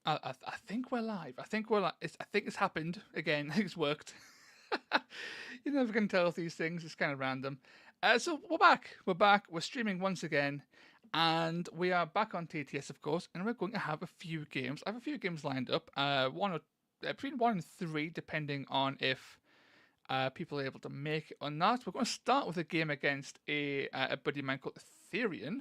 I think we're live. I think we're I think it's happened again. It's worked. You never can tell with these things. It's kind of random. So we're back. We're back. We're streaming once again, and we are back on TTS, of course. And we're going to have a few games. I have a few games lined up. Between 1 and 3, depending on if people are able to make it or not. We're going to start with a game against a buddy of mine called Ethereum.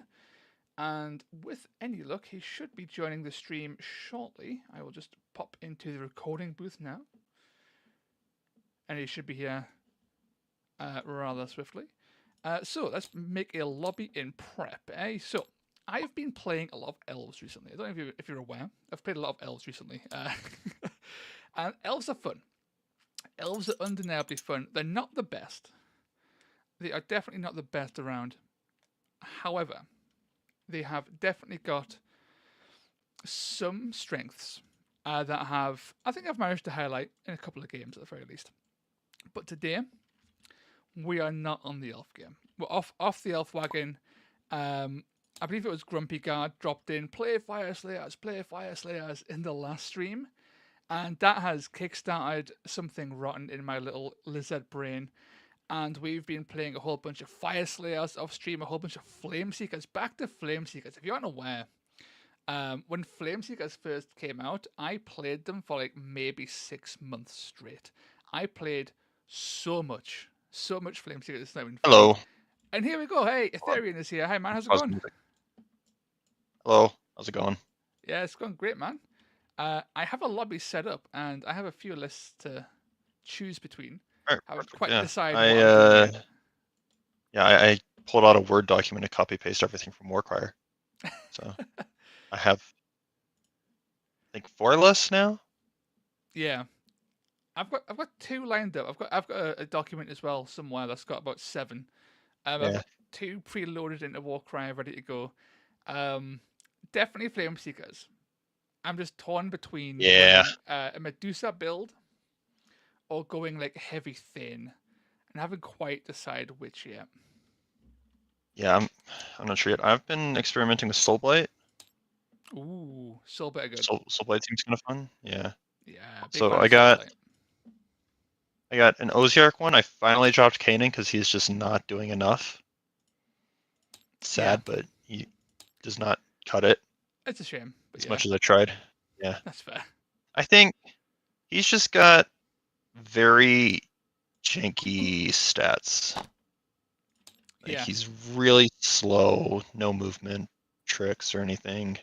And with any luck, he should be joining the stream shortly. I will just pop into the recording booth now. And he should be here rather swiftly. So let's make a lobby in prep. So I've been playing a lot of elves recently. I don't know if you're aware. I've played a lot of elves recently. And elves are fun. Elves are undeniably fun. They're not the best. They are definitely not the best around. However, they have definitely got some strengths that I think I've managed to highlight in a couple of games at the very least. But today, we are not on the elf game. We're off the elf wagon. I believe it was Grumpy Guard dropped in, play Fire Slayers in the last stream. And that has kickstarted something rotten in my little lizard brain. And we've been playing a whole bunch of Fire Slayers off stream, a whole bunch of Flameseekers. Back to Flameseekers. If you aren't aware, when Flameseekers first came out, I played them for like maybe 6 months straight. I played so much Flameseekers. It's not even funny. Hello. And here we go. Hey, Ethereum is here. Hi, man. How's it going? Hello. How's it going? Yeah, it's going great, man. I have a lobby set up, and I have a few lists to choose between. Right, I would perfect, quite yeah. decide what I'm doing here. I pulled out a Word document to copy paste everything from Warcry. So I have, I think, 4 lists now. Yeah, I've got 2 lined up. I've got a document as well somewhere that's got about 7. I've got 2 preloaded into Warcry ready to go. Definitely Flameseekers. I'm just torn between running, a Medusa build or going like heavy thin, and haven't quite decided which yet. Yeah, I'm not sure yet. I've been experimenting with Soulblight. Ooh, Soulblight are good. Soulblight seems kind of fun. Yeah. Yeah. So I got an Oziark one. I finally dropped Kanan because he's just not doing enough. Sad, but he does not cut it. It's a shame. But as much as I tried. Yeah. That's fair. I think he's just got very janky stats. Like he's really slow, no movement tricks or anything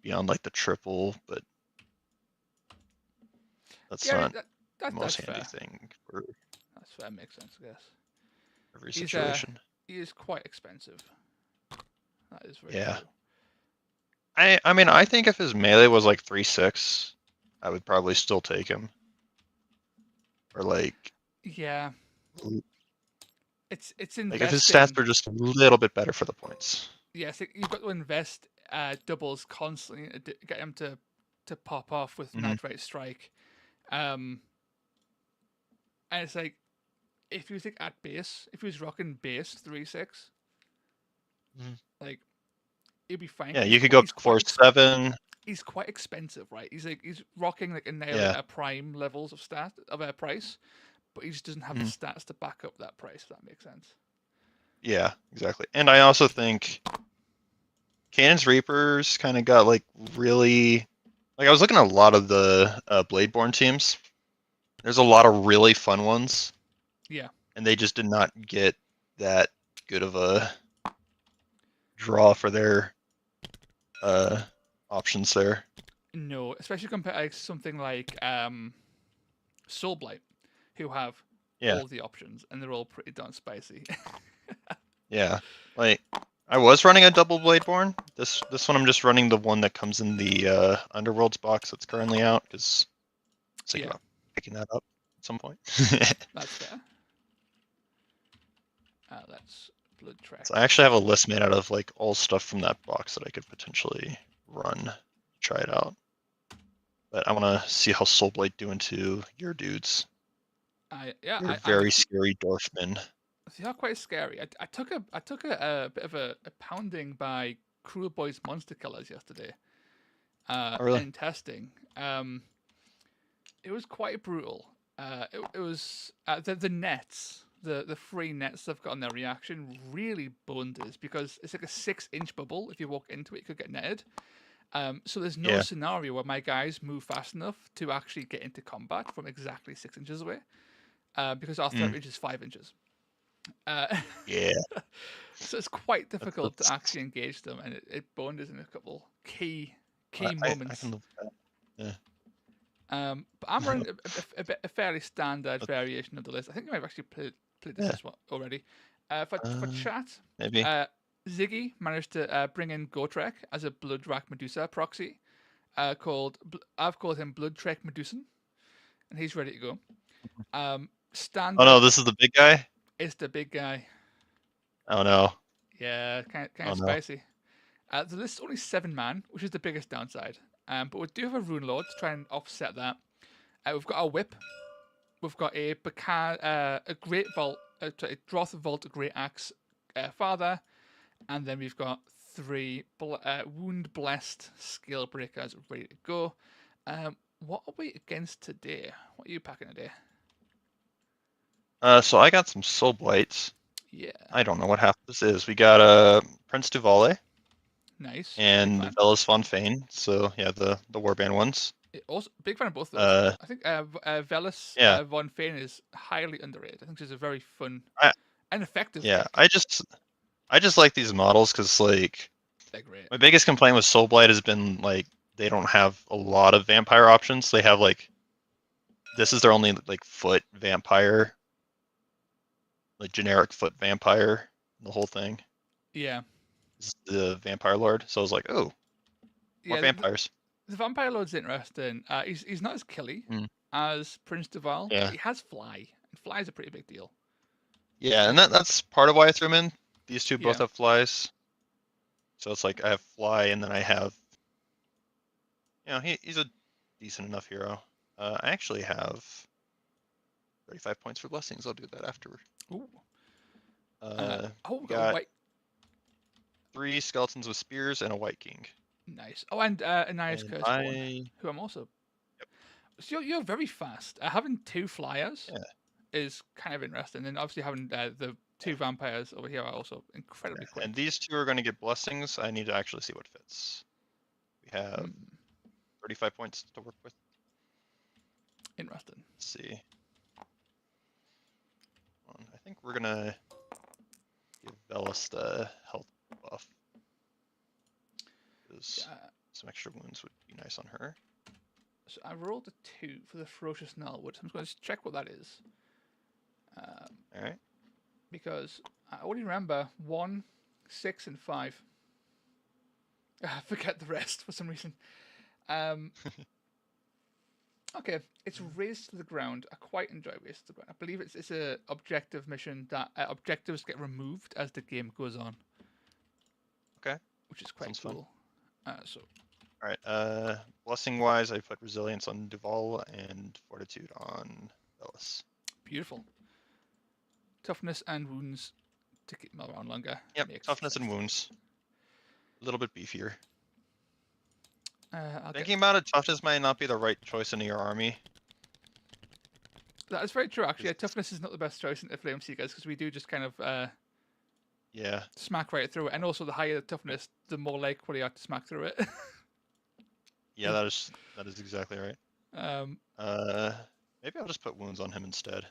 beyond like the triple, but that's not the most handy thing for that's fair, makes sense, I guess. Every situation. He is quite expensive. That is very cool. I mean, I think if his melee was like 3-6, I would probably still take him. Or like... Yeah. It's investing. Like if his stats were just a little bit better for the points. Yes, you've got to invest doubles constantly to get him to pop off with Nitrate Strike. And it's like, if he was like at base, if he was rocking base 3-6, like, he'd be fine. Yeah, you could go 4-7. He's quite expensive, right? He's rocking like Annihilator Prime levels of price, but he just doesn't have the stats to back up that price, if that makes sense. Yeah, exactly. And I also think Kanan's Reapers kind of got like really... Like I was looking at a lot of the Bladeborn teams. There's a lot of really fun ones. Yeah. And they just did not get that good of a draw for their options there. No, especially compared to something like Soulblight, who have all the options, and they're all pretty darn spicy. Yeah, like I was running a double Bladeborn. This one I'm just running the one that comes in the Underworlds box that's currently out because I'm thinking about picking that up at some point. That's fair. Let's blood track. So I actually have a list made out of like all stuff from that box that I could potentially run, try it out. But I want to see how Soulblight do into your dudes. You're very scary Dwarfmen. They are quite scary. I took a bit of a pounding by Cruel Boys Monster Killers yesterday. really? in testing. It was quite brutal. It was the nets, the free nets they've got on their reaction really blunders because it's like a 6-inch bubble. If you walk into it, you could get netted. So there's no Yeah. scenario where my guys move fast enough to actually get into combat from exactly 6 inches away, because our threat range is 5 inches. Yeah. So it's quite That's, difficult to that's actually engage them, and it blunders in a couple key I moments. can live with that. But I'm running a fairly standard But, variation of the list. I think you might have actually played this yeah. as well already. For chat, Maybe. Ziggy managed to bring in Gotrek as a Bloodrak Medusa proxy. I've called him Bloodtrek Medusan, and he's ready to go. Oh Standard no, this is the big guy. is the big guy. Oh no. Yeah, kind Oh of no. spicy. The list is only 7-man, which is the biggest downside. But we do have a Rune Lord to try and offset that. We've got a whip. We've got a Great Vault, a Droth Vault, a Great Axe Father, and then we've got 3 Wound Blessed Skill Breakers ready to go. What are we against today? What are you packing today? So I got some Soul Blights. Yeah. I don't know what half this is. We got Prince Duvale Nice. and Velas von Fane. So yeah, the Warband ones. Also, big fan of both of those. I think Velas Yeah. von Fane is highly underrated. I think she's a very fun and effective Yeah, pick. I just like these models because like They're great. my biggest complaint with Soul Blight has been like they don't have a lot of vampire options. They have like this is their only like foot vampire, like generic foot vampire. The whole thing Yeah. is the Vampire Lord. So I was like, oh, more vampires. The Vampire Lord's interesting. He's not as killy as Prince Duval, Yeah. but he has fly, and fly is a pretty big deal. Yeah, and that's part of why I threw him in. These two both Yeah. have flies. So it's like I have fly, and then I have, you know, he's a decent enough hero. I actually have 35 points for blessings. I'll do that after. Ooh. We got 3 skeletons with spears and a White King. Nice. Oh, and Anai's Curseborn, who I'm also. Yep. So you're very fast. Having 2 flyers is kind of interesting, and obviously having the 2 vampires over here are also incredibly quick. And these 2 are going to get blessings. I need to actually see what fits. We have 35 points to work with. Interesting. Let's see. I think we're gonna give Velas the health buff. Some extra wounds would be nice on her. So I rolled a 2 for the Ferocious Gnarlwood. I'm just going to check what that is. All right. Because I only remember 1, 6, and 5. I forget the rest for some reason. Okay, it's Raised to the Ground. I quite enjoy Raised to the Ground. I believe it's a objective mission that objectives get removed as the game goes on. Okay. Which is quite cool. So. All right. Blessing wise, I put Resilience on Duval and Fortitude on Velas. Beautiful. Toughness and wounds to keep them around longer. Yep. Toughness and wounds. A little bit beefier. Thinking about it, toughness might not be the right choice in your army. That is very true, actually. Toughness is not the best choice into Flameseekers because we do just kind of smack right through it. And also, the higher the toughness, the more likely you are to smack through it. Yeah, that is exactly right. Maybe I'll just put wounds on him instead.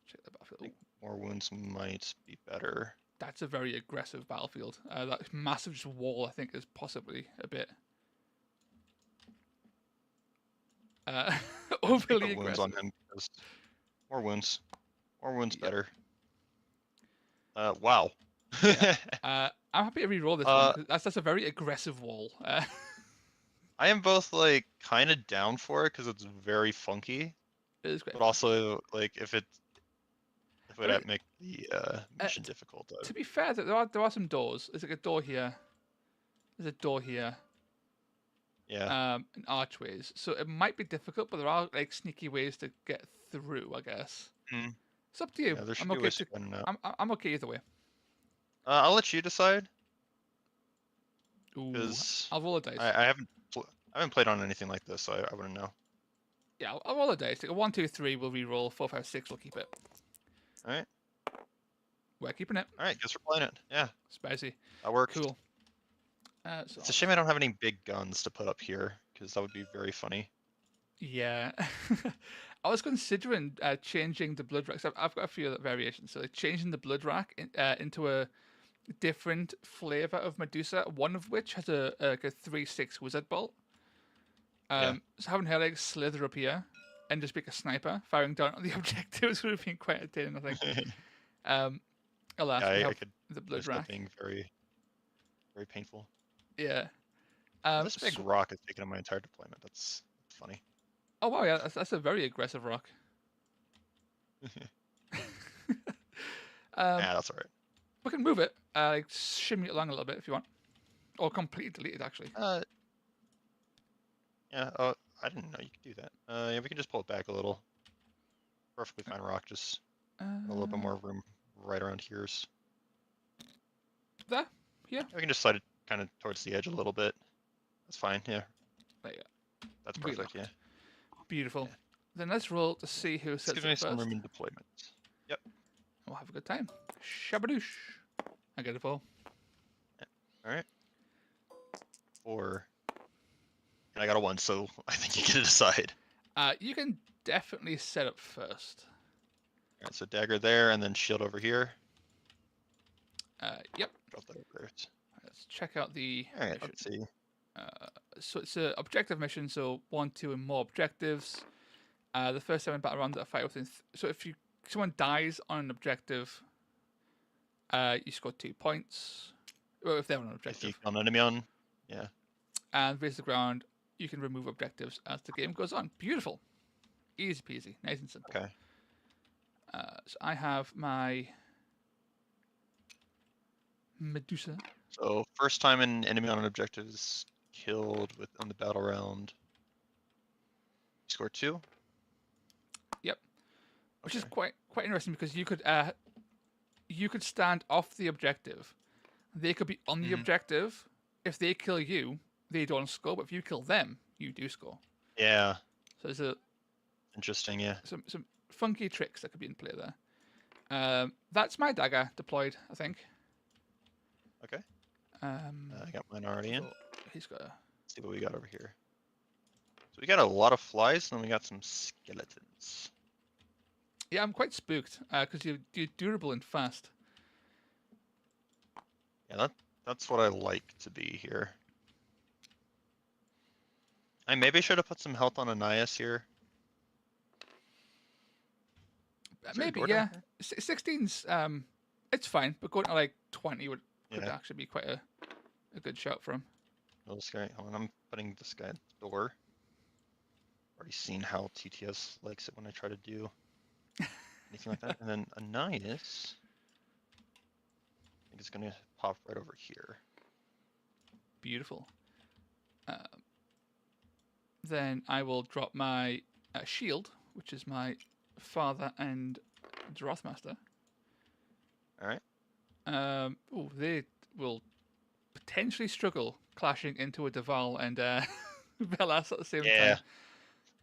Check the battlefield. More wounds might be better. That's a very aggressive battlefield. That massive just wall, I think, is possibly a bit overly aggressive. Wounds on him. More wounds. More wounds better. Wow. I'm happy to re-roll this one. That's a very aggressive wall. I am both like kind of down for it because it's very funky. It is great. But also like if it make the mission difficult. To be fair, there are some doors. There's like a door here. There's a door here. Yeah. And archways. So it might be difficult, but there are like sneaky ways to get through, I guess. It's up to you. Yeah, I'm okay either way. I'll let you decide. Ooh, Because I'll roll a dice. I haven't played on anything like this, so I wouldn't know. Yeah, I'll roll a dice. A 1, 2, 3 will re-roll. 4, 5, 6 will keep it. All right. We're keeping it. All right. Guess we're playing it. Yeah. Spicy. That works. Cool. So It's a shame I don't have any big guns to put up here, because that would be very funny. Yeah. I was considering changing the blood rack. So I've got a few other variations. So like changing the blood rack into a different flavor of Medusa, one of which has a 3/6 wizard bolt. So having her like slither up here and just pick a sniper firing down on the objectives would have been quite entertaining, I think. Alas, we have I could the blood see that rack. being very, very painful. Yeah. This big rock has taken up my entire deployment. That's funny. Oh wow, yeah, that's a very aggressive rock. Yeah, that's all right. We can move it, like shimmy it along a little bit if you want, or completely delete it actually. Yeah. Oh, I didn't know you could do that. Yeah, we can just pull it back a little. Perfectly fine rock. Just a little bit more room right around here's. There, yeah. We can just slide it kind of towards the edge a little bit. That's fine. Yeah. There you go. That's perfect. Yeah. Beautiful. Yeah. Then let's roll to see who sets Give it me first. some room in deployment. Yep. We'll have a good time. Shabadoosh. I get a 4. All right. 4. And I got a 1, so I think you get to decide. You can definitely set up first. All right, so dagger there, and then shield over here. Yep. Drop that over there. Let's check out the All right, mission. let's see. So it's an objective mission, so 1, 2, and more objectives. The first 7 battle rounds that are fight within. So if someone dies on an objective, you score 2 points. Well, if they're on an objective. If you kill an enemy on, yeah. And raise the ground, you can remove objectives as the game goes on. Beautiful. Easy peasy. Nice and simple. Okay. So I have my Medusa. So first time an enemy on an objective is killed on the battle round. Score 2. Yep. Which is quite interesting because you could stand off the objective. They could be on the objective. If they kill you, they don't score. But if you kill them, you do score. Yeah. So there's Interesting. Yeah. some funky tricks that could be in play there. That's my dagger deployed, I think. Okay. I got mine already in. He's got. Let's see what we got over here. So we got a lot of flies, and then we got some skeletons. Yeah, I'm quite spooked because you're durable and fast. Yeah, that's what I like to be here. I maybe should have put some health on Anais here. Maybe, yeah. 16's it's fine, but going to like 20 could actually be quite a good shot for him. Oh, this guy. Hold on, I'm putting this guy at the door. Already seen how TTS likes it when I try to do anything like that. And then Anais, I think it's gonna pop right over here. Beautiful. Then I will drop my shield, which is my father and Drothmaster. All right. Oh, they will potentially struggle clashing into a Deval and Velas at the same time.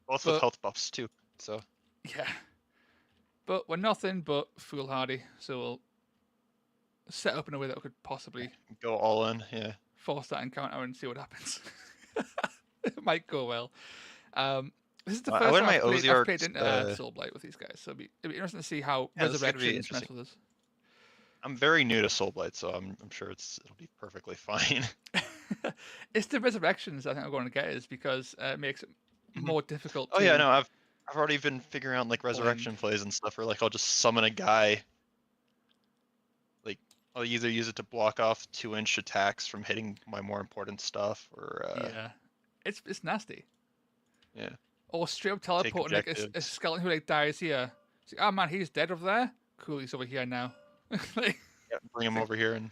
Both with health buffs too. So. Yeah. But we're nothing but foolhardy, so we'll set up in a way that could possibly go all in. Yeah. Force that encounter and see what happens. It might go well. This is the first time I've played into Soulblight with these guys, so it'll be interesting to see how Resurrections mess with us. I'm very new to Soulblight, so I'm sure it'll be perfectly fine. It's the Resurrections I think I'm going to get is because it makes it more difficult. Oh yeah, no, I've already been figuring out like resurrection plays and stuff, where like I'll just summon a guy. Like I'll either use it to block off 2-inch attacks from hitting my more important stuff, or yeah, it's nasty. Yeah. Or straight up teleporting like a skeleton who like dies here. It's like, oh man, he's dead over there. Cool, he's over here now. Like, yeah, bring him over here and.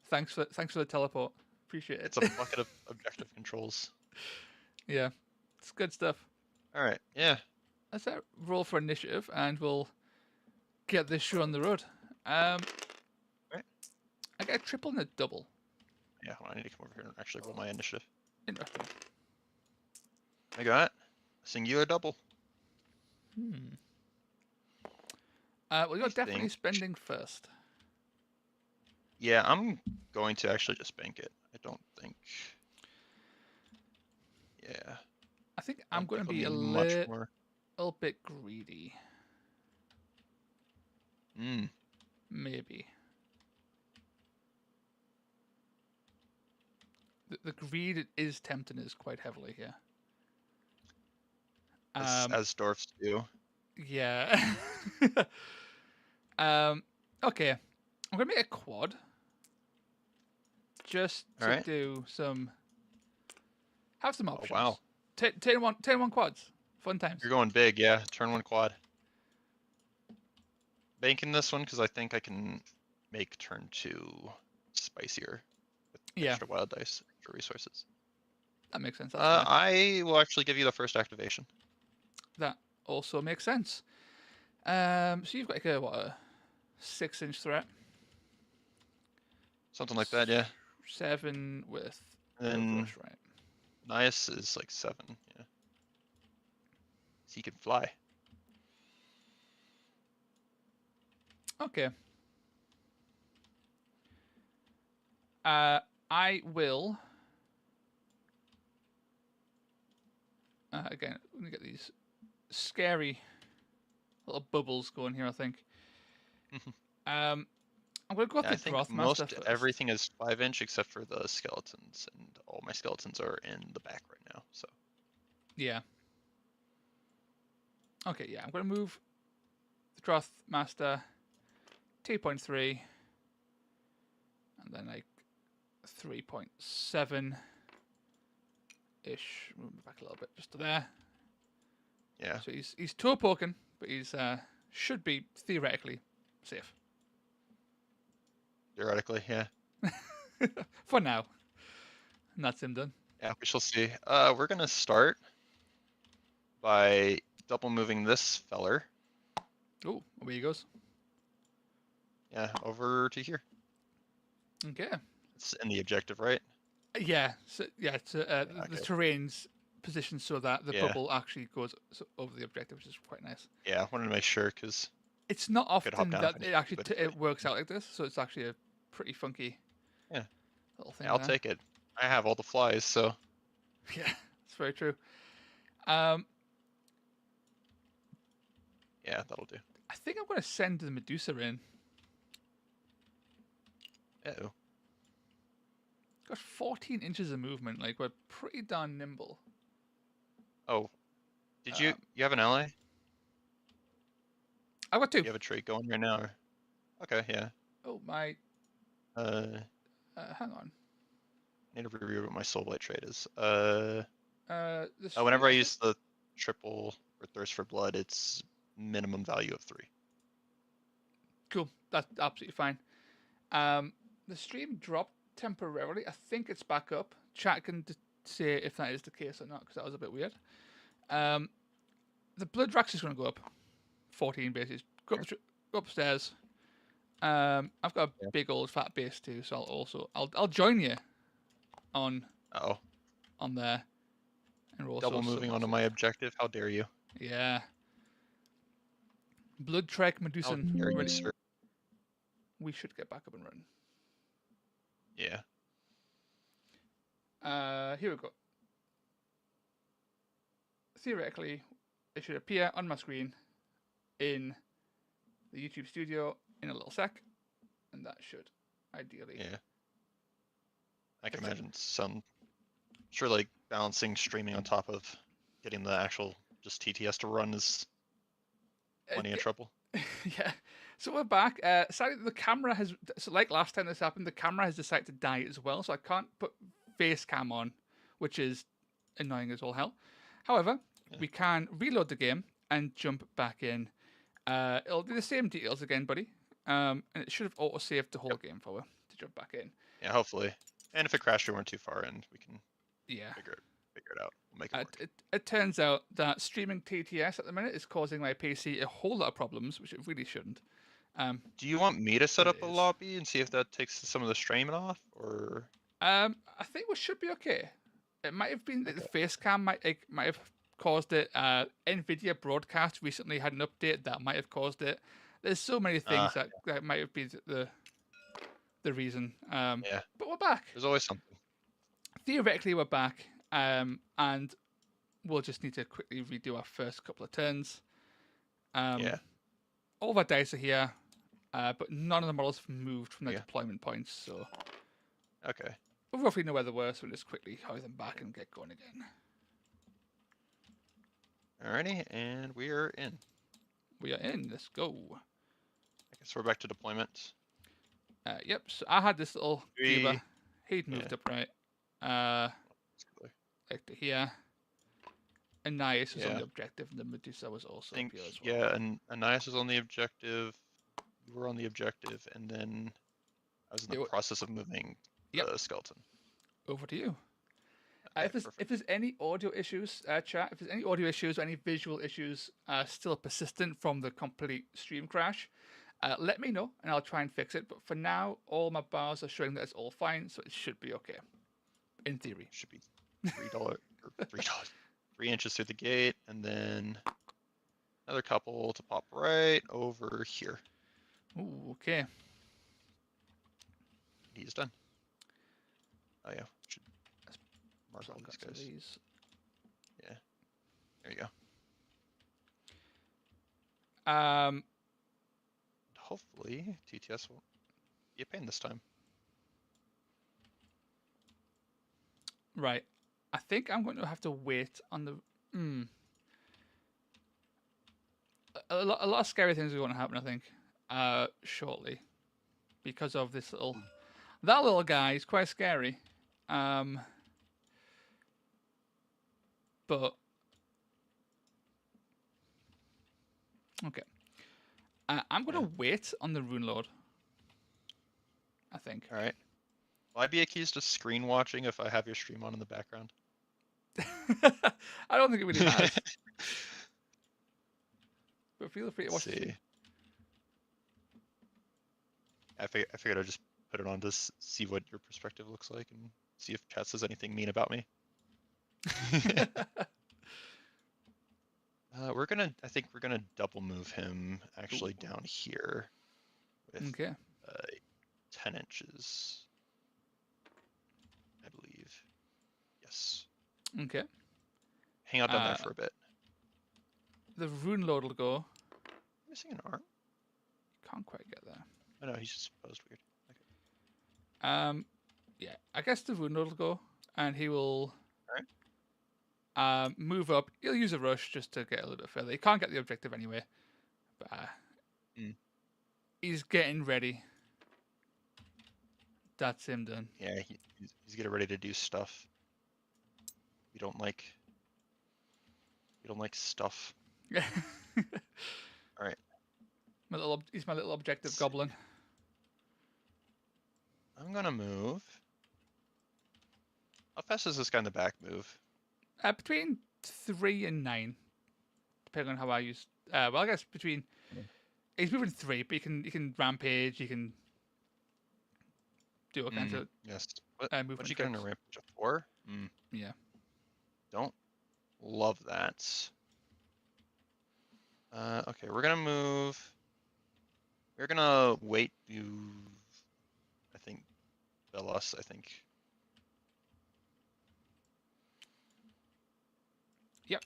Thanks for the teleport. Appreciate it. It's a bucket of objective controls. Yeah, it's good stuff. All right, yeah. Let's roll for initiative, and we'll get this show on the road. Right. I get a triple and a double. Yeah, hold on, I need to come over here and actually roll my initiative. Interesting. I got sing you a double. Well, you're definitely spending first. Yeah, I'm going to actually just bank it. I don't think. Yeah. I think I'm going to be a much more. little bit greedy. Maybe. The greed is tempting us quite heavily here. As dwarfs do. Yeah. Okay. I'm going to make a quad. Just to do some... Have some options. Oh, wow. Turn one quads. Fun times. You're going big, yeah. Turn one quad. Banking this one because I think I can make turn 2 spicier with extra wild dice, extra resources. That makes sense. That's fine. I will actually give you the first activation. That also makes sense. So you've got like a 6-inch threat. Something like that, yeah. 7 with then rush, right? Nias is like 7, yeah. So he can fly. Okay. I will. Again, let me get these scary little bubbles going here, I think. I'm going to go with the Droth Master first. Everything is 5-inch except for the skeletons, and all my skeletons are in the back right now, so. Yeah. Okay, yeah, I'm going to move the Droth Master 2.3, and then like 3.7 ish. Move back a little bit, just to there. Yeah. So he's toe poking, but he's should be theoretically safe. Theoretically, yeah. For now. And that's him done. Yeah, we shall see. We're gonna start by double moving this feller. Oh, away he goes. Yeah, over to here. Okay. It's in the objective, right? Yeah. So yeah, the terrain's positioned so that the bubble actually goes over the objective, which is quite nice. Yeah, I wanted to make sure because it's not often that it actually it works out like this, so it's actually a pretty funky little thing. Yeah, I'll take it. I have all the flies, so. Yeah, it's very true. Yeah, that'll do. I think I'm going to send the Medusa in. Uh-oh. Got 14 inches of movement. Like, we're pretty darn nimble. Oh. Did you have an ally? I've got 2. You have a trait going right now? Or? Okay, yeah. Oh, my... hang on. I need to review what my Soulblight trait is. Whenever I use the triple or Thirst for Blood, it's minimum value of 3. Cool. That's absolutely fine. The stream dropped temporarily. I think it's back up. Chat can say if that is the case or not, because that was a bit weird. The Blood Rax is going to go up 14 bases. Go upstairs. I've got a big old fat base too, so I'll join you on there. And we'll double moving onto my objective. How dare you? Yeah. Blood Trek Medusa. We should get back up and running. Yeah. Here we go. Theoretically, it should appear on my screen in the YouTube studio in a little sec, and that should ideally. Yeah. I can imagine some. Sure, like balancing streaming on top of getting the actual just TTS to run is plenty of trouble. Yeah. So we're back. Sadly, the camera has, so like last time this happened, the camera has decided to die as well, so I can't put face cam on, which is annoying as all hell. However, we can reload the game and jump back in. It'll be the same details again, buddy. And it should have auto-saved the whole game for us to jump back in. Yeah, hopefully. And if it crashed, we weren't too far in, we can figure it out. We'll make it work. It turns out that streaming TTS at the minute is causing my PC a whole lot of problems, which it really shouldn't. Do you want me to set up a lobby and see if that takes some of the strain off, or? I think we should be okay. It might have been that the face cam might have caused it. Nvidia broadcast recently had an update that might have caused it. There's so many things that might have been the reason. Yeah. But we're back. There's always something. Theoretically, we're back. And we'll just need to quickly redo our first couple of turns. Yeah. All of our dice are here, but none of the models have moved from their deployment points. So. Okay. We roughly know where they were, so we'll just quickly hurry them back and get going again. Alrighty, and we are in. We are in. Let's go. I guess we're back to deployment. Yep. So I had this little Cuba. He'd moved up right. Like to here. Anais was on the objective, and the Medusa was also up here as well. Yeah, and Anais was on the objective. You were on the objective, and then I was in the process of moving the skeleton. Over to you. If there's any audio issues, chat, if there's any audio issues or any visual issues still persistent from the complete stream crash, let me know and I'll try and fix it. But for now, all my bars are showing that it's all fine, so it should be okay. In theory. Should be $3 or $3. 3 inches through the gate, and then another couple to pop right over here. Ooh, okay. He's done. Oh yeah. Should mark all these guys. Yeah. There you go. Hopefully TTS won't be a pain this time. Right. I think I'm going to have to wait on the. A lot of scary things are going to happen, I think, shortly, because of this little. That little guy is quite scary. But okay, I'm going to wait on the Rune Lord. I think. All right. Will I be accused of screen watching if I have your stream on in the background? I don't think it really matters. But feel free to watch it. I figured I'd just put it on to see what your perspective looks like and see if chat says anything mean about me. I think we're gonna double move him actually down here with 10 inches, I believe. Yes. Okay. Hang out down there for a bit. The Rune Lord will go. Missing an arm? Can't quite get there. Oh no, he's just posed weird. Okay. Yeah, I guess the Rune Lord will go, and he will move up. He'll use a rush just to get a little bit further. He can't get the objective anyway, but he's getting ready. That's him done. Yeah, he's getting ready to do stuff. You don't like stuff. Yeah. All right. He's my little objective goblin. I'm gonna move. How fast does this guy in the back move? Between 3 and 9, depending on how I use. Well, I guess between. He's moving 3, but he can rampage. He can do all kinds of. Yes. Movement. What'd you get in a rampage of 4? Yeah. Don't love that. Okay, we're gonna move. We're gonna wait. I think Velas. I think. Yep.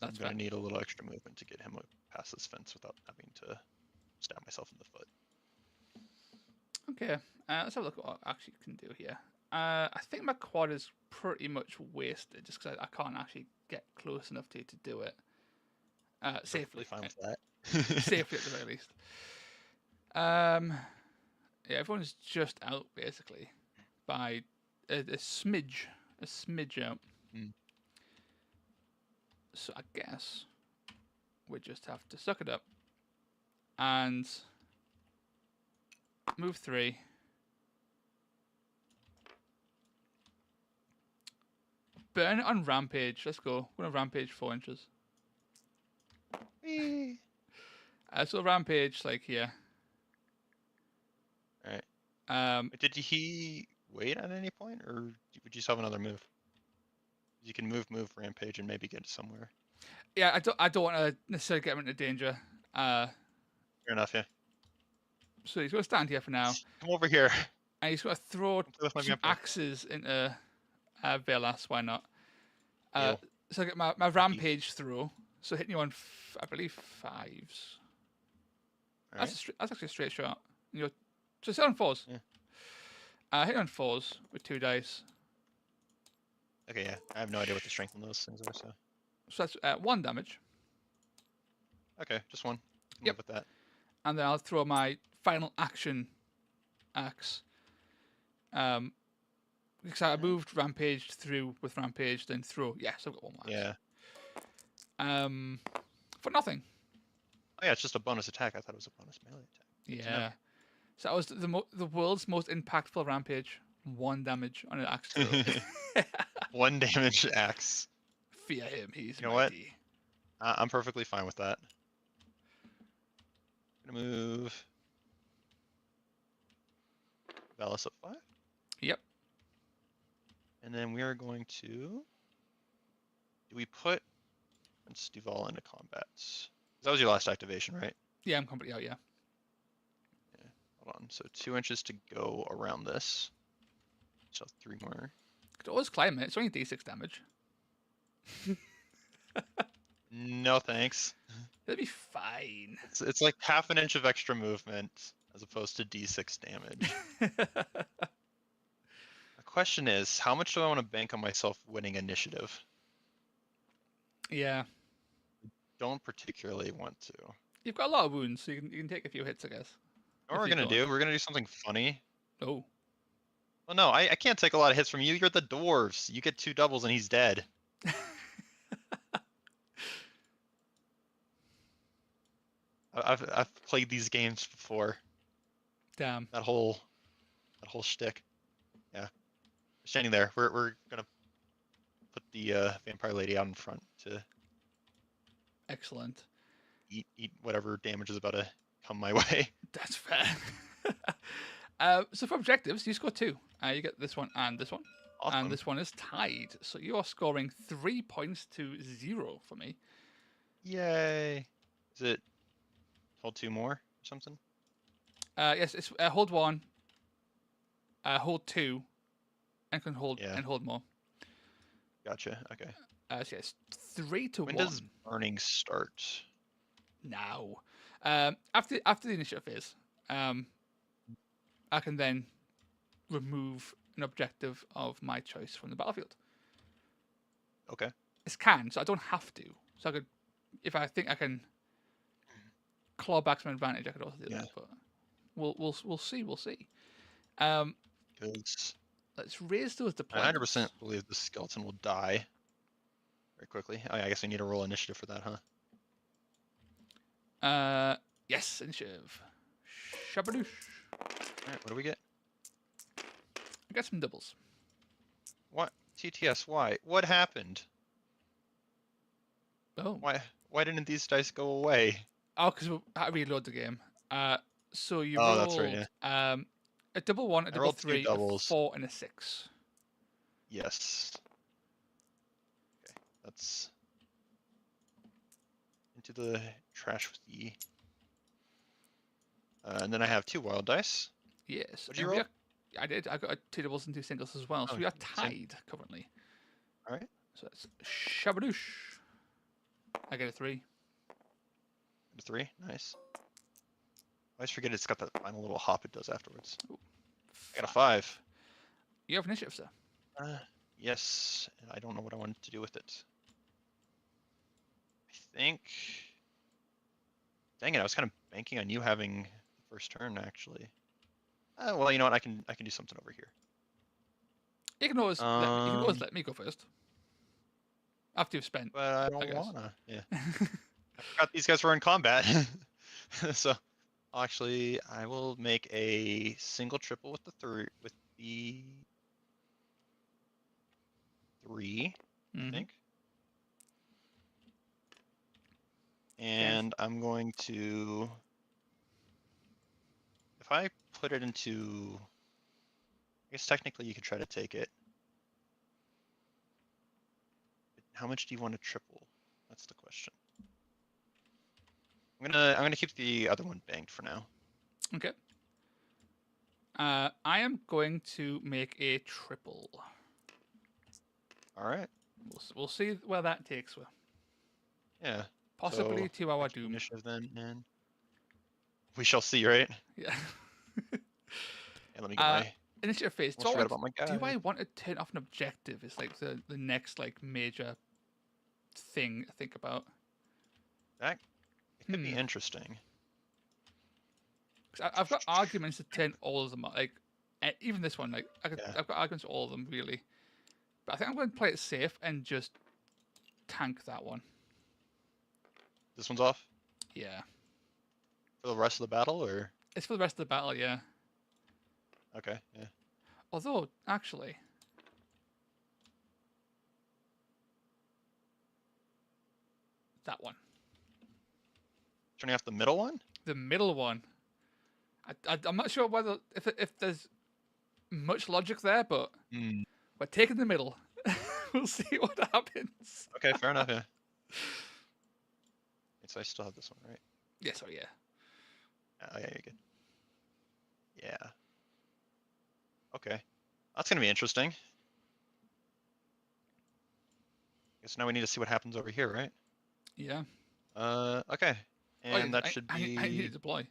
I'm gonna need a little extra movement to get him past this fence without having to stab myself in the foot. Okay. Let's have a look at what I actually can do here. I think my quad is pretty much wasted just because I can't actually get close enough to do it. Safely. Fine with that. Safely at the very least. Yeah, everyone's just out basically by a smidge out. So I guess we just have to suck it up and move 3. Burn it on rampage. Let's go. We're gonna rampage 4 inches. So rampage like here. Alright. Did he wait at any point, or would you just have another move? You can move, rampage, and maybe get somewhere. Yeah, I don't want to necessarily get him into danger. Fair enough, yeah. So he's going to stand here for now. Come over here. And he's going to throw some vampire. axes into Velas. Why not? Deal. So I get my rampage throw. So hitting you on, I believe, 5s. That's actually a straight shot. You're just on 4s. Yeah. Hit on 4s with 2 dice. Okay, yeah. I have no idea what the strength on those things are, so. So that's 1 damage. Okay, just 1. Yep. With that. And then I'll throw my final action axe. Because I moved rampage through with rampage, then throw. Yes, I've got 1 more. Yeah. For nothing. Oh yeah, it's just a bonus attack. I thought it was a bonus melee attack. Yeah. So that was the world's most impactful rampage. 1 damage on an axe throw. 1 damage axe. Fear him. He's you know mighty. What? I'm perfectly fine with that. Gonna move Valis up 5. Yep. And then we are going to. Do we put Prince Duval into combat? That was your last activation, right? Yeah, I'm completely out. Yeah. Hold on. So 2 inches to go around this. So 3 more. Could always climb it. It's only D6 damage. No thanks. It'll be fine. It's like half an inch of extra movement as opposed to D6 damage. The question is, how much do I want to bank on myself winning initiative? Yeah. Don't particularly want to. You've got a lot of wounds, so you can take a few hits, I guess. What we're gonna do? We're gonna do something funny. Oh. Well, no, I can't take a lot of hits from you. You're the dwarves. You get 2 doubles and he's dead. I've played these games before. Damn. That whole shtick. Yeah. Standing there. We're gonna put the vampire lady out in front to Excellent. Eat whatever damage is about to come my way. That's fair. So for objectives, you score 2. You get this one and this one. Awesome. And this one is tied. So you are scoring 3 points to 0 for me. Yay. Is it hold 2 more or something? Yes, it's hold 1, hold 2, and can hold and hold more. Gotcha. Okay. So yes, 3 to 1. When does burning start? Now. After the initiative phase, I can then remove an objective of my choice from the battlefield. Okay. It's can, so I don't have to. So I could, if I think I can claw back some advantage, I could also do that. But we'll see. Let's raise those deployments. I 100% believe the skeleton will die very quickly. Oh, yeah, I guess we need to roll initiative for that, huh? Yes, initiative. Shabadoosh. Alright, what do we get? I got some doubles. What? TTS, why? What happened? Oh. Why didn't these dice go away? Oh, because I reload the game. So you rolled that's right, yeah. A double 1, a double 3, a 4, and a 6. Yes. Okay, that's into the trash with the. And then I have 2 wild dice. Yes. What did you roll? I did. I got 2 doubles and 2 singles as well. So we are tied currently. All right. So that's shabadoosh. I get a 3. A 3, nice. I always forget it's got that final little hop it does afterwards. Ooh, I got a 5. You have initiative, sir. Yes, and I don't know what I wanted to do with it. I think. Dang it! I was kind of banking on you having the first turn, actually. Well, you know what? I can do something over here. You can always let me go first. After you've spent. But I don't wanna. Yeah. I forgot these guys were in combat. So, actually, I will make a single triple with the 3. With the 3, I think. And I'm going to, if I put it into guess technically you could try to take it. But how much do you want to triple? That's the question. I'm gonna keep the other one banked for now. Okay. I am going to make a triple. All right. We'll see where that takes us. Yeah. Possibly So, 2 hour keep doom. initiative then, and we shall see, right? Yeah. And let me get my. Initiative phase. Almost forgot about my guy. Do I want to turn off an objective? Is like the next like major thing I think about. That it could be interesting. I've got arguments to turn all of them on. Like even this one, like I've got arguments for all of them really. But I think I'm going to play it safe and just tank that one. This one's off? Yeah. For the rest of the battle, or? It's for the rest of the battle, yeah. Okay, yeah. Although, actually... that one. Turning off the middle one? The middle one. I'm not sure whether if there's much logic there, but we're taking the middle. We'll see what happens. Okay, fair enough, yeah. So I still have this one, right? Yeah, sorry, yeah. Oh, yeah, you're good. Yeah. Okay. That's going to be interesting. Guess now we need to see what happens over here, right? Yeah. Okay. And that should be... I need to deploy.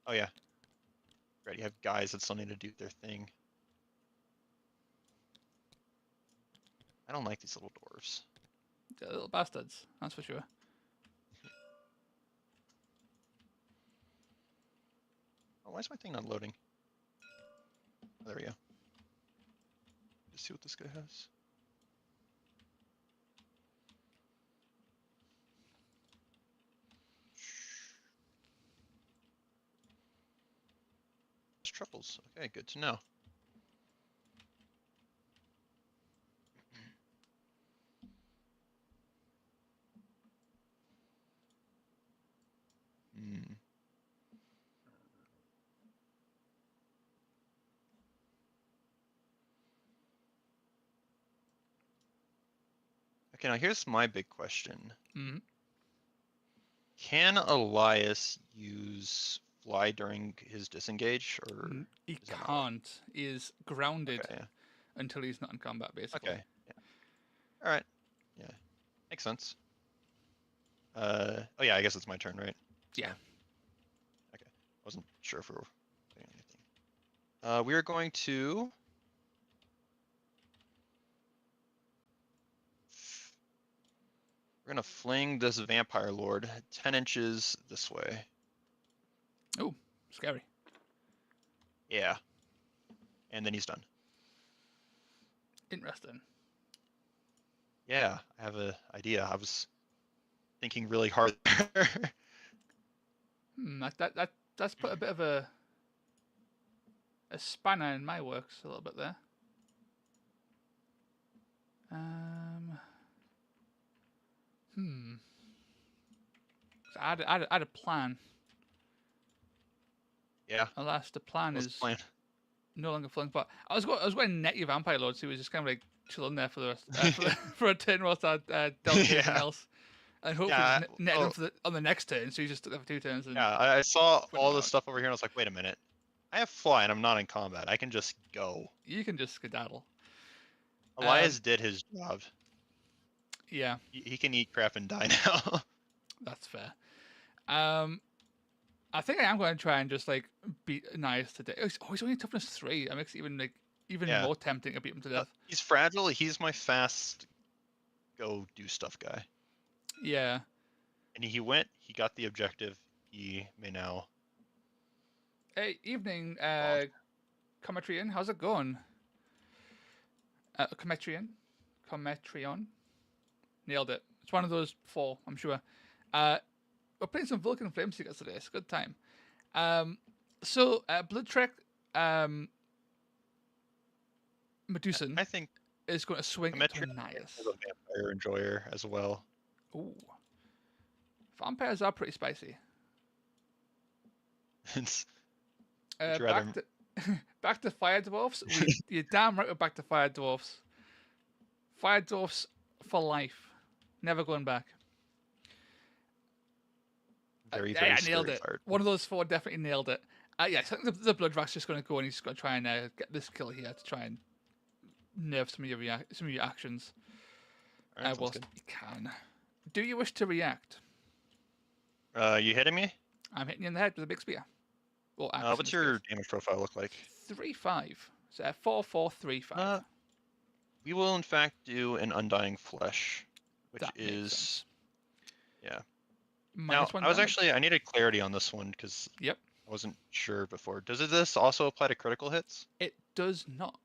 Oh, yeah. Right, you have guys that still need to do their thing. I don't like these little dwarves. They're little bastards, that's for sure. Oh, why is my thing not loading? Oh, there we go. Let's see what this guy has. Triples. Okay, good to know. Okay, now here's my big question. Can Elias use fly during his disengage, or he can't? He is grounded until he's not in combat, basically. Okay. Yeah. All right. Yeah. Makes sense. Oh yeah, I guess it's my turn, right? Yeah. Okay. Wasn't sure if we were doing anything. We are going to. We're gonna fling this vampire lord 10 inches this way. Oh, scary. Yeah. And then he's done. Interesting. Yeah, I have an idea. I was thinking really hard there. That's put a bit of a spanner in my works a little bit there. I had a plan. Yeah. Alas, the plan is plan? no longer flung. But I was going to net your vampire lord, so he was just kind of like chilling there for the rest, for a turn whilst I dealt with anything else, and hopefully net him on the next turn. So he just took that for 2 turns. And yeah, I saw all this stuff over here, and I was like, wait a minute, I have fly, and I'm not in combat. I can just go. You can just skedaddle. Elias did his job. Yeah. He can eat crap and die now. That's fair. I think I am going to try and just like beat Nias today. Oh, he's only toughness 3. That makes it even more tempting to beat him to death. He's fragile. He's my fast go do stuff guy. Yeah. And he went. He got the objective. He may now. Hey, evening, Cometrian. How's it going? Cometrion. Nailed it. It's one of those 4, I'm sure. We're playing some Vulcan Flameseekers today. It's a good time. So Blood Trek Medusan, I think, is going to swing into Nias. Is a vampire enjoyer as well. Ooh. Vampires are pretty spicy. Back to fire dwarfs. You're damn right we're back to fire dwarfs. Fire dwarfs for life. Never going back. Very, Yeah, very I nailed scary it. fire. One of those four definitely nailed it. Yeah, I think the blood rat's just going to go and he's going to try and get this kill here to try and nerve some of your actions. All right, sounds Whilst good. you can. Do you wish to react? You hitting me? I'm hitting you in the head with a big spear. Well, What's your damage profile look like? 3-5. So 4-4-3-5. We will in fact do an undying flesh, which That makes is sense. yeah. Minus Now, one I was damage. I needed clarity on this one because Yep. I wasn't sure before. Does this also apply to critical hits? It does not.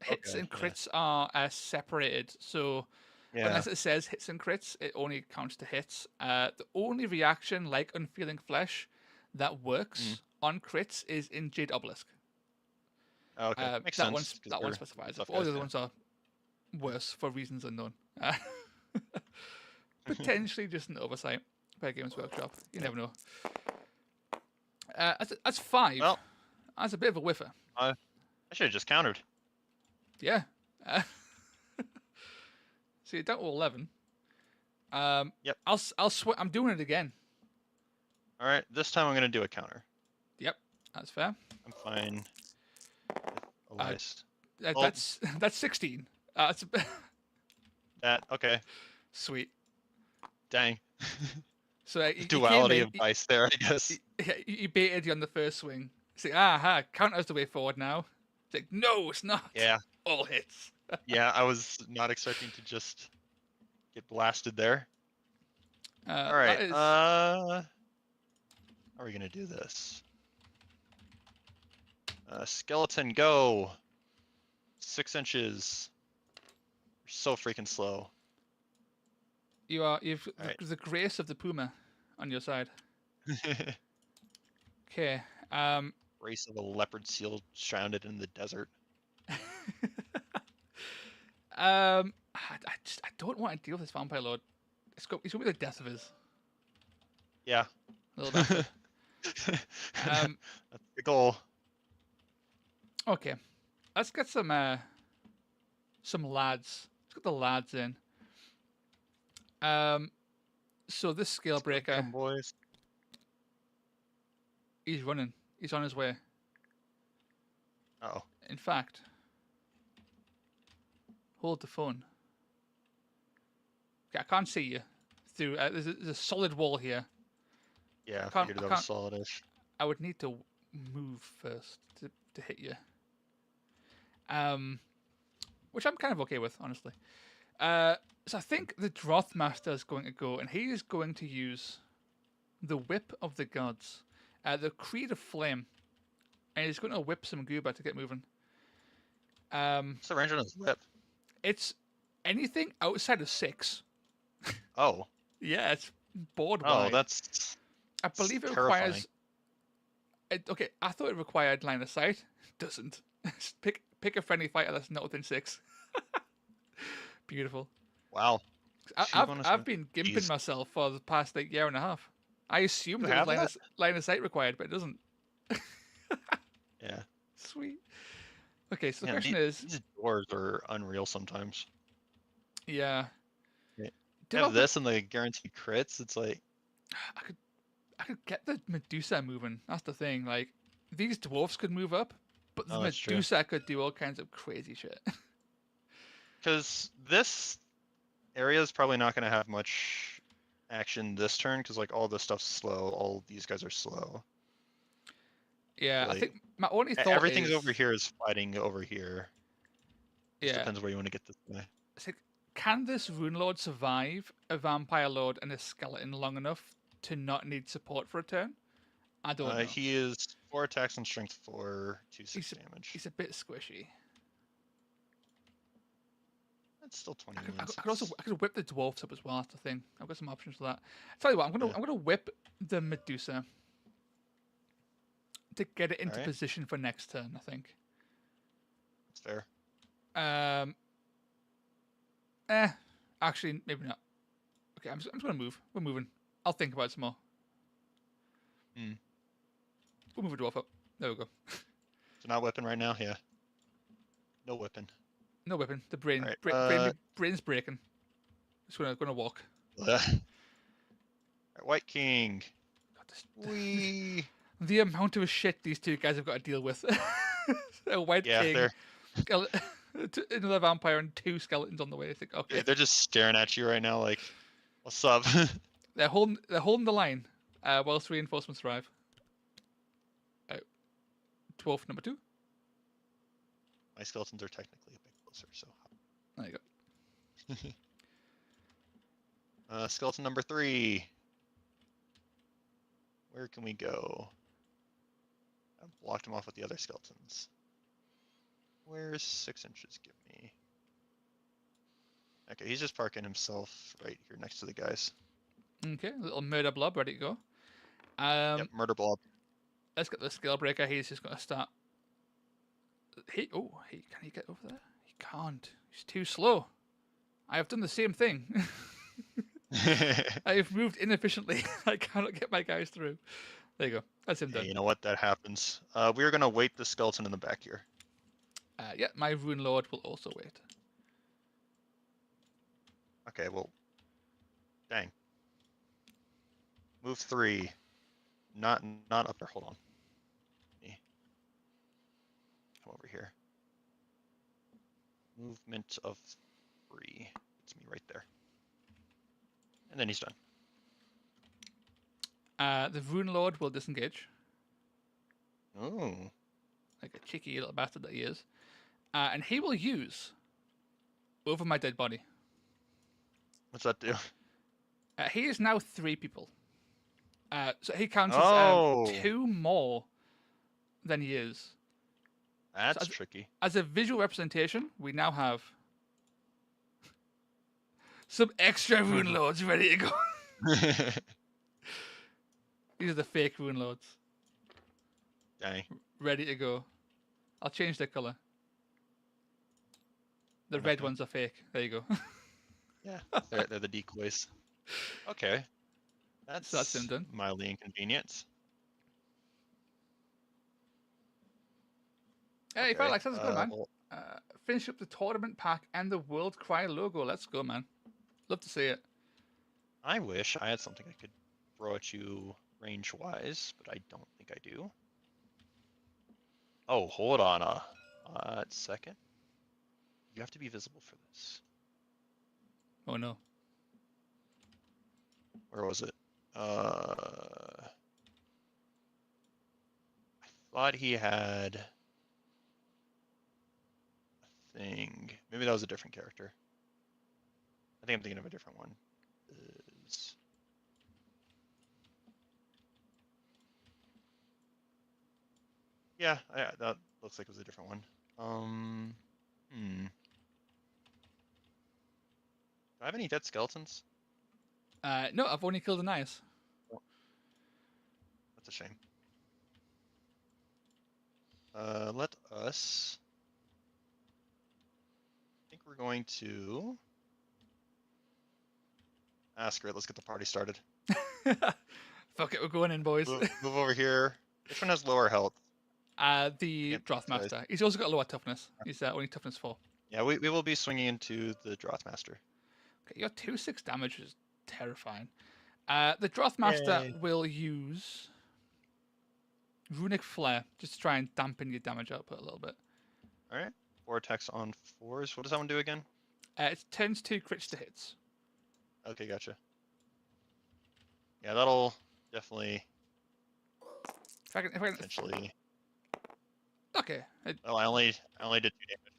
Hits Okay, and yeah. crits are separated. So Yeah. unless it says hits and crits, it only counts to hits. The only reaction like Unfeeling Flesh that works on crits is in Jade Obelisk. Okay, makes that sense. That one specifies it. Tough All guys, the other yeah. ones are worse for reasons unknown. Potentially just an oversight by Games Workshop. You never know. That's 5. Well, That's a bit of a whiffer. I should have just countered. Yeah. So you're down to 11. Yep. I'm doing it again. All right, this time I'm gonna do a counter. Yep, that's fair. I'm fine. Elias. That's 16. Okay. Sweet. Dang. So Duality of dice there, I guess. You baited you on the first swing. It's like, counter's the way forward now. It's like, no, it's not. Yeah. All hits. Yeah, I was not expecting to just get blasted there. All right. How are we gonna do this? Skeleton, go. 6 inches. You're so freaking slow. You've Right. the grace of the puma on your side. Okay. Race of a leopard seal stranded in the desert. I don't want to deal with this vampire lord. He's gonna be the death of his. Yeah. Little bastard. That's the goal. Okay. Let's get some lads. Let's get the lads in. So this scale breaker, boys. he's running. He's on his way. Oh. In fact, hold the phone. Okay, I can't see you through. There's a solid wall here. Yeah, I figured that was solidish. I would need to move first to hit you. Which I'm kind of okay with, honestly. So I think the Droth Master is going to go, and he is going to use the Whip of the Gods, the Creed of Flame, and he's going to whip some Gooba to get moving. What's the range on his whip? It's anything outside of 6. Oh. Yeah, it's board Oh, wide. that's. I believe it terrifying. requires. Okay, I thought it required line of sight. It doesn't. Pick a friendly fighter that's not within 6. Beautiful. Wow. I've been gimping myself for the past year and a half. I assumed there was line of sight required, but it doesn't. Yeah. Sweet. Okay, so the question is, these doors are unreal sometimes. Yeah. Have this and the guaranteed crits. It's like I could get the Medusa moving. That's the thing. Like these dwarfs could move up, but the Medusa could do all kinds of crazy shit. Because this area is probably not going to have much action this turn because like all this stuff's slow. All these guys are slow. Yeah, I think my only thought everything's over here is fighting over here. Yeah, depends where you want to get this guy. It's like, can this Rune Lord survive a Vampire Lord and a Skeleton long enough to not need support for a turn? I don't know. He is 4 attacks and strength 4, 2/6 damage. He's a bit squishy. That's still 20 I could whip the dwarfs up as well. That's the thing. I've got some options for that. Tell you what, I'm gonna whip the Medusa to get it into position for next turn. I think. That's fair. Actually, maybe not. Okay, I'm just gonna move. We're moving. I'll think about it some more. We'll move a dwarf up. There we go. So not whipping right now? Yeah. No whipping. No whipping. The brain, Alright, brain's breaking. It's gonna walk. Alright, White King. God, Wee. the amount of shit these two guys have got to deal with. A White King, another vampire, and 2 skeletons on the way. I think, okay. They're just staring at you right now like, what's up? They're holding the line whilst reinforcements arrive. Dwarf number 2. My skeletons are technically a bit closer, so. There you go. Skeleton number 3. Where can we go? I've blocked him off with the other skeletons. Where's 6 inches? Give me. Okay, he's just parking himself right here next to the guys. Okay, a little murder blob ready to go. Yep, murder blob. Let's get the scale breaker. He's just going to start. Can he get over there? He can't. He's too slow. I have done the same thing. I have moved inefficiently. I cannot get my guys through. There you go. That's him done. You know what? That happens. We are going to wait the skeleton in the back here. Yeah, my Rune Lord will also wait. Okay, well. Dang. Move 3. Not up there. Hold on. Come over here. Movement of 3. It's me right there. And then he's done. The Rune Lord will disengage. Oh. Like a cheeky little bastard that he is. And he will use over my dead body. What's that do? He is now 3 people. So he counts as 2 more than he is. That's tricky. As a visual representation, we now have some extra Rune Lords ready to go. These are the fake Rune Lords. Dang. Ready to go. I'll change their colour. The red ones are fake. There you go. Yeah, they're the decoys. Okay. That's him done. Mildly inconvenient. Hey, okay. Felix, how's it going, man? Finish up the tournament pack and the Warcry logo. Let's go, man. Love to see it. I wish I had something I could throw at you range-wise, but I don't think I do. Oh, hold on a second. You have to be visible for this. Oh, no. Where was it? I thought he had a thing. Maybe that was a different character. I think I'm thinking of a different one. Yeah, that looks like it was a different one. Do I have any dead skeletons? No, I've only killed the Nias. Oh. That's a shame. Let us. I think we're going to ask her. Let's get the party started. Fuck it, we're going in, boys. Move over here. Which one has lower health? The Drothmaster. He's also got lower toughness. He's only toughness 4. Yeah, we will be swinging into the Drothmaster. Okay, your 2/6 damage is terrifying. The Drothmaster will use Runic Flare just to try and dampen your damage output a little bit. Alright. 4 attacks on 4s. What does that one do again? It turns 2 crits to hits. Okay, gotcha. Yeah, that'll definitely. If I can potentially. Okay. Well, I only did 2 damage.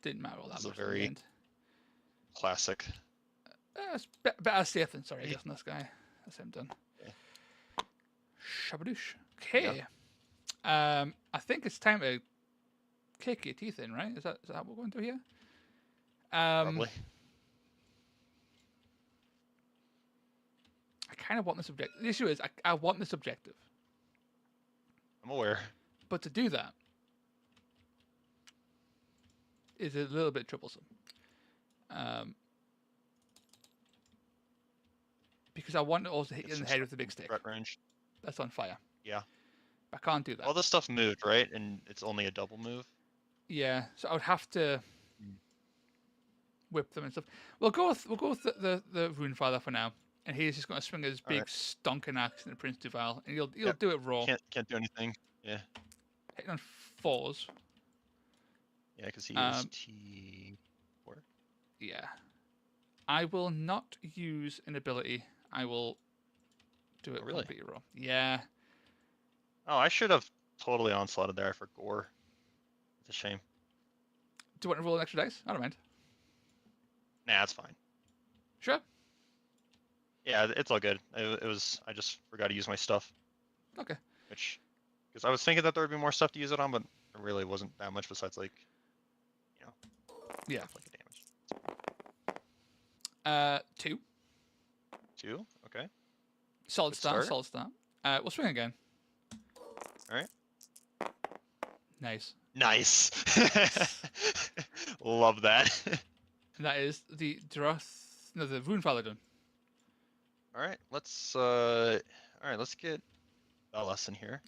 Didn't matter all that much. It's a very classic. It's better safe than sorry, I guess, on this guy. That's him done. Okay. Shabadoosh. Okay. Yeah. I think it's time to kick your teeth in, right? Is that what we're going to do here? Probably. I kind of want this objective. The issue is, I want this objective. I'm aware. But to do that is a little bit troublesome. Because I want to also hit you in the head with the big stick. Threat range. That's on fire. Yeah. I can't do that. All this stuff moved, right? And it's only a double move. Yeah, so I would have to Mm. whip them and stuff. We'll go with the Rune Father for now, and he's just going to swing his big stonking axe into Prince Duval, and he'll do it raw. Can't do anything. Yeah. Hitting on 4s. Yeah, because he is T4. Yeah. I will not use an ability. I will do it completely raw. Yeah. Oh, I should have totally onslaughted there for gore. It's a shame. Do you want to roll an extra dice? I don't mind. Nah, it's fine. Sure. Yeah, it's all good. It was. I just forgot to use my stuff. Okay. Because I was thinking that there would be more stuff to use it on, but there really wasn't that much besides like, yeah, like a damage. 2. 2. Okay. Solid start. Solid start. We'll swing again. All right. Nice. Nice. Love that. And that is the the Rune Father done. All right, let's get Bellas in here,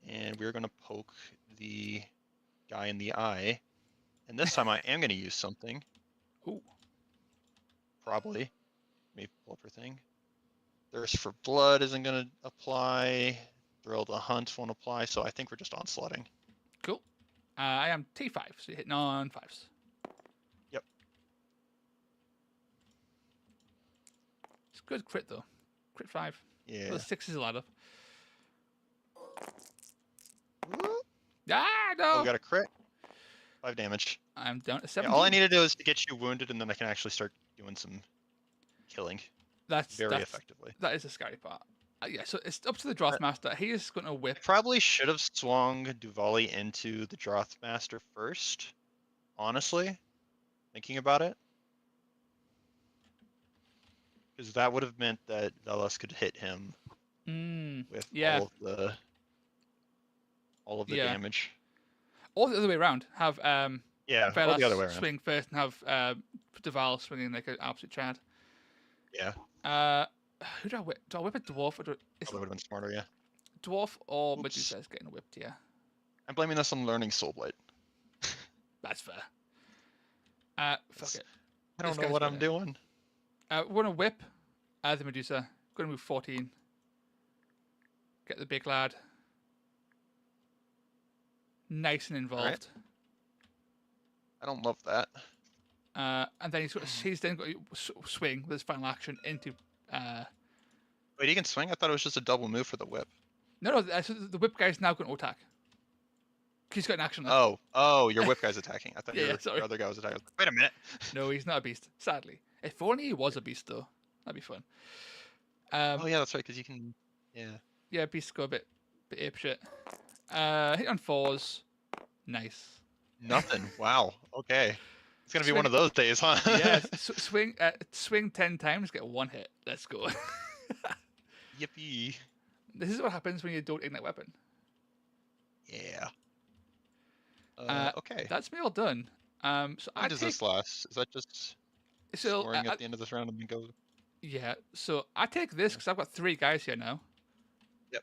and we're gonna poke the guy in the eye, and this time I am gonna use something. Ooh. Probably. Maybe pull up her thing. Thirst for Blood isn't gonna apply. Thrill to Hunt won't apply, so I think we're just onslaughting. Cool. I am T5, so you're hitting on 5s. Yep. It's good crit though. Crit 5. Yeah. Well, the 6 is a ladder. Woo. Ah, no! Oh, we got a crit. 5 damage. I'm down to 7. Yeah, all I need to do is to get you wounded, and then I can actually start doing some killing. That's very effectively. That is the scary part. Yeah, so it's up to the Drothmaster. He is going to whip. I probably should have swung Duvali into the Drothmaster first, honestly, thinking about it. Because that would have meant that Velas could hit him with all of the damage. Or the other way around. Have or the other way around. Swing first and have Duval swinging like an absolute Chad. Yeah. Who do I whip? Do I whip a dwarf? Or Probably would have been smarter, yeah. Dwarf or Medusa is getting whipped, yeah. I'm blaming this on learning Soulblight. That's fair. Fuck it. I don't know what I'm doing. We're going to whip the Medusa. Going to move 14. Get the big lad. Nice and involved. Right. I don't love that. And then he's then going to swing with his final action into... Wait, he can swing? I thought it was just a double move for the whip. No, so the whip guy's now going to attack. He's got an action left. Oh, your whip guy's attacking. I thought your other guy was attacking. Wait a minute. No, he's not a beast, sadly. If only he was a beast, though. That'd be fun. Oh, yeah, that's right, because you can... Yeah. Yeah, beasts go a bit apeshit. Hit on 4s. Nice. Nothing. Wow. Okay. It's going to be one of those days, huh? Yeah, swing 10 times, get 1 hit. Let's go. Yippee. This is what happens when you don't ignite weapon. Yeah. Okay. That's me all done. So How does this last? Is that just scoring at the end of this round and then go? Yeah. So I take this because I've got 3 guys here now. Yep.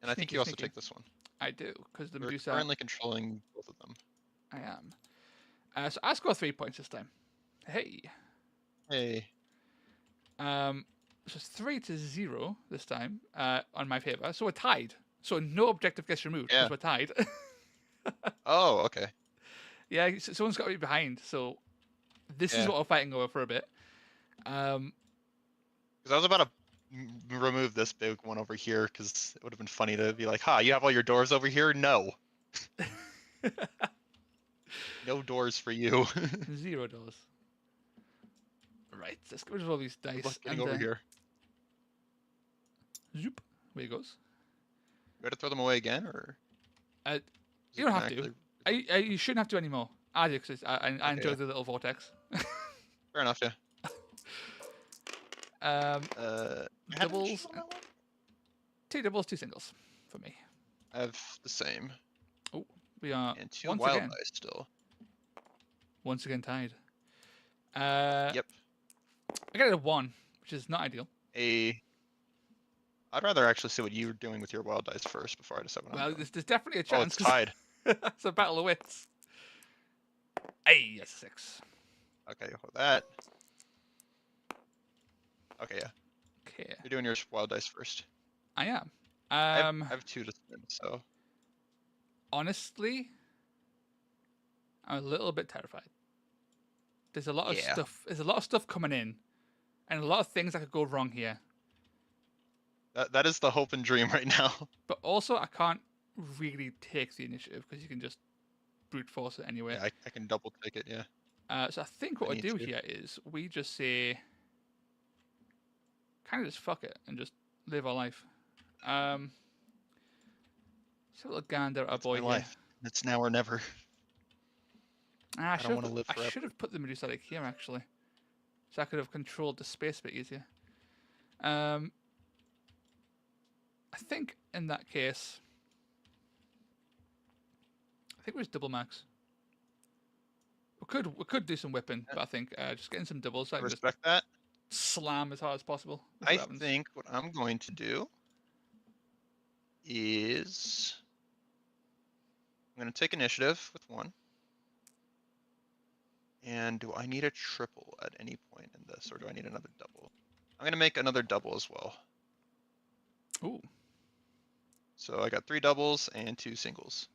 And I think you also take this one. I do, because the Medusa... You're currently controlling both of them. I am. So I score 3 points this time. Hey. So it's 3-0 this time on my favor. So we're tied. So no objective gets removed because we're tied. Oh, okay. Yeah, someone's got to be behind. So this is what we're fighting over for a bit. Because I was about to remove this big one over here because it would have been funny to be like, you have all your doors over here? No. No doors for you. 0 doors. Right, let's get rid of all these dice. Getting over here. Zoop. There he goes. You ready to throw them away again, or? You don't have to. You shouldn't have to anymore. I do, because I enjoy the little vortex. Fair enough, yeah. Doubles. 2 doubles, 2 singles for me. I have the same. Oh, we are and 2 wild dice still. Once again tied. Yep. I got a 1, which is not ideal. I'd rather actually see what you're doing with your wild dice first before I decide what I'm Well, doing. there's definitely a Oh, chance. it's tied. It's a battle of wits. Hey, that's 6. Okay, hold that. Okay, yeah. Okay, You're doing your wild dice first. I am. I have 2 to spin, so Honestly, I'm a little bit terrified. There's a lot of yeah. stuff. There's a lot of stuff coming in, and a lot of things that could go wrong here. That is the hope and dream right now. But also, I can't really take the initiative because you can just brute force it anyway. Yeah, I can double take it, yeah. So I think what I I need do to. here is we just say, kind of just fuck it and just live our life. Let's have a little gander at our It's boy my here. life. It's now or never. I don't want to live I forever. should have put the Medusa like here actually, so I could have controlled the space a bit easier. I think in that case, I think it was double max. We could do some whipping, but I think just getting some doubles so I I can just respect that. slam as hard as possible. I think what I'm going to do is I'm going to take initiative with 1. And do I need a triple at any point in this, or do I need another double? I'm going to make another double as well. Ooh. So I got 3 doubles and 2 singles.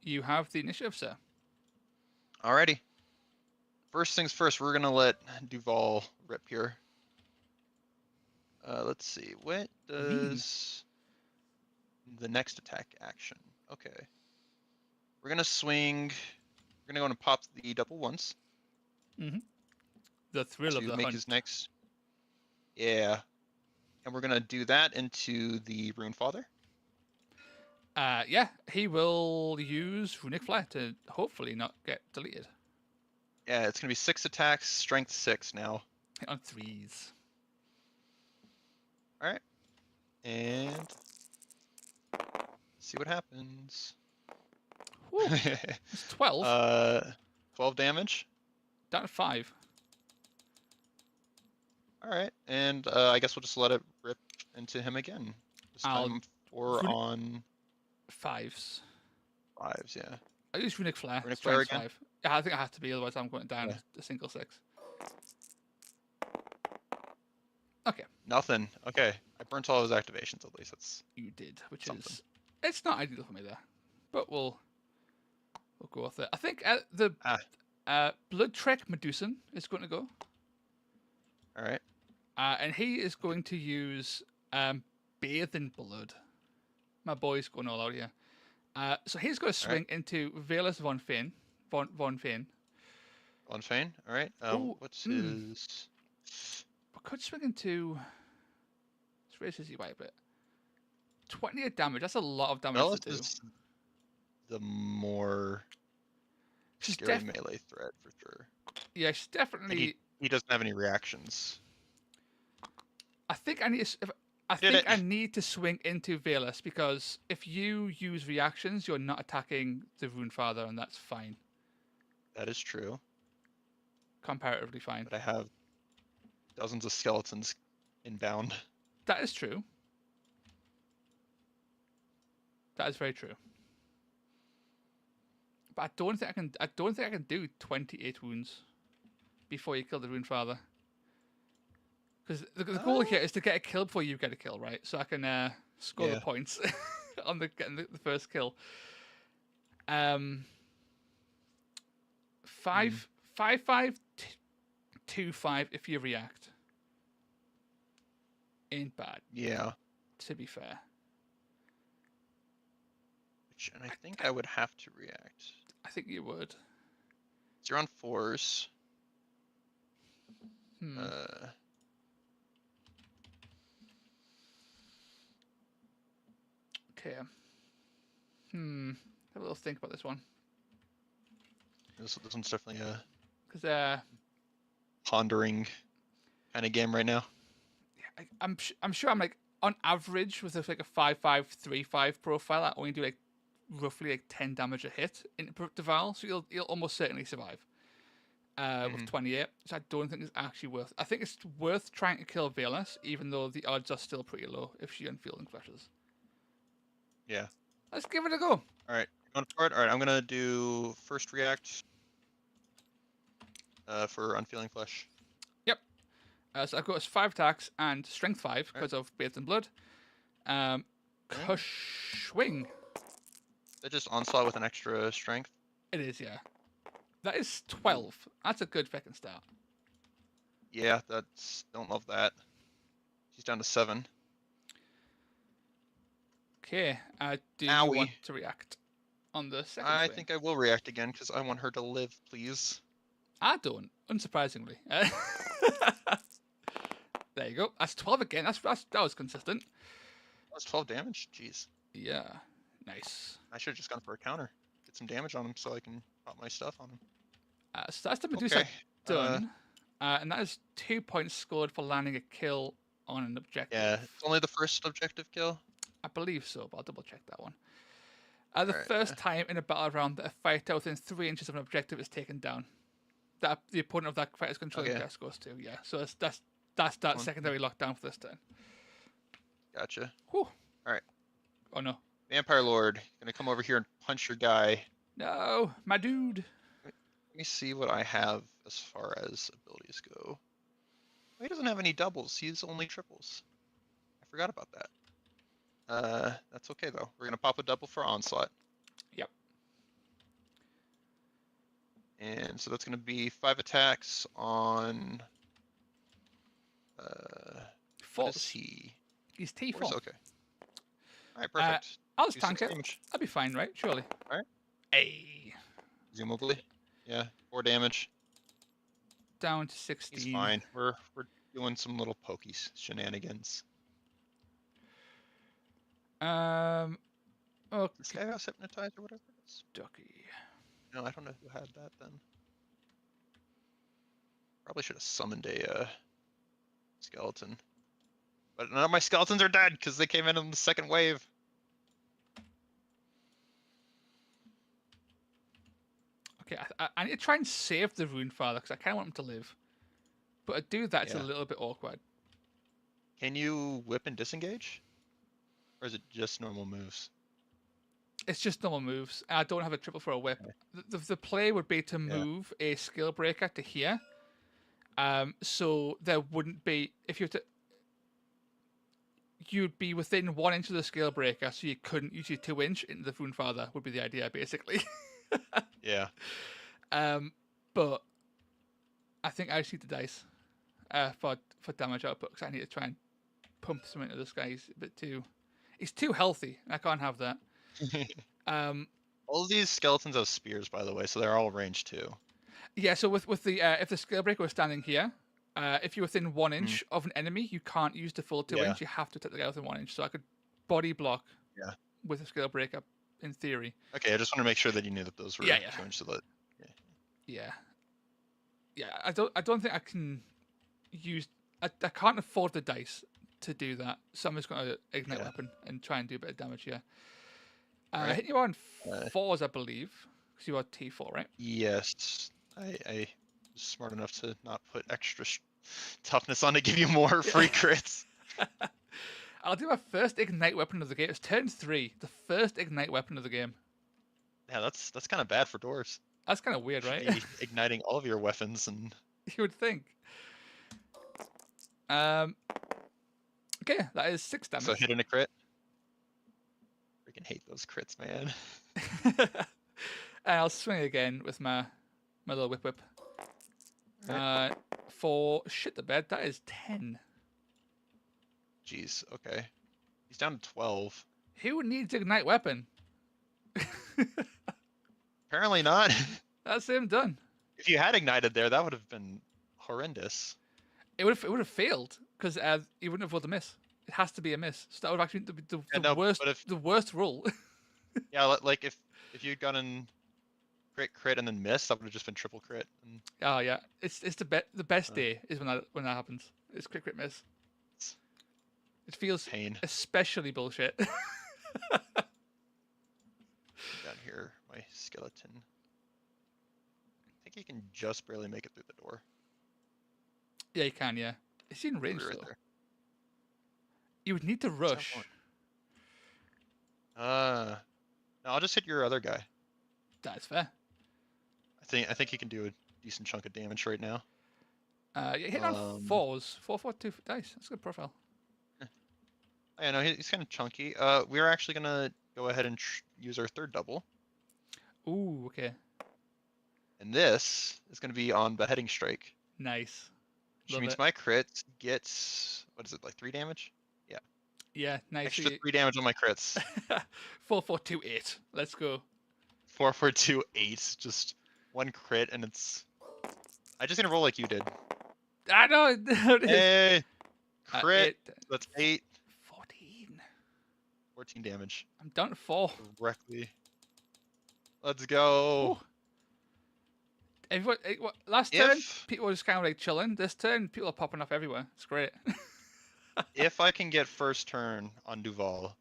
You have the initiative, sir. Alrighty. First things first, we're going to let Duval rip here. Let's see. What does the next attack action? Okay. We're going to swing. We're going to pop the double once. Mm-hmm. The thrill of the make hunt. his next. Yeah. And we're going to do that into the Rune Father. Yeah, he will use Runic Flare to hopefully not get deleted. Yeah, it's going to be 6 attacks, strength 6 now. Hit on 3s. Alright. And see what happens. It's 12. 12 damage. Down to 5. Alright, and I guess we'll just let it rip into him again. This time 4 on 5s. 5s, yeah. I use Runic Flare. Runic Flare again? 5. Yeah, I think I have to be, otherwise I'm going down a single 6. Okay. Nothing. Okay. I burnt all his activations at least. That's You did, which something. is... It's not ideal for me there. But we'll go with it. I think the Blood Trek Medusan is going to go. Alright. And he is going to use Bathe in Blood. My boy's going all out here. So he's going to swing into Valus von Fane. Von Fane. Von Fane? Alright. What's his... I could swing into... Let's raise his UI a bit. 28 damage. That's a lot of damage Valus to do. is the more scary melee threat for sure. Yeah, she's definitely... He doesn't have any reactions. I think I need to... I need to swing into Valus because if you use reactions, you're not attacking the Rune Father, and that's fine. That is true. Comparatively fine. But I have dozens of skeletons inbound. That is true. That is very true. But I don't think I can do 28 wounds before you kill the Rune Father. Because the goal here is to get a kill before you get a kill, right? So I can score the points on getting the first kill. 5-5-2-5 if you react. Ain't bad. Yeah. To be fair. And I think I would have to react. I think you would. So you're on 4s. Okay. Have a little think about this one. This one's definitely a pondering kind of game right now. I'm sure I'm like on average with like a 5-5-3-5 profile. I only do like roughly like 10 damage a hit into Duval, so you'll almost certainly survive. with 28, so I don't think it's actually worth. I think it's worth trying to kill Valus, even though the odds are still pretty low if she Unfeeling Flashes. Yeah. Let's give it a go. All right, going for it. All right, I'm gonna do first react for Unfeeling Flesh. Yep. So I've got 5 attacks and strength 5 because of Bathed in Blood. Swing. That just onslaught with an extra strength. It is, yeah. That is 12. That's a good fucking start. Yeah, don't love that. She's down to 7. Okay, do you want to react on the second swing? I think I will react again because I want her to live, please. I don't, unsurprisingly. There you go. That's 12 again. That was consistent. That's 12 damage? Jeez. Yeah. Nice. I should have just gone for a counter. Get some damage on him so I can pop my stuff on him. So that's the Medusa done. And that is 2 points scored for landing a kill on an objective. Yeah, it's only the first objective kill? I believe so, but I'll double check that one. The first time in a battle round that a fighter within 3 inches of an objective is taken down. That the opponent of that fighter's controlling test goes to, yeah. So that's that secondary lockdown for this turn. Gotcha. Whew. Alright. Oh no. Vampire Lord, gonna come over here and punch your guy. No, my dude. Let me see what I have as far as abilities go. Oh, he doesn't have any doubles, he's only triples. I forgot about that. That's okay though. We're gonna pop a double for Onslaught. Yep. And so that's gonna be 5 attacks on what is he? He's T4. Okay. Alright, perfect. I'll just tank it. That'll be fine, right? Surely. Alright. Hey. Presumably. Yeah, 4 damage. Down to 16. He's fine. We're doing some little pokey shenanigans. Okay. This guy got hypnotized or whatever it is. Ducky. No, I don't know who had that then. Probably should have summoned a skeleton. But none of my skeletons are dead because they came in the second wave. Okay, I need to try and save the Rune Father because I kind of want him to live. But to do that, it's a little bit awkward. Can you whip and disengage? Or is it just normal moves? It's just normal moves. I don't have a triple for a whip. Okay. The play would be to move a skill breaker to here. So there wouldn't be... if you were to... you'd be within 1 inch of the skill breaker, so you couldn't use your 2 inch into the Rune Father, would be the idea, basically. Yeah. But I think I just need the dice for damage output because I need to try and pump something into this guy. He's too healthy. I can't have that. All of these skeletons have spears, by the way, so they're all range 2. Yeah. So with the if the skill breaker was standing here, if you're within 1 inch of an enemy, you can't use the full 2 inch. You have to take the guy within 1 inch. So I could body block. With a skill breaker. In theory. Okay, I just want to make sure that you knew that those were 2 inches. So that. Yeah. I don't think I can use. I can't afford the dice to do that. So I'm just going to ignite weapon and try and do a bit of damage here. I hit you on 4s, I believe, because you are T4, right? Yes. I was smart enough to not put extra toughness on to give you more free crits. I'll do my first ignite weapon of the game. It's turn 3, the first ignite weapon of the game. Yeah, that's kind of bad for dwarves. That's kind of weird, right? Igniting all of your weapons and. You would think. Okay, that is 6 damage. So hitting a crit. Freaking hate those crits, man. And I'll swing again with my little whip. For shit the bed, that is 10. Jeez, okay. He's down to 12. Who needs ignite weapon? Apparently not. That's him done. If you had ignited there, that would have been horrendous. It would have failed because he wouldn't have rolled a miss. It has to be a miss. So that would actually be the worst roll. Yeah, like if you'd gotten crit and then miss, that would have just been triple crit. And... oh yeah, it's the best day is when that happens. It's crit miss. It feels especially bullshit. Down here, my skeleton. I think think he can just barely make it through the door. Yeah, you can. Yeah, it's in range Right though. there. You would need to rush. No, I'll just hit your other guy. That's fair. I think he can do a decent chunk of damage right now. Yeah, hitting on 4s. 4/4 dice. That's a good profile. I know he's kind of chunky. We're actually gonna go ahead and use our third double. Ooh, okay. And this is gonna be on beheading strike. Nice. Which means my crit gets, what is it, like 3 damage? Yeah. Yeah, nice. Extra 3 damage on my crits. 4/4 Let's go. 4/4 just 1 crit, and it's. I just gonna roll like you did. I know. It is. Hey, crit. That's 8. 14. 14 damage. I'm down to 4. Directly. Let's go. Ooh. Everyone, last turn, people were just kind of like chilling. This turn, people are popping up everywhere. It's great. If I can get first turn on Duval,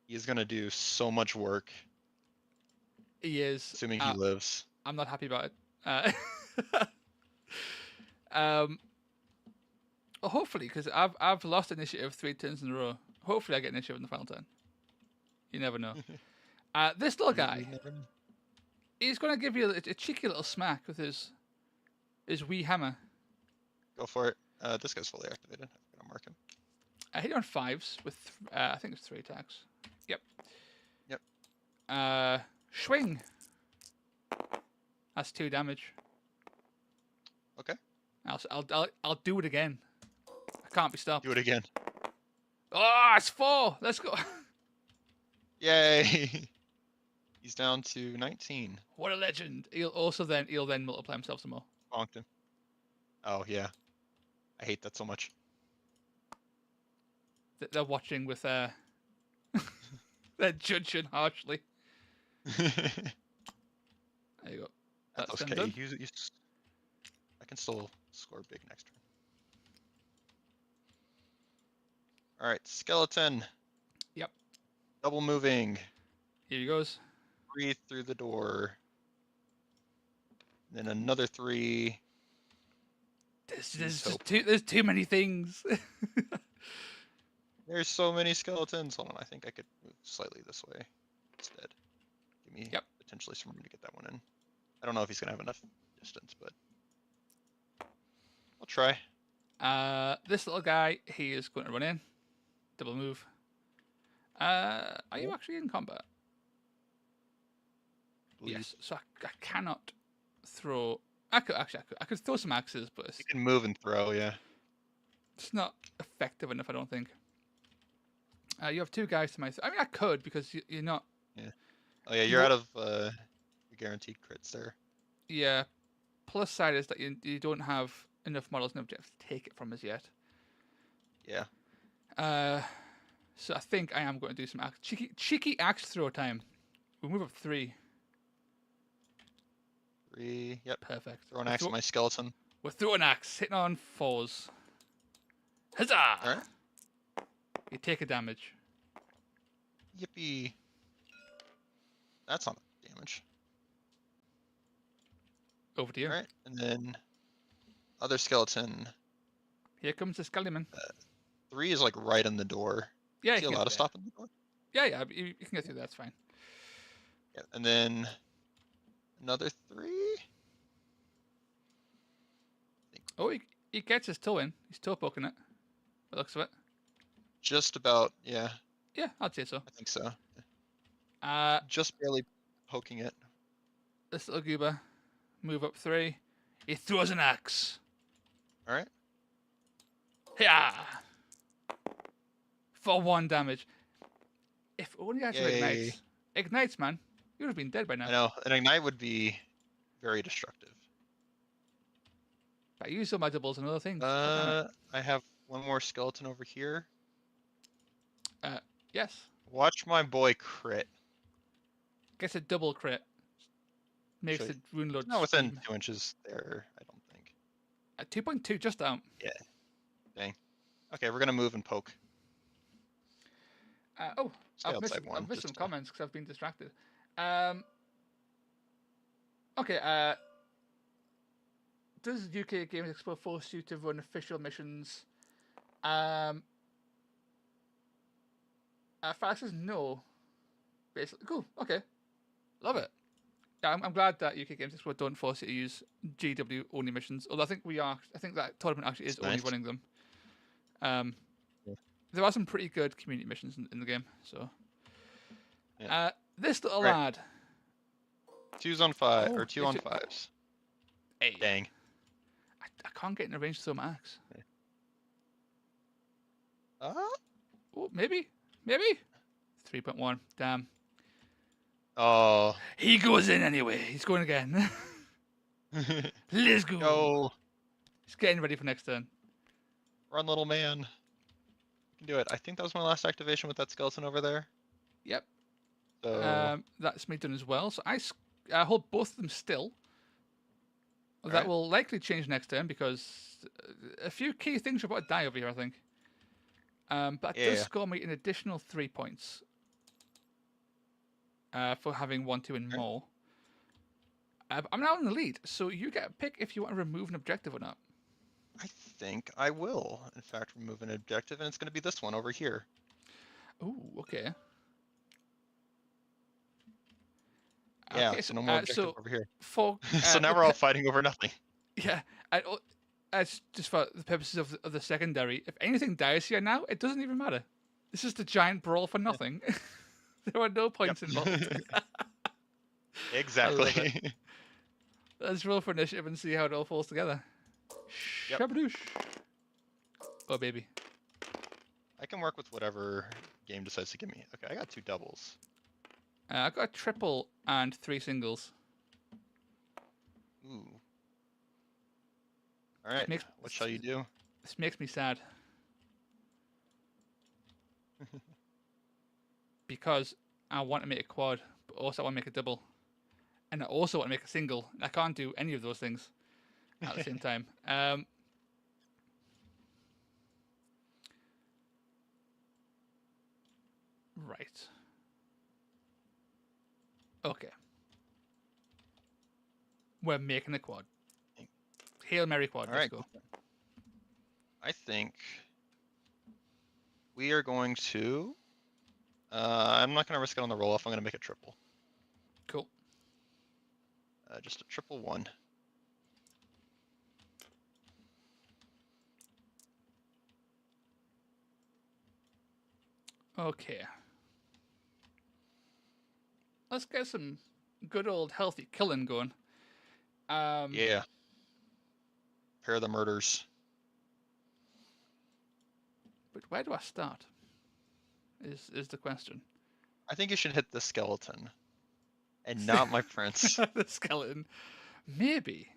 he's gonna do so much work. He is. Assuming he lives. I'm not happy about it. Well, hopefully, because I've lost initiative 3 turns in a row. Hopefully, I get initiative in the final turn. You never know. This little guy, he's going to give you a cheeky little smack with his wee hammer. Go for it. This guy's fully activated. I'm gonna mark him. I hit on 5s with I think it's 3 attacks. Yep. Yep. Swing. That's 2 damage. Okay. I'll do it again. I can't be stopped. Do it again. Oh, it's 4. Let's go. Yay! He's down to 19. What a legend. He'll then multiply himself some more. Bonked him. Oh yeah. I hate that so much. They're watching with they're judging harshly. There you go. That's okay. Done. I can still score big next turn. All right, skeleton. Yep. Double moving. Here he goes. 3 through the door. Then another 3. There's too many things. There's so many skeletons. Hold on, I think I could move slightly this way instead. Give me potentially some room to get that one in. I don't know if he's gonna have enough distance, but I'll try. This little guy, he is going to run in. Double move. Are you actually in combat? Yes. So I cannot throw. I could throw some axes, but you can move and throw. Yeah. It's not effective enough, I don't think. You have 2 guys to my. I mean, I could because you're not. Yeah. Oh yeah, you're out of guaranteed crits there. Yeah. Plus side is that you don't have enough models and objectives to take it from us yet. Yeah. So I think I am going to do some cheeky axe throw time. We'll move up 3. 3. Yep. Perfect. Throw an axe at my skeleton. We're throwing axe, hitting on 4s. Huzzah! All right. You take a damage. Yippee. That's not damage. Over to you. All right, and then other skeleton. Here comes the skeleton. 3 is like right in the door. Yeah, is he allowed to stop in the door? Yeah, you can get through that. That's fine. Yeah, and then another 3. Oh, he gets his toe in. He's toe poking it. By the looks of it. Just about, yeah. Yeah, I'd say so. I think so. Just barely poking it. This little goober, move up 3. He throws an axe. All right. Yeah. For 1 damage. If only actually ignites, man. You would have been dead by now. I know. An ignite would be very destructive. But I use some edibles and other things. I have one more skeleton over here. Yes. Watch my boy crit. Gets a double crit. Makes it rune load. Not within 2 inches there, I don't think. At 2.2, just down. Yeah. Dang. Okay, we're gonna move and poke. I've missed some comments because I've been distracted. Okay. does UK Games Expo force you to run official missions? Fast says no. Basically, cool. Okay, love it. Yeah, I'm glad that UK Games Expo don't force you to use GW only missions. Although I think we are. I think that tournament actually is It's only nice. running them. Yeah. There are some pretty good community missions in the game. So, Yeah. this little Right. lad. 2s on 5 Oh, or 2 it's on a- 5s. Hey, Dang. I can't get in the range to throw my axe. Oh, maybe. 3.1. Damn. Oh. He goes in anyway. He's going again. Let's go. Go. He's getting ready for next turn. Run, little man. You can do it. I think that was my last activation with that skeleton over there. Yep. So That's me done as well. So I hold both of them still. That right. will likely change next turn because a few key things are about to die over here, I think. But it does score me an additional 3 points for having 1, 2, and more. I'm now in the lead, so you get a pick if you want to remove an objective or not. I think I will, in fact, remove an objective, and it's going to be this one over here. Ooh, okay. Yeah, Okay, so no more objective over here. So now we're all fighting over nothing. Yeah, as just for the purposes of the secondary, if anything dies here now, it doesn't even matter. It's just a giant brawl for nothing. There are no points involved. Exactly. Let's roll for initiative and see how it all falls together. Yep. Shabadoosh. Oh, baby. I can work with whatever game decides to give me. Okay, I got 2 doubles. I got a triple and 3 singles. Ooh. All right. What shall you do? This makes me sad. Because I want to make a quad, but also I want to make a double. And I also want to make a single. I can't do any of those things at the same time. Right. Okay. We're making a quad. Hail Mary quad. Let's go. I think we are going to... I'm not going to risk it on the roll-off. I'm going to make a triple. Cool. Just a triple 1. Okay. Let's get some good old healthy killing going. Yeah. Pair the murders. But where do I start? Is the question. I think you should hit the skeleton. And not my prince. The skeleton. Maybe.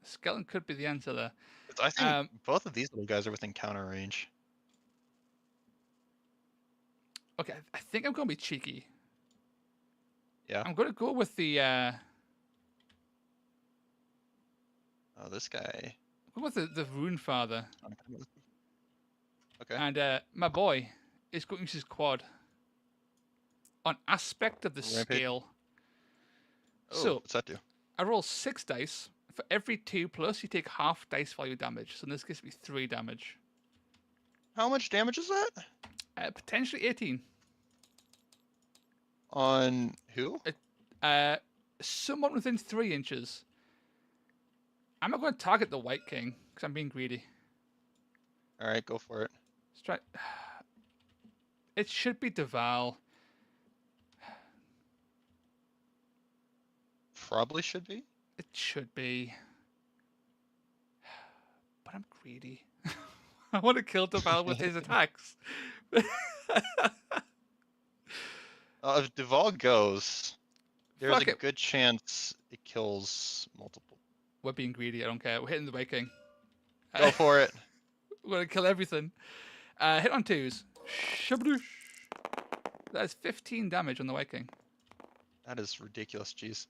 The skeleton could be the answer there. I think both of these little guys are within counter range. Okay, I think I'm going to be cheeky. Yeah. I'm going to go with the... Oh, this guy. Go with the Rune Father. Okay. And my boy is going to use his quad on aspect of the scale. Oh, so, what's that do? I roll 6 dice. For every 2 plus, you take half dice value damage. So in this gives me 3 damage. How much damage is that? Potentially 18. On who? Someone within 3 inches. I'm not going to target the White King because I'm being greedy. All right, go for it. Let's try. It should be Deval. Probably should be. It should be. But I'm greedy. I want to kill Deval with his attacks. If Duval goes, there's Fuck a it. good chance it kills multiple. We're being greedy. I don't care. We're hitting the White King. Go for it. We're going to kill everything. Hit on 2s. Shabadoosh. That's 15 damage on the White King. That is ridiculous. Jeez.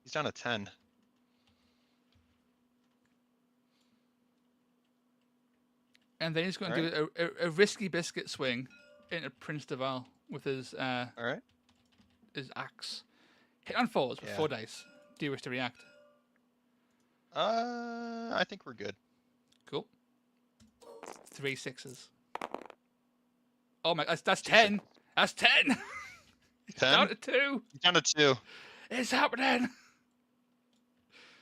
He's down to 10. And then he's going to do a risky biscuit swing into Prince Deval with his his axe. Hit on 4s with 4 dice. Do you wish to react? I think we're good. Cool. 3 6s. Oh my, that's 10. That's 10. 10? Down to 2. Down to 2. It's happening.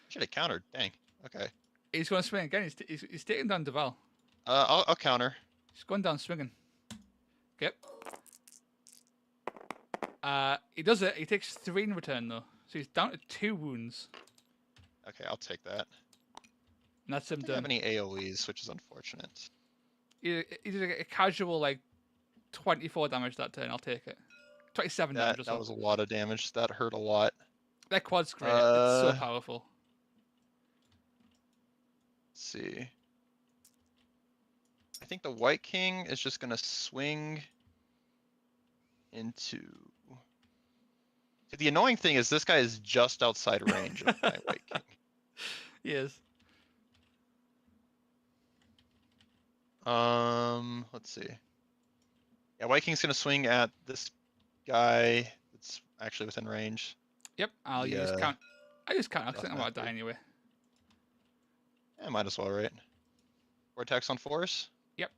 Should have countered. Dang. Okay. He's going to swing again. He's taking down Deval. I'll counter. He's going down swinging. Yep. He does it. He takes 3 in return though, so he's down to 2 wounds. Okay, I'll take that. And that's him I don't have done. any AOE's, which is unfortunate. He did a casual like 24 damage that turn. I'll take it. 27 damage. That was a lot of damage. That hurt a lot. That quad's great. It's so powerful. Let's see. I think the White King is just gonna swing into. The annoying thing is this guy is just outside range of my White King. He is. Let's see. Yeah, White King's gonna swing at this guy that's actually within range. Yep, I'll use count. I use count. I think I'm about to die anyway. Yeah, might as well, right? 4 attacks on 4s? Yep.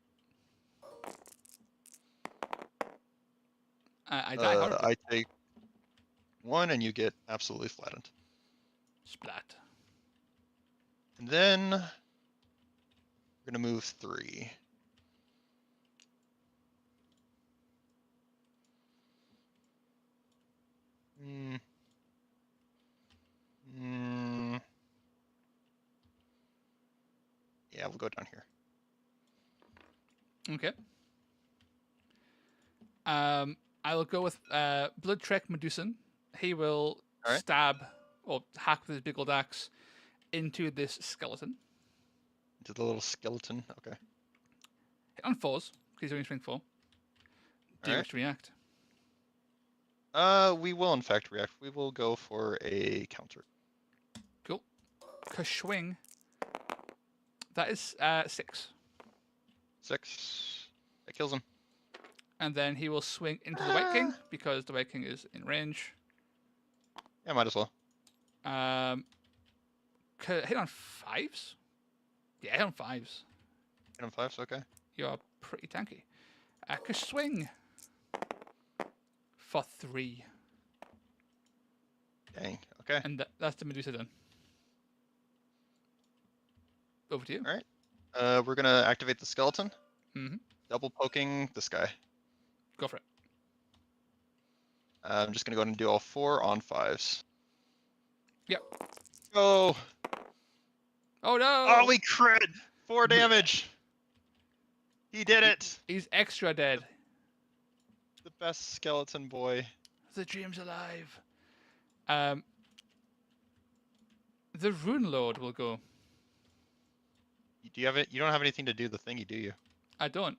I die hard. I take 1 and you get absolutely flattened. Splat. And then we're gonna move 3. Yeah, we'll go down here. Okay. I will go with Blood Trek Medusan. He will stab or hack with his big old axe into this skeleton. Into the little skeleton. Okay. Hit on 4s. He's only swing 4. Do you wish to react? We will in fact react. We will go for a counter. Cool. Kashwing. That is 6. 6. That kills him. And then he will swing into the White King because the White King is in range. Yeah, might as well. Hit on 5s? Yeah, hit on 5s. Hit on 5s, okay. You are pretty tanky. Swing for 3. Dang, okay. And that's the Medusa done. Over to you. Alright. We're gonna activate the skeleton. Mm-hmm. Double poking this guy. Go for it. I'm just gonna go ahead and do all 4 on 5s. Yep. Oh! Oh no! Oh, we crit! 4 damage! He did it! He's extra dead. The best skeleton boy. The dream's alive. The Rune Lord will go. Do you have it? You don't have anything to do the thingy, do you? I don't.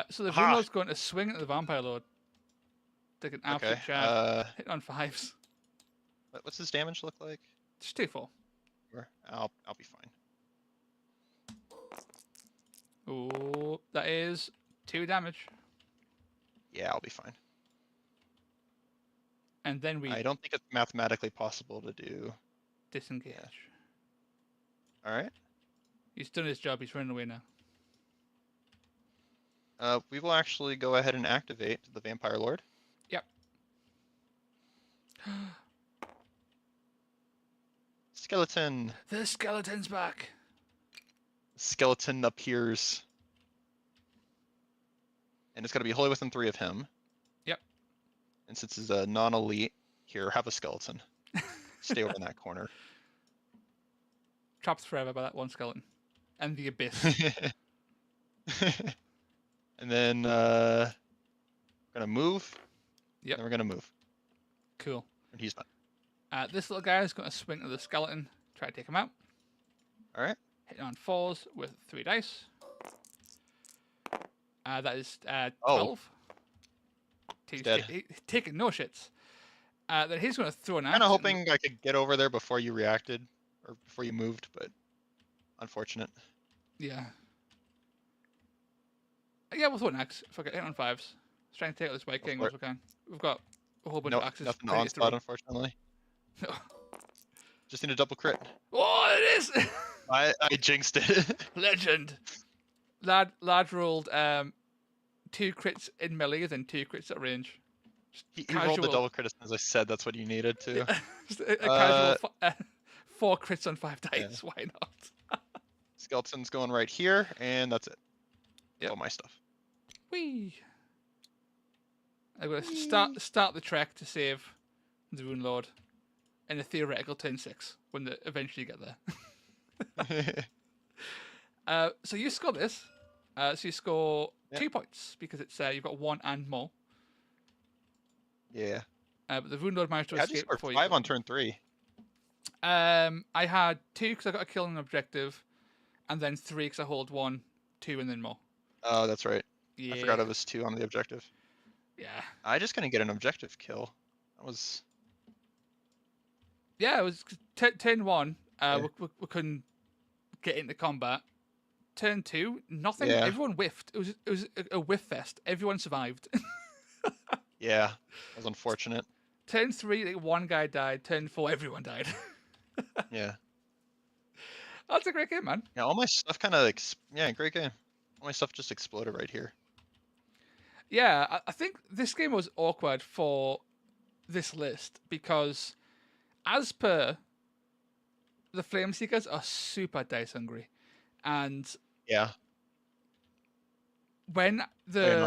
So the Rune Lord's going to swing at the Vampire Lord. Take an absolute shot. Hit on 5s. What's his damage look like? Just 2-4. I'll be fine. Oh, that is 2 damage. Yeah, I'll be fine. And then we... I don't think it's mathematically possible to do... disengage. Yeah. Alright. He's done his job. He's running away now. We will actually go ahead and activate the Vampire Lord. Yep. Skeleton! The skeleton's back! Skeleton appears. And it's got to be wholly within 3 of him. Yep. And since it's a non-elite, here, have a skeleton. Stay over in that corner. Trapped forever by that one skeleton. And the abyss. And then we're gonna move. Yep. And we're gonna move. Cool. And he's done. This little guy is going to swing at the skeleton, try to take him out. Alright. Hit on 4s with 3 dice. That is 12. He's taking no shits. Then he's going to throw an axe. Kind of hoping I could get over there before you reacted, or before you moved, but unfortunate. Yeah. Yeah, we'll throw an axe. Fuck it, hit on 5s. Let's try and take out this White King as we can. We've got a whole bunch of axes. Nothing onslaught, unfortunately. No. Just need a double crit. Oh, it is! I jinxed it. Legend. Lad rolled 2 crits in melee, then 2 crits at range. He rolled the double crit as soon as I said that's what you needed to. A casual 4 crits on 5 dice. Yeah. Why not? Skeleton's going right here, and that's it. Yep. All my stuff. Whee! I'm going to start the trek to save the Rune Lord in a theoretical turn 6 when they eventually get there. So you score this. So you score 2 points because it's you've got 1 and more. Yeah. But the Rune Lord managed to escape before you. 5 on turn 3. I had 2 because I got a kill on an objective, and then 3 because I hold 1, 2, and then more. Oh, that's right. Yeah. I forgot it was 2 on the objective. Yeah. I just couldn't get an objective kill. That was. Yeah, it was turn 1. We couldn't get into combat. Turn 2, nothing. Yeah. Everyone whiffed. It was a whiff fest. Everyone survived. Yeah, that was unfortunate. Turn 3, like 1 guy died. Turn 4, everyone died. Yeah. That's a great game, man. Yeah, all my stuff kind of great game. All my stuff just exploded right here. Yeah, I think this game was awkward for this list because, as per, the Flameseekers are super dice hungry, and yeah, when I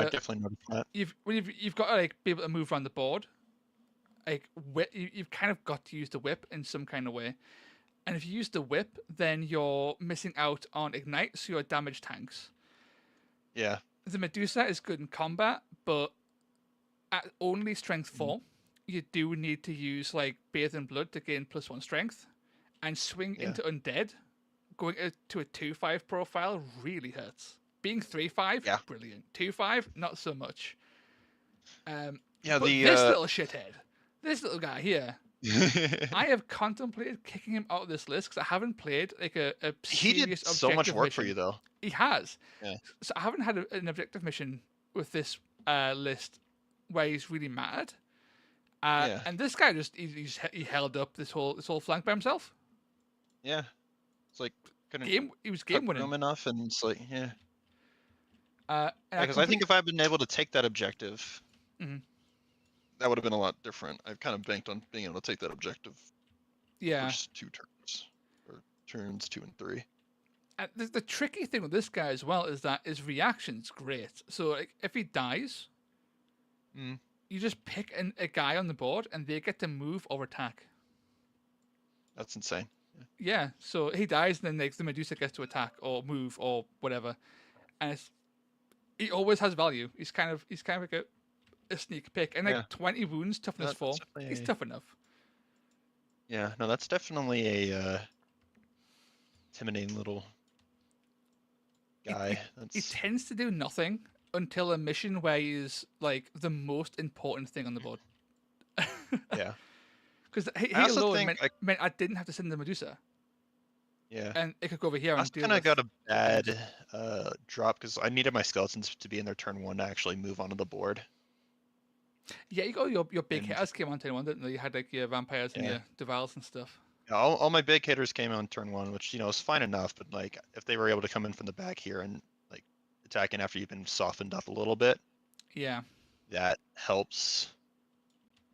definitely noticed that. You've got to like be able to move around the board, like you've kind of got to use the whip in some kind of way, and if you use the whip, then you're missing out on ignite, so you're damage tanks. Yeah. The Medusa is good in combat, but at only strength 4, you do need to use like Bathe in Blood to gain +1 strength, and swing into Undead. Going to a 2/5 profile really hurts. Being 3/5, brilliant. 2/5, not so much. But this little shithead, this little guy here, I have contemplated kicking him out of this list because I haven't played like a serious He did so much work mission. for you, though. He has. Yeah. So I haven't had an objective mission with this list where he's really mad. And this guy he held up this whole flank by himself. Yeah. It's like he was game winning enough, and it's like because I think if I'd been able to take that objective, mm-hmm. that would have been a lot different. I've kind of banked on being able to take that objective. Yeah. First 2 turns, or turns 2 and 3. And the tricky thing with this guy as well is that his reaction's great. So like, if he dies, you just pick a guy on the board and they get to move or attack. That's insane. Yeah, so he dies and then the Medusa gets to attack or move or whatever. And he always has value. He's kind of like a sneak pick. And like 20 wounds, toughness 4. He's tough enough. Yeah, no, that's definitely a intimidating little guy. He tends to do nothing until a mission where he's like the most important thing on the board. Yeah. Because he alone meant I didn't have to send the Medusa. Yeah. And it could go over here and do I kind of got a bad drop because I needed my skeletons to be in their turn 1 to actually move onto the board. Yeah, you got your big hitters came on turn 1, didn't they? You had like your vampires and your Devals and stuff. Yeah, all my big hitters came on turn 1, which is fine enough. But like, if they were able to come in from the back here and like attacking after you've been softened up a little bit, that helps.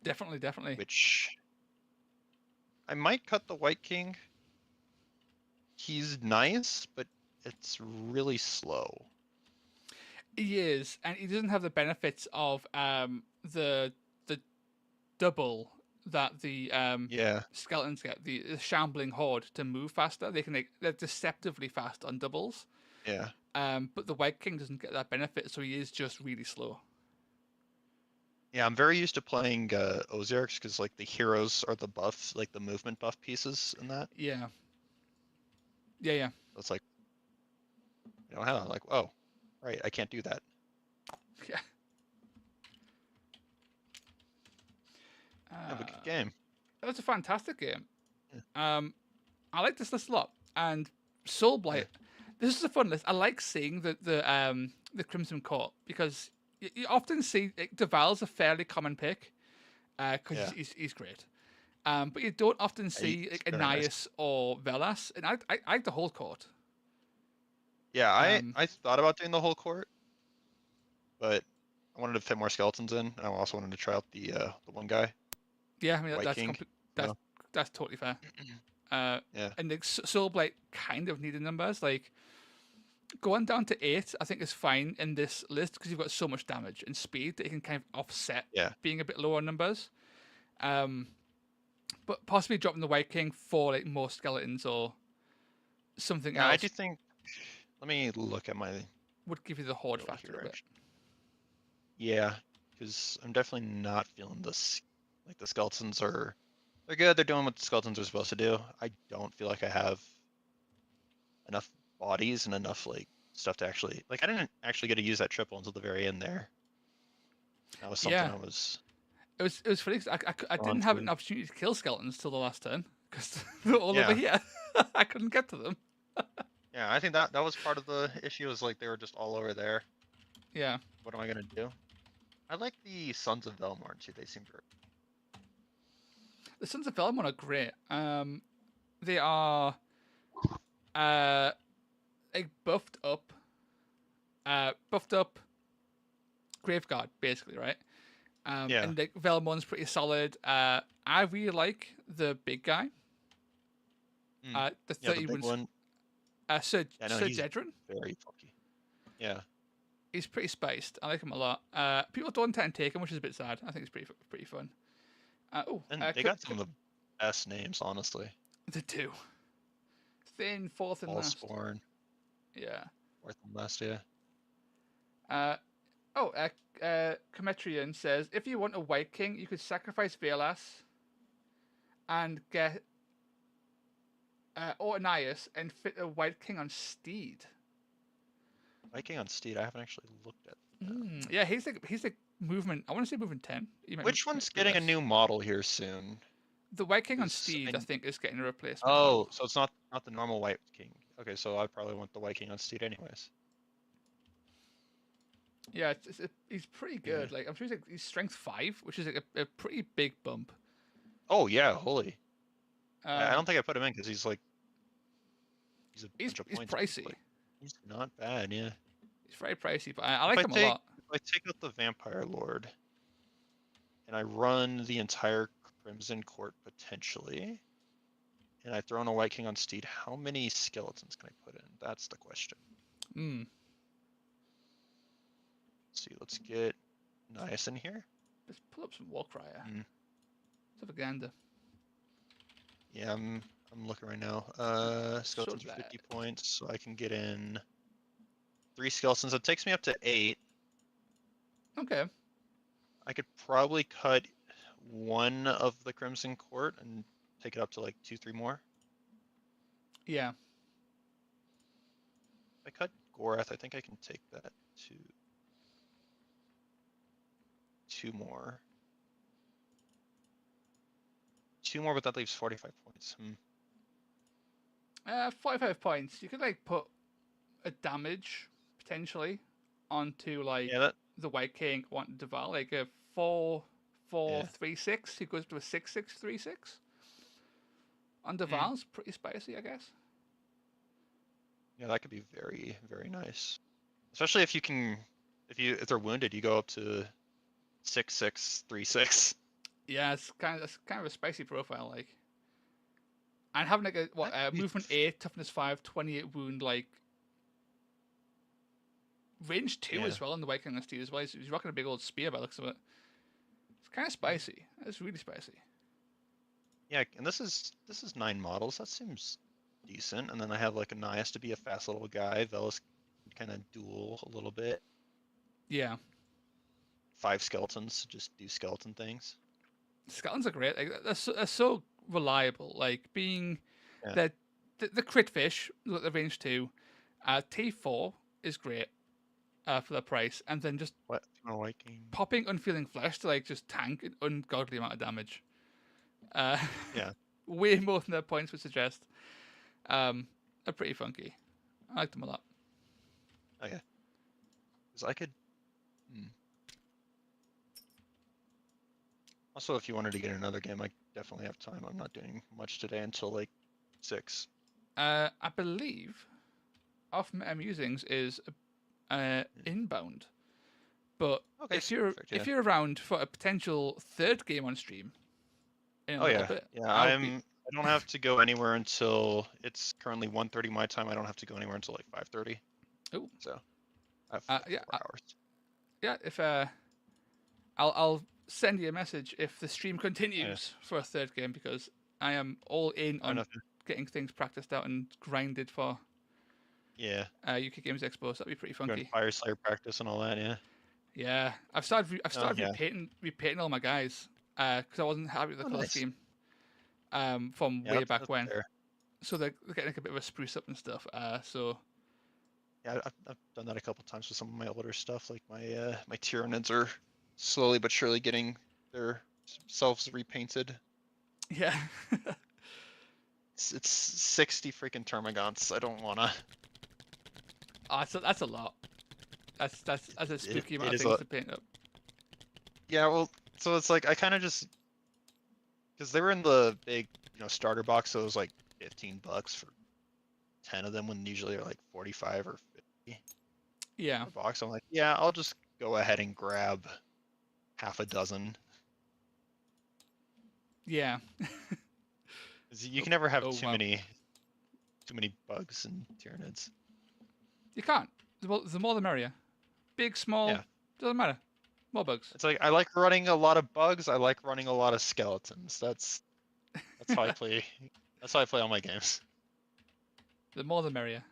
Definitely. Which I might cut the White King. He's nice, but it's really slow. He is, and he doesn't have the benefits of the double that the skeletons get, the shambling horde to move faster. They're deceptively fast on doubles. Yeah. But the White King doesn't get that benefit, so he is just really slow. Yeah, I'm very used to playing Osiarchs because like the heroes are the buffs, like the movement buff pieces in that. Yeah. It's like, like, oh, right, I can't do that. Yeah. Have a good game. That was a fantastic game. Yeah. I like this list a lot. And Soulblight, this is a fun list. I like seeing the Crimson Court because you often see Deval's a fairly common pick because he's great. But you don't often see like very nice. Anais or Velas, and I like the whole court. Yeah, Um, I thought about doing the whole court, but I wanted to fit more skeletons in, and I also wanted to try out the one guy, yeah, I mean White that's King. that's that's totally fair. Yeah, And the Soulblight kind of needed numbers. Like going down to 8, I think is fine in this list because you've got so much damage and speed that you can kind of offset yeah. being a bit lower on numbers. But possibly dropping the White King for like more skeletons or something Yeah, I else do think. Let me look at my would give you the horde build factor here, a bit. actually. Yeah, because I'm definitely not feeling this. Like the skeletons they're good. They're doing what the skeletons are supposed to do. I don't feel like I have enough bodies and enough like stuff to actually like. I didn't actually get to use that triple until the very end there. That was something Yeah, I was it was funny 'cause I drawn didn't have an to. opportunity to kill skeletons till the last turn because they're all over Yeah, here. I couldn't get to them. yeah. I think that was part of the issue. Was like they were just all over there. Yeah, What am I gonna do? I like the Sons of Velmorn too. They seem very. the Sons of Velmon are great. They are uh like buffed up Graveguard basically, right? Yeah. And like Velmon's pretty solid. I really like the big guy. Mm. The Yeah, the 30 big wounds. one. Sir I know Sir he's Jedrin. very funky. Yeah. He's pretty spiced. I like him a lot. People don't tend to take him, which is a bit sad. I think it's pretty fun. And they got some of the best names, honestly. the two. Thin, fourth and last. Allspawn, Yeah. fourth and last, yeah. Uh, Cometrian says if you want a White King, you could sacrifice Velas and get Oranias and fit a White King on Steed. Viking on Steed, I haven't actually looked at that. Yeah, he's like movement. I want to say movement 10. Which one's getting a new model here soon? The White King on Steed, I think, is getting a replacement. Oh, so it's not the normal White King. Okay, so I probably want the White King on Steed anyways. Yeah, he's pretty good. Yeah. Like I'm sure he's strength 5, which is like a pretty big bump. Oh yeah, holy. I don't think I put him in because he's a bunch of points. Pricey. He's not bad, yeah. He's very pricey, but I like him a lot. If I take out the Vampire Lord and I run the entire Crimson Court potentially, and I throw in a White King on Steed, how many skeletons can I put in? That's the question. Let's see, let's get Nias in here. Let's pull up some Warcry. Let's have a gander. Yeah, I'm looking right now. Skeletons are 50 points, so I can get in 3 skeletons. It takes me up to 8. Okay. I could probably cut one of the Crimson Court and take it up to like 2-3 more. Yeah. If I cut Gorath, I think I can take that to 2 more. 2 more, but that leaves 45 points. 45 points. You could like put a damage potentially onto like the White King wanting to devour like a 4-4-3-6. He goes to a 6-6-3-6. On Deval's pretty spicy, I guess. Yeah, that could be very, very nice. Especially if you can, if they're wounded, you go up to 6-6-3-6. Yeah, it's kind of a spicy profile, like. And having like a movement 8, toughness 5, 28 wound, like range 2 as well on the White King and Steed as well. He's rocking a big old spear by the looks of it. It's kind of spicy. It's really spicy. Yeah, and this is 9 models. That seems decent. And then I have like a Nias to be a fast little guy. Velas kind of duel a little bit. Yeah. 5 skeletons to just do skeleton things. Skeletons are great. Like they're so reliable. Like being the crit fish, the range 2, T4 is great for the price, and then just popping Unfeeling Flesh to like just tank an ungodly amount of damage. Way more than their points would suggest. Are pretty funky. I like them a lot. Okay. Because I could. Also, if you wanted to get another game, definitely have time. I'm not doing much today until like 6. I believe off meta musings is inbound. But Okay, if you're perfect, yeah. around for a potential third game on stream in a Oh little yeah, bit, yeah. I would be. I don't have to go anywhere until it's currently 1:30 my time. I don't have to go anywhere until like 5:30. Oh, So I have like yeah, 4 hours. yeah. If I'll send you a message if the stream Yeah, continues for a third game because I am all in fair on enough. getting things practiced out and grinded for Yeah, UK Games Expo. So that'd be pretty doing funky. Fire Slayer practice and all that. Yeah. Yeah, I've started Oh yeah. repainting all my guys because I wasn't happy with the Oh color nice. scheme from Yeah, way back that's when. fair. So they're getting like a bit of a spruce up and stuff. So Yeah, I've done that a couple times with some of my older stuff. Like my Tyranids are slowly but surely getting their selves repainted. yeah. It's 60 freaking Termagants. I don't wanna. Oh, that's a lot. That's a spooky amount It of is things a. to paint up. Yeah, well, so it's like I kind of just because they were in the big starter box, so it was like $15 for 10 of them when usually they're like 45 or 50 Yeah, per box. I'm like, yeah, I'll just go ahead and grab half a dozen. yeah. 'Cause you Oh, can never have oh too wow. many bugs and Tyranids. You can't. The more the merrier. Big, small, Yeah, doesn't matter. More bugs. it's like I like running a lot of bugs. I like running a lot of skeletons. That's how I play. That's how I play all my games. The more the merrier.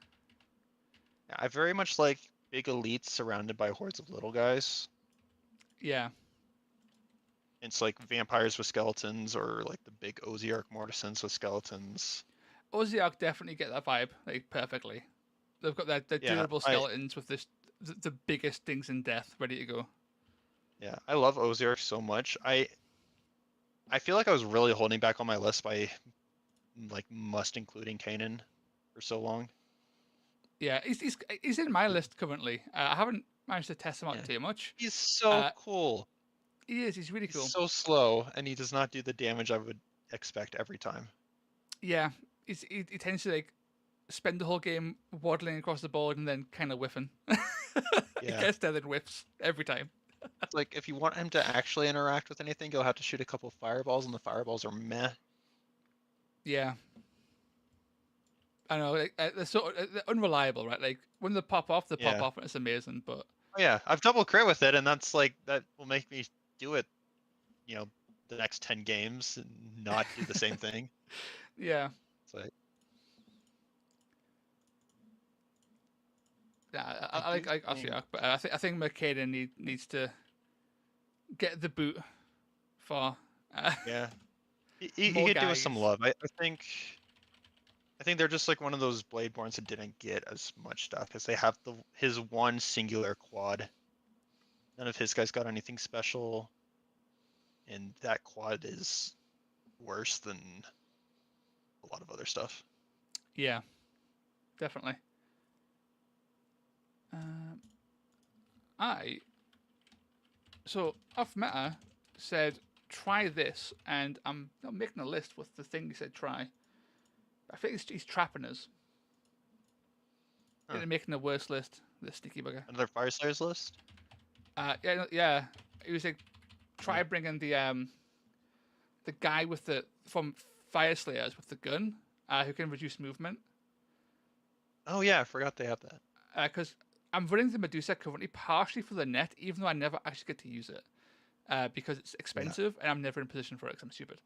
Yeah, I very much like big elites surrounded by hordes of little guys. Yeah. It's like vampires with skeletons or like the big Oziarch mortisans with skeletons. Oziark definitely get that vibe like perfectly. They've got their Yeah, durable skeletons with the biggest things in death ready to go. I love Oziarch so much. I feel like I was really holding back on my list by like must including Kanan for so long. Yeah, he's in my list currently. I haven't managed to test him out Yeah. too much. He's so Uh, cool. he is. He's really He's cool. so slow and he does not do the damage I would expect every time. Yeah, he tends to like spend the whole game waddling across the board and then kind of whiffing. He Yeah. gets there and whiffs every time. It's like if you want him to actually interact with anything, you'll have to shoot a couple fireballs and the fireballs are meh. Yeah. I know, like, they're unreliable, right? Like when they pop off, Yeah. and it's amazing. But Oh, yeah, I've double crit with it, and that's like that will make me do it, the next 10 games and not do the same thing. yeah, It's like yeah, I do I like think, Ossiarch, but I think Mercader needs to get the boot for yeah, he more could do with some guys. love. I think they're just like one of those Bladeborns that didn't get as much stuff because they have his one singular quad. None of his guys got anything special, and that quad is worse than a lot of other stuff. Yeah, definitely. Um, I so off meta said try this, and I'm not making a list with the thing he said try. I think he's trapping us Huh. into making a worse list. The sneaky bugger. Another Fire Slayers list? Yeah. He was like Yeah. try bringing the guy with the from Fire Slayers with the gun, who can reduce movement. Oh yeah, I forgot they have that. Because I'm running the Medusa currently partially for the net, even though I never actually get to use it. Because it's Yeah, expensive and I'm never in position for it because I'm stupid.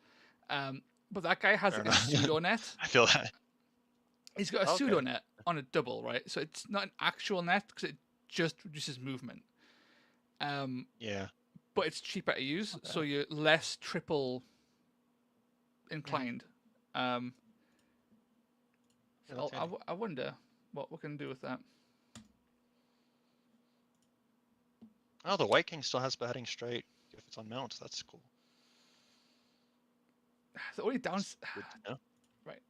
But that guy has fair like a enough. pseudo net. I feel that. He's got a Okay. pseudo net on a double, right? So it's not an actual net because it just reduces movement. Yeah. But it's cheaper to use, Okay. so you're less triple Yeah. inclined. Yeah, So that's handy. I wonder what we can do with that. Oh, the White King still has beheading straight if it's on mount. That's cool. The only downs, That's good to know. right?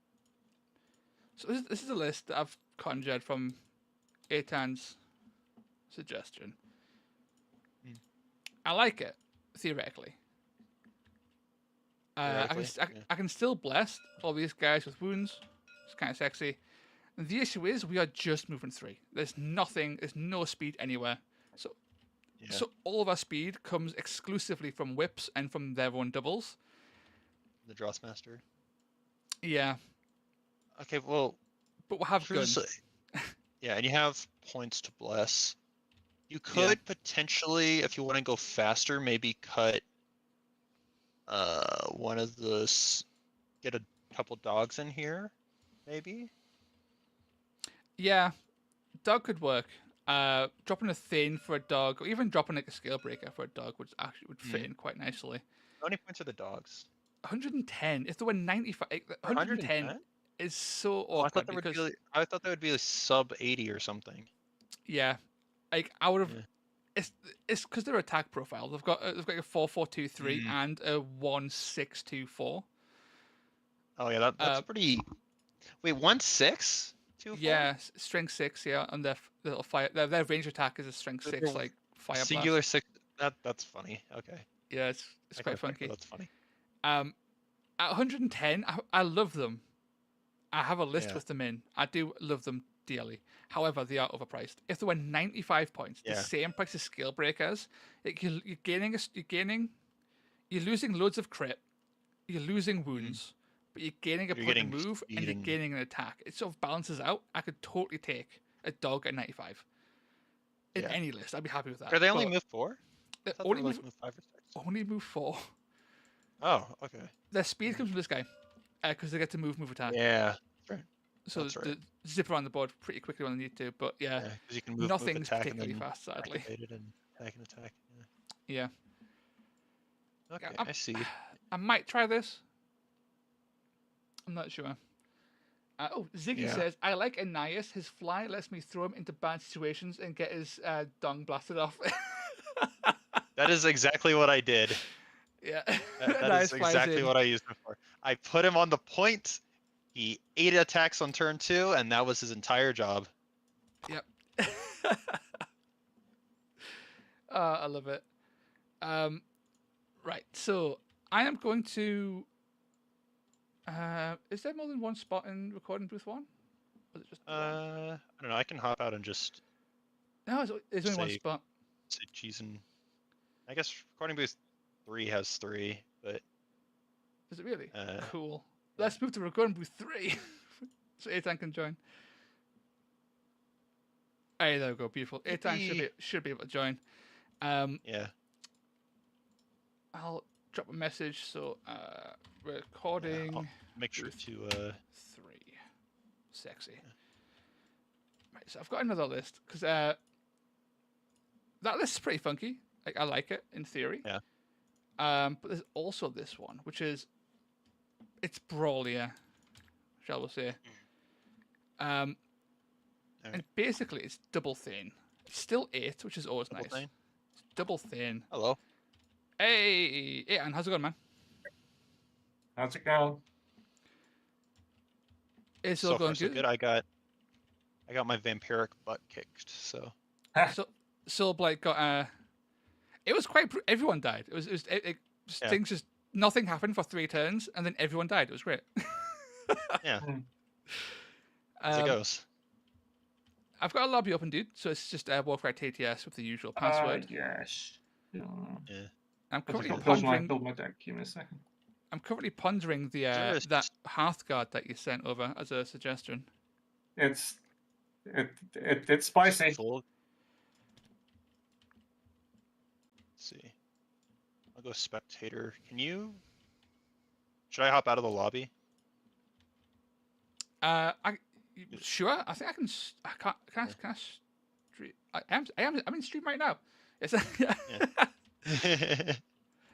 So this is a list that I've conjured from Aitan's suggestion. Hmm. I like it theoretically. Theoretically, I can still bless all these guys with wounds. It's kind of sexy. And the issue is we are just moving 3. There's no speed anywhere. So yeah. all of our speed comes exclusively from whips and from their own doubles. The Drossmaster. Yeah. Okay, well, But we'll have guns. Yeah, and you have points to bless. You Yeah. could potentially, if you want to go faster, maybe cut one of get a couple dogs in here, maybe. Yeah, dog could work. Dropping a Thane for a dog, or even dropping like a Scale Breaker for a dog would fit in quite nicely. How many points are the dogs? 110. If there were 95, 110 is so awkward because I thought that would be a sub 80 or something. Yeah, like I would have. Yeah. It's because their attack profile. They've got a 4-4-2-3 and a 1-6-2-4. Oh yeah, that's pretty. Wait, 1-6? 2-4? Yeah, strength 6. Yeah, on their little fire. Their range attack is a strength 6, like fire singular blast. 6. That's funny. Okay. Yeah, it's quite funky. That's funny. At 110, I love them. I have a list with them in. I do love them dearly. However, they are overpriced. If there were 95 points, the same price as Scale Breakers, you're losing loads of crit, you're losing wounds, but you're gaining a point of move and you're gaining an attack. It sort of balances out. I could totally take a dog at 95 in any list. I'd be happy with that. Are they only move 4? Only move 5 or 6. Only move 4. Oh, okay. Their speed comes from this guy because they get to move attack. Yeah, that's right. So they zip around the board pretty quickly when they need to, but because you can move, nothing's attack particularly fast, sadly. And attack. Yeah. Okay, I see. I might try this. I'm not sure. Ziggy says, I like Ananias. His fly lets me throw him into bad situations and get his dong blasted off. That is exactly what I did. Yeah. That is exactly what I used before. I put him on the point. He 8 attacks on turn 2, and that was his entire job. Yep. I love it. Right, so I am going to... is there more than one spot in recording booth 1? Or is it just I don't know. I can hop out and just... No, there's only one spot. Say cheese and... I guess recording booth 3 has 3, but... Is it really? Cool. Let's move to recording booth 3. So Eitan can join. Hey, there we go. Beautiful. Eitan should be able to join. Yeah. I'll drop a message. So recording. I'll make sure to 3. Sexy. Yeah. Right. So I've got another list because that list is pretty funky. Like I like it in theory. Yeah. But there's also this one, which is it's brawlier, shall we say. And basically it's double Thane. It's still 8, which is always nice. Thane? It's double Thane. Hello. Hey, and how's it going, man? How's it going? It's all going good. I got my vampiric butt kicked, so. So Blake got it was quite. Everyone died. Things just nothing happened for 3 turns, and then everyone died. It was great. Yeah. As it goes. I've got a lobby open, dude. So it's just Warcry TTS with the usual password. Yes. Yeah. I'm currently build my deck. Give me a second. I'm currently pondering the that Hearthguard that you sent over as a suggestion. It's spicy. Let's see. I'll go spectator. Should I hop out of the lobby? Sure. I think I can. Can I stream? I'm in stream right now. It's yeah,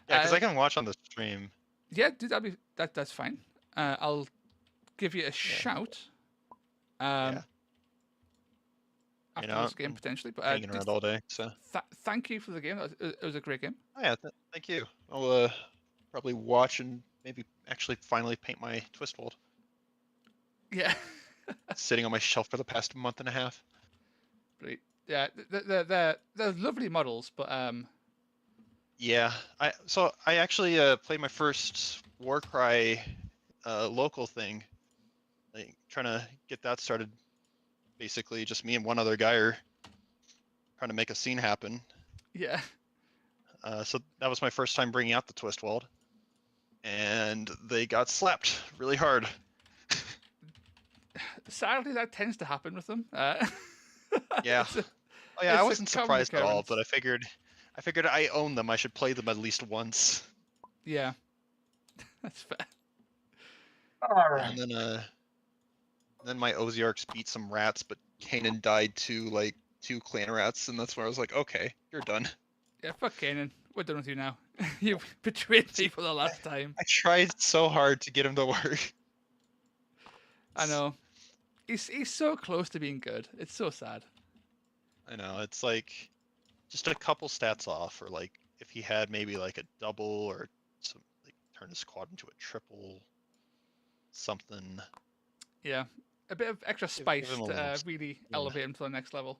because I can watch on the stream. Yeah, dude, that's fine. I'll give you a shout. After this game potentially, but hanging around all day. So thank you for the game. It was a great game. Oh yeah, thank you. I'll probably watch and maybe actually finally paint my Twistfold. Yeah. Sitting on my shelf for the past month and a half. Great. Yeah, they're lovely models, but yeah, I actually played my first Warcry local thing, like trying to get that started. Basically, just me and one other guy are trying to make a scene happen. Yeah. So that was my first time bringing out the Twistwald, and they got slapped really hard. Sadly, that tends to happen with them. Yeah. It's a- Oh yeah, I it's a wasn't common surprised at all, occurrence. but I figured I own them. I should play them at least once. Yeah. That's fair. All right. And then my Ozarks beat some rats, but Kanan died to like 2 clan rats, and that's where I was like, okay, you're done. Yeah, fuck Kanan. We're done with you now. You betrayed me for the last time. I tried so hard to get him to work. I know. He's so close to being good. It's so sad. I know, it's like just a couple stats off, or like if he had maybe like a double or some like turn his squad into a triple something. Yeah. A bit of extra Give spice him a to little really yeah. elevate him to the next level.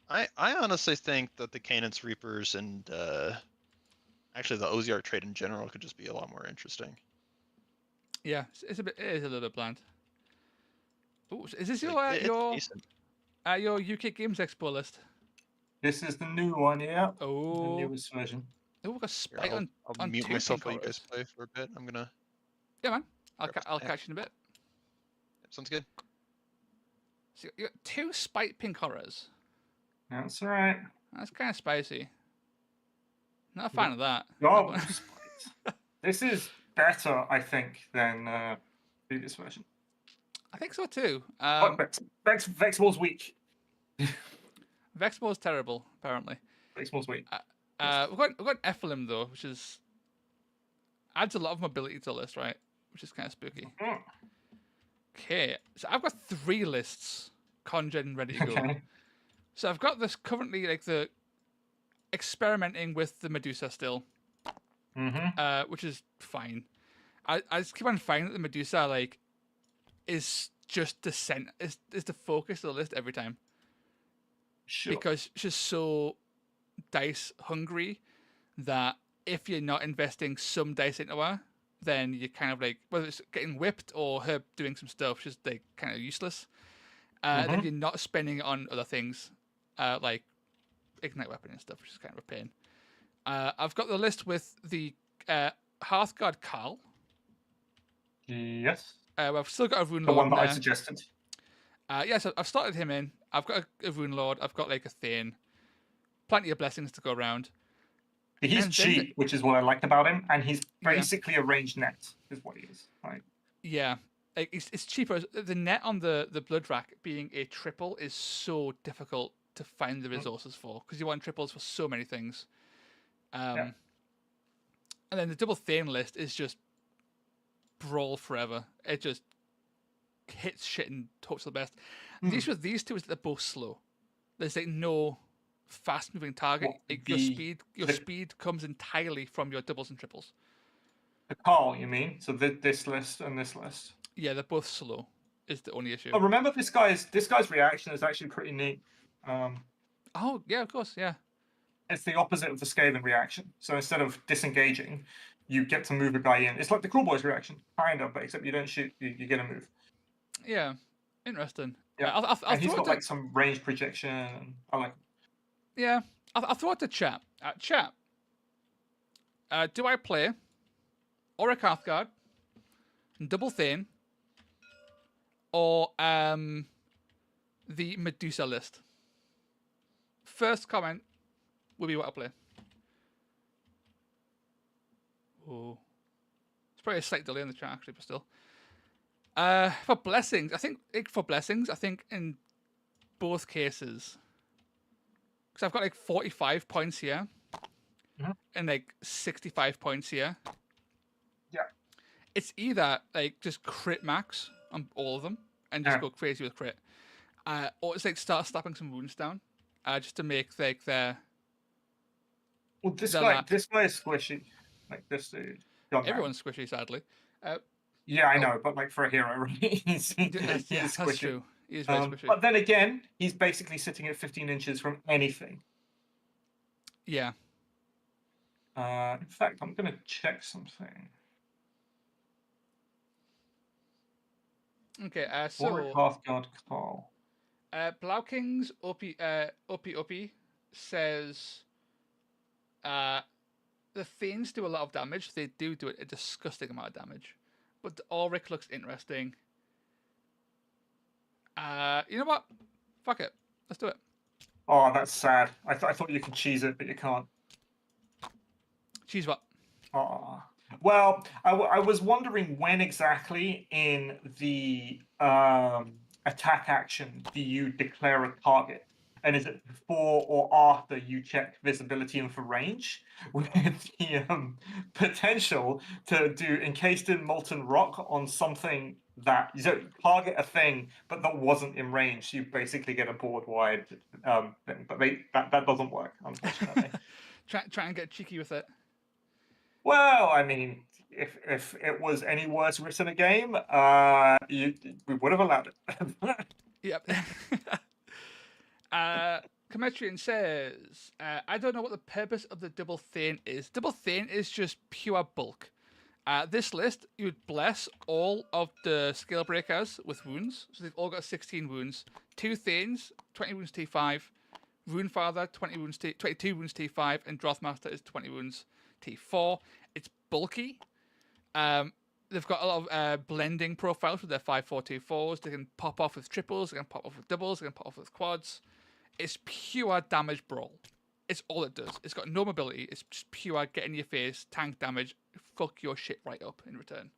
I honestly think that the Canaan's Reapers and actually the Ozark trade in general could just be a lot more interesting. Yeah, it is a little bit bland. Ooh, is this Like, your it's decent. your UK Games Expo list? This is the new one, yeah. The Oh, newest version. we got Here, spite I'll on mute 2 myself pink while you guys horrors. play for a bit. I'm gonna. Yeah, man. I'll Yeah. catch you in a bit. Sounds good. So you got 2 spite pink horrors. That's all right. That's kind of spicy. Not a fan of that. Oh, That one- spite. This is better, I think, than previous version. I think so too. Vexball's weak. Vexball's terrible, apparently. Vexball's weak. We've got Ephelim though, which is adds a lot of mobility to the list, right? Which is kind of spooky. Oh, Okay, so I've got 3 lists conjured and ready to go. okay. So I've got this currently like the experimenting with the Medusa still, Mm-hmm. which is fine. I just keep on finding that the Medusa like is just the is the focus of the list every time Sure. because she's so dice hungry that if you're not investing some dice into her, then you're kind of like whether it's getting whipped or her doing some stuff, she's like kind of useless. And then you're not spending it on other things, like ignite weapon and stuff, which is kind of a pain. I've got the list with the Hearthguard Carl. Yes. I've still got a Rune The Lord one that in I there. suggested. Yeah, so I've started him in. I've got a Rune Lord. I've got like a Thane. Plenty of blessings to go around. He's And then cheap, which is what I liked about him, and he's Yeah. basically a ranged net, is what he is. Like, Yeah, like it's cheaper. The net on the Blood Rack being a triple is so difficult to find the resources for because you want triples for so many things. Yeah. And then the double Thane list is just brawl forever. It just hits shit and hopes for the best. The issue with these two is that they're both slow. There's like no fast moving target. What, Like, the- your speed comes entirely from your doubles and triples. the Carl, you mean? So this list and this list. Yeah, they're both slow. Is the only issue. Oh, remember this guy's reaction is actually pretty neat. Oh yeah, of course, yeah. It's the opposite of the scaling reaction. So instead of disengaging, you get to move a guy in. It's like the Cruel Boys reaction, kind of, but except you don't shoot, you get a move. Yeah, interesting. Yeah, I'll and he's throw it got to, like some range projection. And I like. yeah, I'll throw it to chat. Chat. Do I play Auric Hearthguard, Double Thane, or the Medusa list? First comment will be what I play. Oh, it's probably a slight delay in the chat actually, but still. For blessings, I think in both cases, because I've got like 45 points here and like 65 points here. Yeah. It's either like just crit max on all of them and just Yeah. go crazy with crit, or it's like start slapping some wounds down, just to make like their Well, this The guy lap. is squishy. Like this dude. Gone now. everyone's squishy sadly. Yeah, I know, but like for a hero, right? he's Yeah, he's that's squishy. true. He is very squishy. But then again, he's basically sitting at 15 inches from anything. Yeah. In fact, I'm going to check something. Okay, Warwick so Hearthguard Carl. Blauking's Uppy says the Thanes do a lot of damage. They do a disgusting amount of damage. But the Ulrich looks interesting. You know what? Fuck it. Let's do it. Oh, that's sad. I thought you could cheese it, but you can't. Cheese what? Oh. Well, I was wondering when exactly in the attack action do you declare a target? And is it before or after you check visibility and for range? With the potential to do encased in molten rock on something that you don't target a thing, but that wasn't in range. You basically get a board wide thing. But that doesn't work, unfortunately. Try and get cheeky with it. Well, I mean, if it was any words written a game, we would have allowed it. Yep. Cometrian says, I don't know what the purpose of the double Thane is. Double Thane is just pure bulk. This list, you would bless all of the skill breakers with wounds. So they've all got 16 wounds. 2 Thanes, 20 wounds T5. Runefather, 22 wounds T5. And Drothmaster is 20 wounds T4. It's bulky. They've got a lot of blending profiles with their 5-4-2-4s. They can pop off with triples. They can pop off with doubles. They can pop off with quads. It's pure damage brawl. It's all it does. It's got no mobility. It's just pure get in your face, tank damage, fuck your shit right up in return.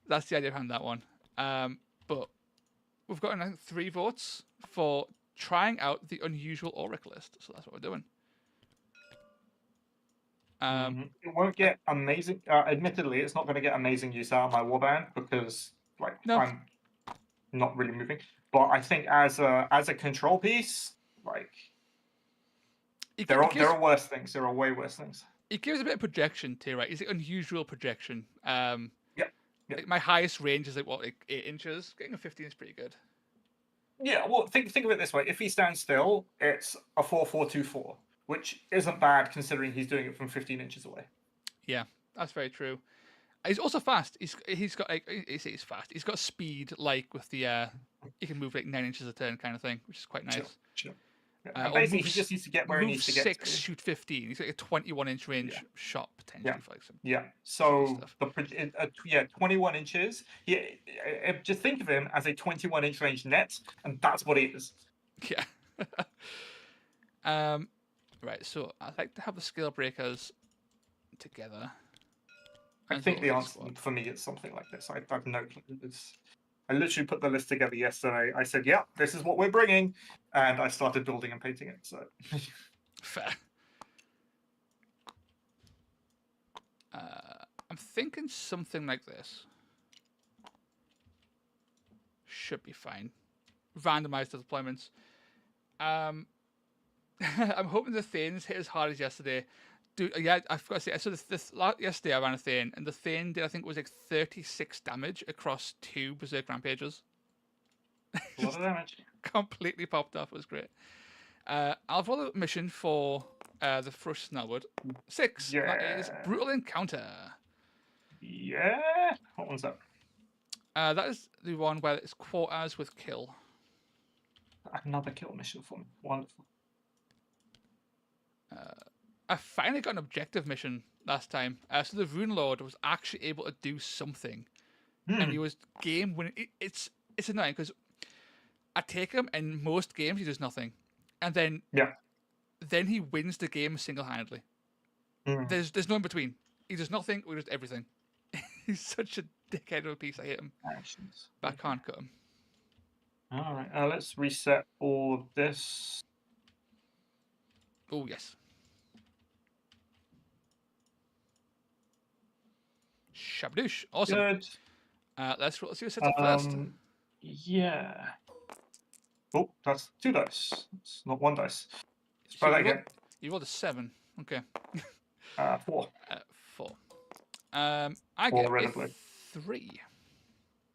That's the idea behind that one. But we've got 3 votes for trying out the unusual Auric list. So that's what we're doing. It won't get amazing. Admittedly, it's not going to get amazing use out of my warband because, I'm not really moving. But I think as a control piece, there are worse things. There are way worse things. It gives a bit of projection too, right? It's an unusual projection. Yep. Like my highest range is 8 inches. Getting a 15 is pretty good. Yeah. Well, think of it this way: if he stands still, it's a 4-4-2-4. Which isn't bad considering he's doing it from 15 inches away. Yeah, that's very true. He's also fast. He's got he's fast. He's got speed with the he can move 9 inches a turn kind of thing, which is quite nice. Sure. Basically, he just needs to get where he move needs to get 6, to. shoot 15. He's got a 21-inch range shot potentially. Yeah. So 21 inches. Just think of him as a 21-inch range net, and that's what he is. Yeah. Right, so I'd like to have the skill breakers together. I think the answer for me is something like this. I've no clue. I literally put the list together yesterday. I said, yeah, this is what we're bringing. And I started building and painting it. So fair. I'm thinking something like this. Should be fine. Randomized the deployments. I'm hoping the Thanes hit as hard as yesterday. Yeah, I forgot to say. So yesterday I ran a Thane, and the Thane did, I think, was 36 damage across 2 Berserk Rampages. A lot of damage. Completely popped off. It was great. I'll follow the mission for the Frush Snellwood. 6. Yeah. That is Brutal Encounter. Yeah. What one's that? That is the one where it's quarters with kill. Another kill mission for me. Wonderful. I finally got an objective mission last time. So the Rune Lord was actually able to do something. And he was game winning. It's annoying because I take him and most games he does nothing. And then he wins the game single-handedly. There's no in between. He does nothing or he does everything. He's such a dickhead of a piece. I hate him. Actions. But I can't cut him. Alright, let's reset all this. Oh, yes. Shabdoosh. Awesome. Good. Let's see what sets up first. Yeah. Oh, that's 2 dice. It's not 1 dice. Let's So try that again. You rolled a 7. Okay. 4. 4. I 4 get red a and blue. 3.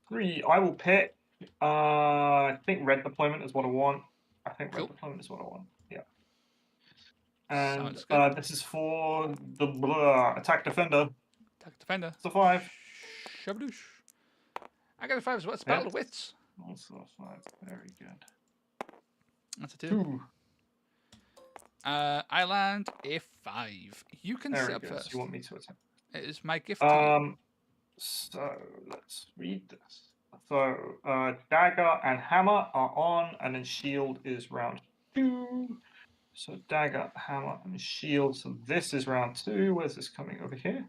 3. I will pick. I think red deployment is what I want. Red deployment is what I want. Yeah. And this is for the attack defender. Attack defender. It's a 5. Shabadoosh. I got a 5 as well. It's Battle of Wits. Also 5. Very good. That's a 2. I land a 5. You can set up first. So you want me to attack? It is my gift to you. So let's read this. So dagger and hammer are on, and then shield is round 2. So dagger, hammer, and shield. So this is round 2. Where's this coming over here?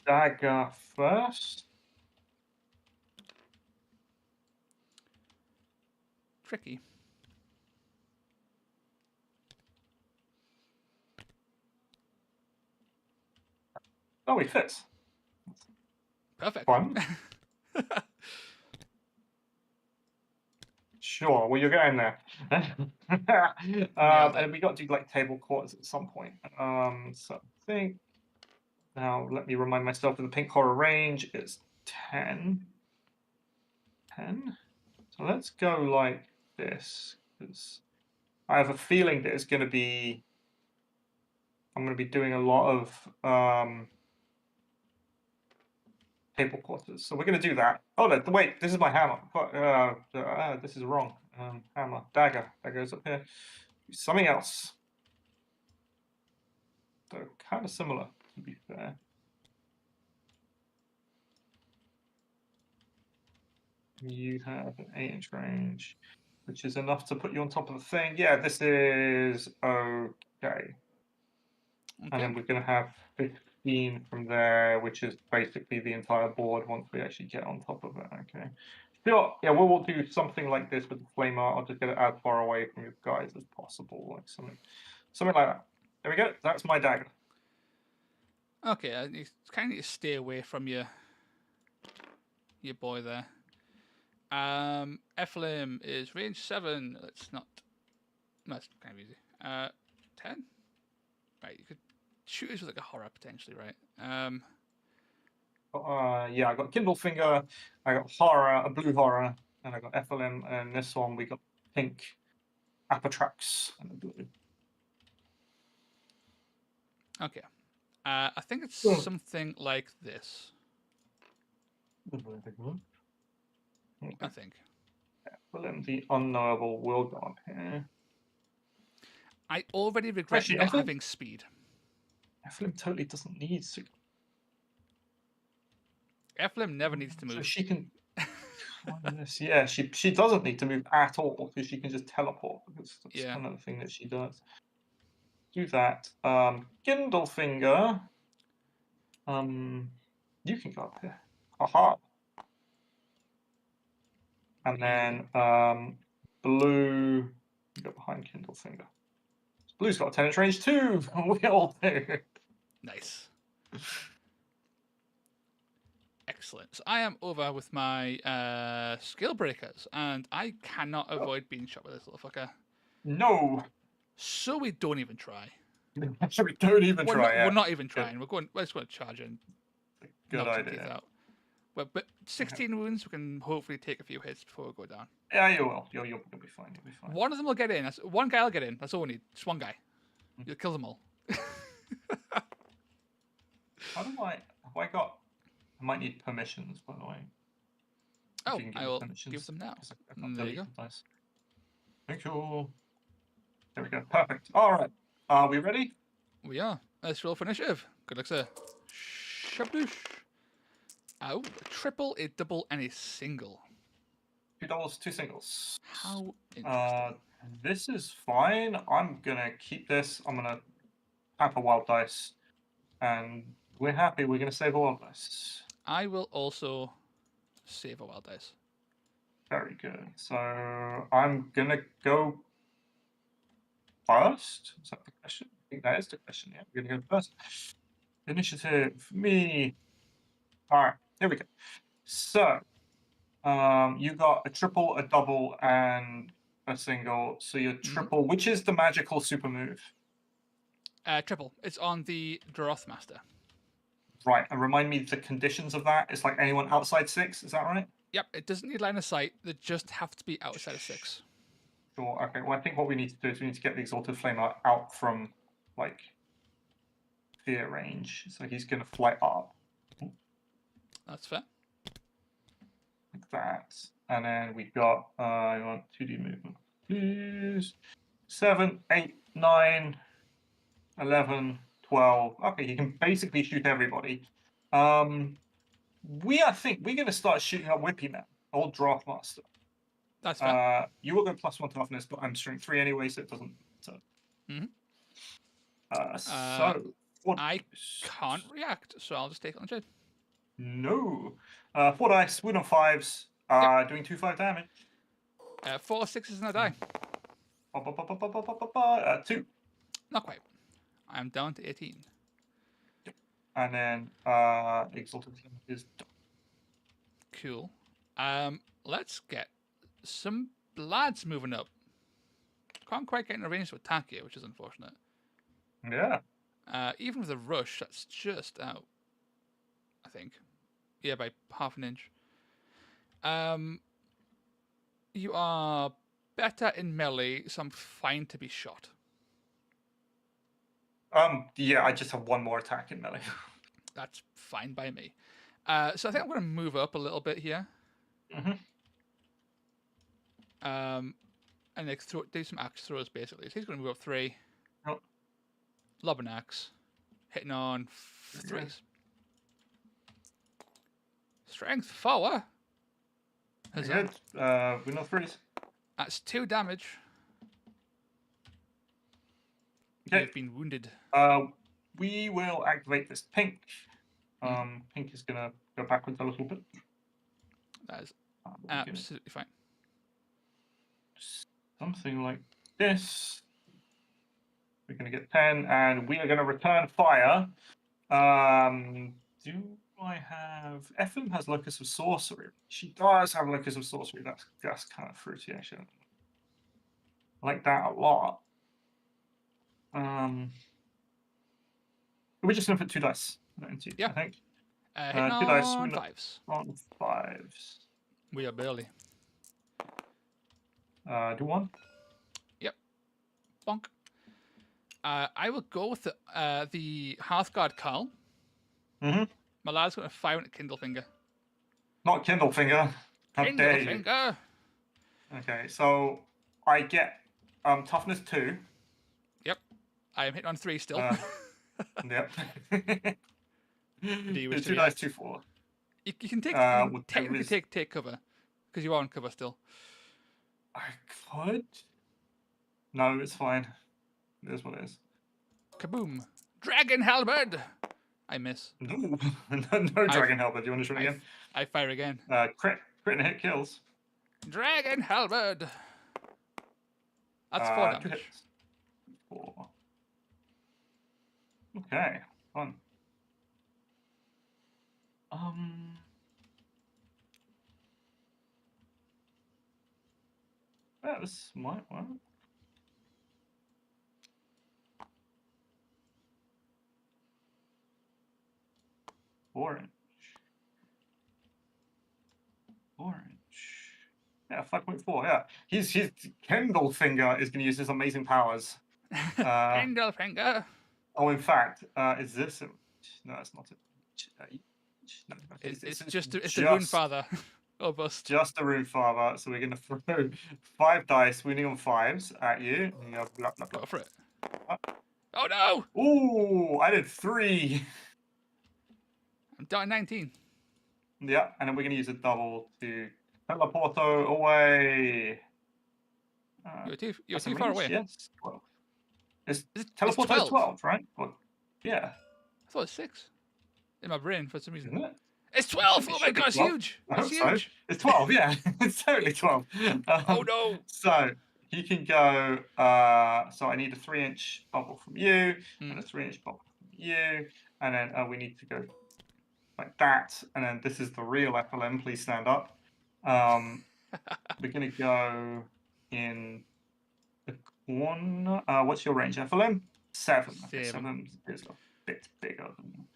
Dagger first. Tricky. Oh, he fits. Perfect. Fun. Sure. Well, you're getting there. And we got to do like table quarters at some point. So I think now let me remind myself of the pink horror range is 10. 10. So let's go like this, because I have a feeling that it's going to be. I'm going to be doing a lot of table quarters. So we're going to do that. Oh, no, wait, this is my hammer. This is wrong. Hammer, dagger. That goes up here. Something else. So kind of similar, to be fair. You have an 8-inch range, which is enough to put you on top of the thing. Yeah, this is okay. And then we're going to have 15 from there, which is basically the entire board once we actually get on top of it. Okay. Sure. Yeah, we'll do something like this with the flame art. I'll just get it as far away from you guys as possible, like something like that. There we go. That's my dagger. Okay, you kind of need to stay away from your boy there. Flame is range 7. Let's not. That's kind of easy. 10. Right, you could shoot us with like a horror potentially, right? Yeah, I got Kindle Finger, I got horror, a blue horror, and I got FLM, and this one we got pink Apatrax and a blue. Okay. I think it's something like this. I think. FLM, the unknowable, will go on here. I already regret not having speed. FLM totally doesn't need to. FLM never needs to move. So she can. Yeah, she doesn't need to move at all because she can just teleport. Because that's kind of the thing that she does. Do that. Kindle Finger. You can go up here. Aha. And then blue. You go behind Kindle Finger. Blue's got a 10-inch range too. We all do. Nice. Excellent. So I am over with my skill breakers, and I cannot avoid being shot with this little fucker. No. So we don't even try. So we don't even try. We're not even trying. We're just going to charge in. Good idea. Out. But 16 wounds, we can hopefully take a few hits before we go down. Yeah, you will. You'll be fine. You'll be fine. One of them will get in. One guy will get in. That's all we need. Just one guy. You'll kill them all. How do I? Have I got? I might need permissions, by the way. Oh, I will give them now. There you go. Nice. Thank you. There we go. Perfect. All right. Are we ready? We are. Let's roll for initiative. Good luck, sir. Shabdoosh. Oh, a triple, a double, and a single. 2 doubles, 2 singles. How interesting. This is fine. I'm gonna keep this. I'm gonna tap a wild dice, and we're happy. We're gonna save a wild dice. I will also save a wild dice. Very good. So I'm gonna go first. Is that the question? I think that is the question. Yeah, we're gonna go first. Initiative, me. All right, here we go. So, you got a triple, a double, and a single. So your triple, which is the magical super move? Triple. It's on the Droth Master. Right, and remind me the conditions of that. It's like anyone outside 6. Is that right? Yep. It doesn't need line of sight. They just have to be outside of 6. Sure. Okay. Well, I think what we need to do is we need to get the Exalted Flame out from like fear range, so he's going to fly up. That's fair. Like that. And then we got, I want 2D movement, please. 7, 8, 9, 11, 12. Okay, he can basically shoot everybody. I think we're going to start shooting at Whippy now, old Draft Master. That's fair. You will go +1 toughness, but I'm strength 3 anyway, so it doesn't matter. So, I can't react, so I'll just take it on trade. No. 4 dice, win on 5s, doing 2/5 damage. 4 6s and a die. 2. Not quite. I'm down to 18. And then Exalted Flame is done. Cool. Let's get some lads moving up. Can't quite get in a range to attack you, which is unfortunate. Yeah. Even with a rush, that's just out. I think. Yeah, by half an inch. You are better in melee, so I'm fine to be shot. Yeah, I just have 1 more attack in melee. That's fine by me. So I think I'm going to move up a little bit here. And like do some axe throws basically. So he's going to move up 3. Oh. Lob an axe. Hitting on 3s. Strength 4. Good. We know 3s. That's 2 damage. Okay. You've been wounded. We will activate this pink. Pink is going to go backwards a little bit. That is absolutely fine. Something like this. We're going to get 10, and we are going to return fire. Do I have... Ephraim has Locus of Sorcery. She does have Locus of Sorcery. That's kind of fruity, actually. I like that a lot. We're just going to put 2 dice into you, I think. 2 dice on 5s. On 5s. We are barely. Do 1. Yep. Bonk. I will go with the Hearthguard Carl. My lad's going to fire at Kindlefinger. Not Kindlefinger. How dare you? Kindlefinger. Okay, so I get toughness 2. Yep. I am hitting on 3 still. Yep. Do you wish 2 dice, 2 4. You can take technically take cover because you are on cover still. I could. No, it's fine. It is what it is. Kaboom! Dragon halberd. I miss. No, no dragon halberd. Do you want to try again? I fire again. Crit and hit kills. Dragon halberd. That's 4 damage. 2 hits. 4. Okay, fun. Yeah, this might work. Orange. Yeah, 5.4. Yeah, his Kindlefinger is going to use his amazing powers. Kindlefinger. Oh, in fact, is this? No, it's not. No, it's just the Runefather. Oh, bust. Just the Runefather. So we're going to throw 5 dice, winning on 5s at you. And you go blah, blah, blah. Go for it. Oh no! Ooh, I did 3. I'm down 19. Yeah, and then we're going to use a double to teleporto away. You're too far away. Yes, 12. Is teleporto 12, right? Well, yeah. I thought it's 6. In my brain for some reason. Isn't it? It's 12! Oh my god, it's huge! It's huge! So. It's 12, yeah. It's totally 12. Oh no! So he can go. So I need a 3-inch bubble from you, and a 3-inch bubble from you, and then we need to go like that. And then this is the real FLM. Please stand up. We're gonna go in the corner. What's your range, FLM? 7. Okay, 7 is a bit bigger than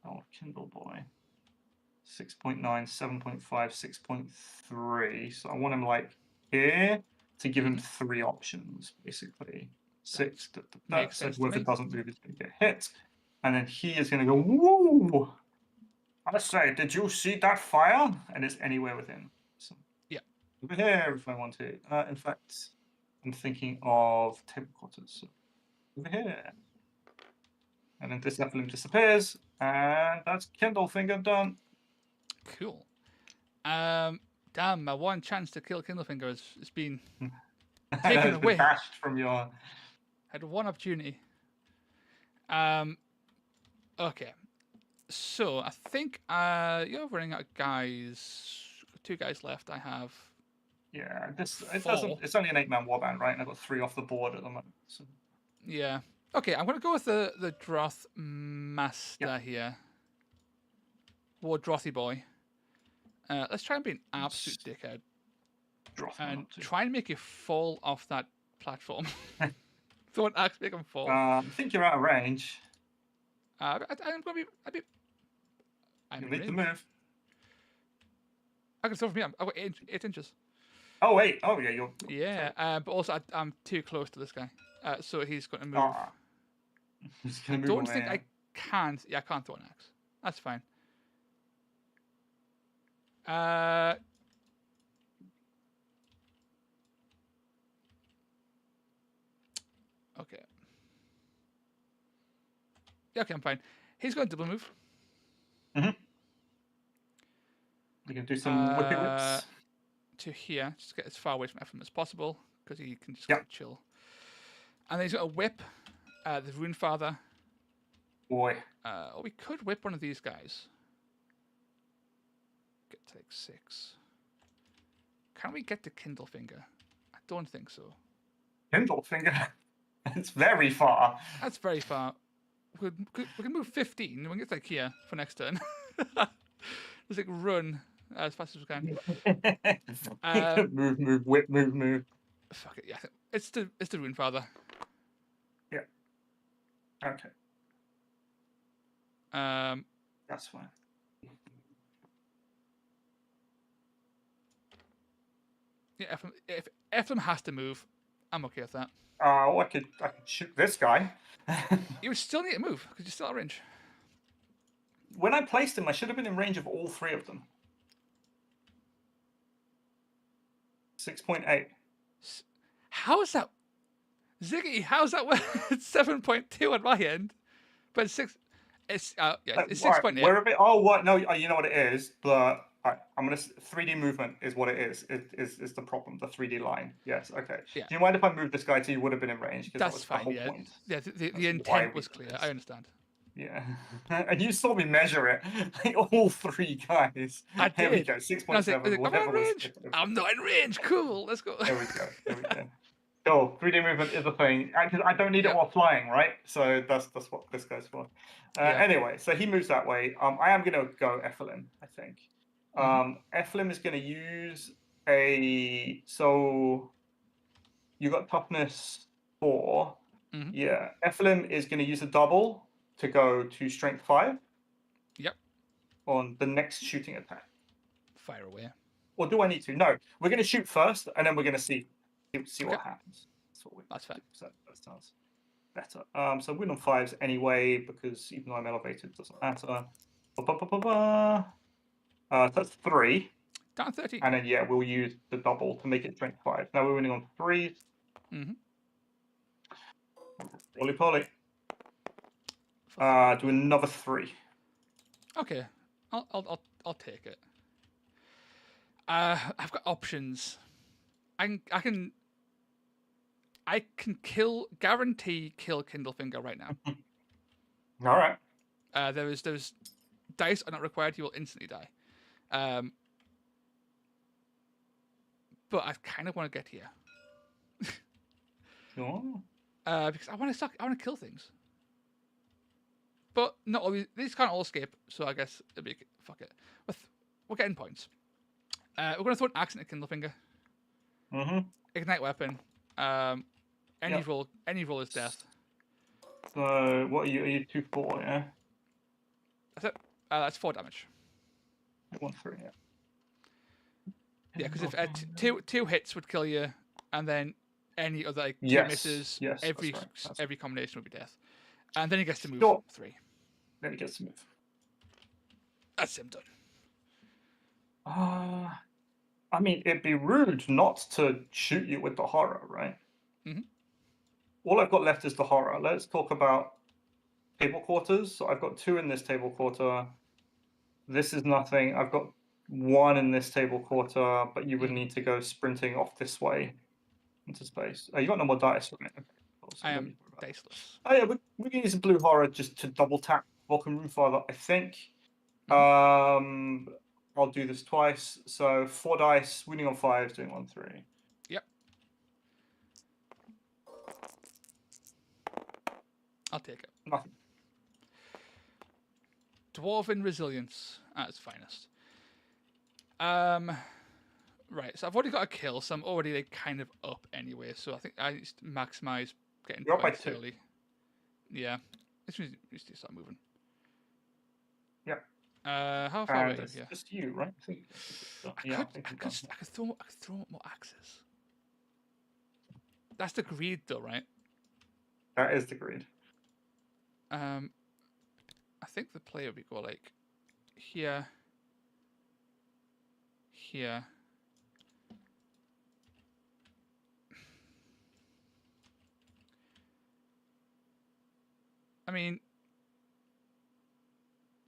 old Kindle boy. 6.9, 7.5, 6.3. So I want him like here to give him 3 options, basically. 6. Makes So sense to whoever me. doesn't move is going to get hit. And then he is going to go, woo! I say, did you see that fire? And it's anywhere within. So Yeah. over here if I want to. In fact, I'm thinking of table quarters. So over here. And then this Nephilim disappears. And that's Kindle Finger done. Cool. Damn, my one chance to kill Kindlefinger has been taken It's away. been bashed from your... Had one opportunity. Okay. So I think you're running out of guys. 2 guys left. I have. Yeah, it 4. doesn't. It's only an 8-man warband, right? And I've got 3 off the board at the moment. So. Yeah. Okay, I'm gonna go with the Droth Master here. War Drothy boy. Let's try and be an absolute dickhead. And try and make you fall off that platform. Don't actually make him fall. I think you're out of range. I'm gonna be. You need to move. I can throw from here. I've got 8 inches. Oh wait. Oh yeah, you're. Yeah. But also I'm too close to this guy. So he's going to move. He's gonna move. Don't think I can't. Yeah, I can't throw an axe. That's fine. Okay. Yeah, okay, I'm fine. He's going to double move. Mm-hmm. We can do some whipping whips. To here, just get as far away from Ephraim as possible, because he can just chill. And then he's got a whip, the Runefather. Boy. Or we could whip one of these guys. Get to like 6. Can we get to Kindlefinger? I don't think so. Kindlefinger? It's very far. That's very far. We can move 15. We can get like here for next turn. Just like run as fast as we can. Move, whip, move. Fuck it, yeah. It's the Runefather. Yeah. Okay. That's fine. Yeah, if Ephraim has to move, I'm okay with that. I could shoot this guy. You would still need to move because you're still at range. When I placed him, I should have been in range of all 3 of them. 6.8. How is that, Ziggy? How's that? It's 7.2 on my end, but it's 6. It's 6.8. Where a bit? Oh, what? No, you know what it is. I'm gonna 3D movement is what it is. Is the problem? The 3D line. Yes. Okay. Yeah. Do you mind if I move this guy to you would have been in range? That's that was fine. The whole point. Yeah. The intent was clear. I understand. Yeah. And you saw me measure it. Like, all 3 guys. I did. Here we go. 6.7. I'm in range. I'm not in range. Cool. Let's go. There we go. Cool. 3D movement is a thing. I don't need it while flying, right? So that's what this goes for. Anyway, so he moves that way. I am going to go Ephelim, I think. Ephelim is going to use a... So you got toughness 4. Mm-hmm. Yeah. Ephelim is going to use a double to go to strength 5. Yep. On the next shooting attack. Fire away. Or do I need to? No. We're going to shoot first, and then we're going to see what happens. That's fair. So that sounds better. So win on 5s anyway, because even though I'm elevated, it doesn't matter. That's 3. Down 13. And then, we'll use the double to make it strength 5. Now we're winning on 3s. Mm-hmm. Roly-poly. Do another 3. Okay. I'll take it. I've got options. I can guarantee kill Kindlefinger right now. All right. There's dice are not required. You will instantly die. But I kind of want to get here. Sure. Because I want to kill things. But not always. These can't all escape. So I guess it'll be fuck it. We're getting points. We're gonna throw an axe into Kindlefinger. Mm-hmm. Ignite weapon. Any roll is death. So what are you? Are you 2-4? Yeah. That's it. That's 4 damage. 1-3. Yeah. Yeah, because if two hits would kill you, and then Any other like, 2 Yes, misses, yes, that's every right, that's every combination will be death. And then he gets to move Sure. 3. Then he gets to move. That's him done. I mean, it'd be rude not to shoot you with the horror, right? Mhm. All I've got left is the horror. Let's talk about table quarters. So I've got 2 in this table quarter. This is nothing. I've got 1 in this table quarter, but you would need to go sprinting off this way into space. You got no more dice, right? Okay, cool. So I let am me put that. diceless. Oh yeah, we can use a blue horror just to double tap Vulcan Runefather, I think. I'll do this twice. So 4 dice, winning on 5, doing 1, 3. Yep. I'll take it. Nothing. Dwarven resilience at its finest. Right, so I've already got a kill, so I'm already like kind of up anyway. So I think I just maximize getting You're up by points 2. early. Yeah, this means we need to start moving. Yeah. How far away? It's Yeah. just you, right? I think. I could throw more axes. That's the greed, though, right? That is the greed. I think the player would go like here, here. I mean,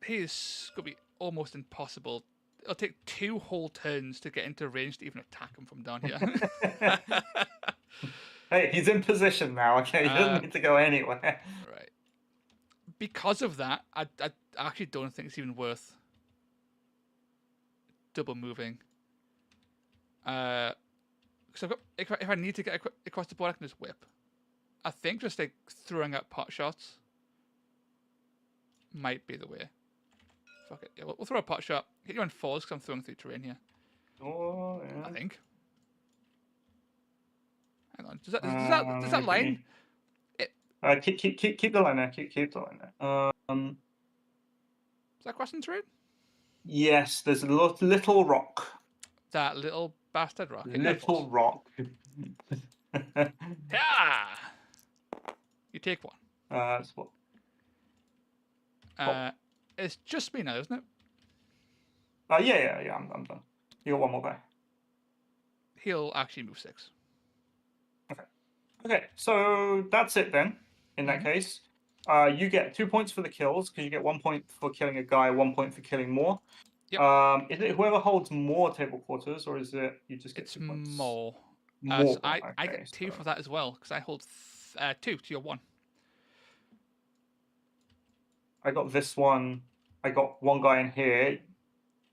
he's gonna be almost impossible. It'll take 2 whole turns to get into range to even attack him from down here. Hey, he's in position now. Okay, he doesn't need to go anywhere. Right. Because of that, I actually don't think it's even worth double moving. Because I've got, if I need to get across the board, I can just whip. I think just like throwing out pot shots might be the way. Fuck it. Yeah, we'll throw a pot shot. Hit you on 4s because I'm throwing through terrain here. Oh, yeah. I think. Hang on. Does that line? Keep the line there. Keep the line there. Is that crossing terrain? Yes, there's a little rock. That little bastard rock. Little rock. Yeah. You take 1. That's what. It's just me now, isn't it? Yeah. I'm done. You got 1 more guy. He'll actually move 6. Okay, so that's it then. In that case, you get 2 points for the kills because you get 1 point for killing a guy, 1 point for killing more. Yep. Is it whoever holds more table quarters, or is it you just get 2 points? More. More. So I get 2 for that as well because I hold 2 to your 1. I got this one. I got 1 guy in here.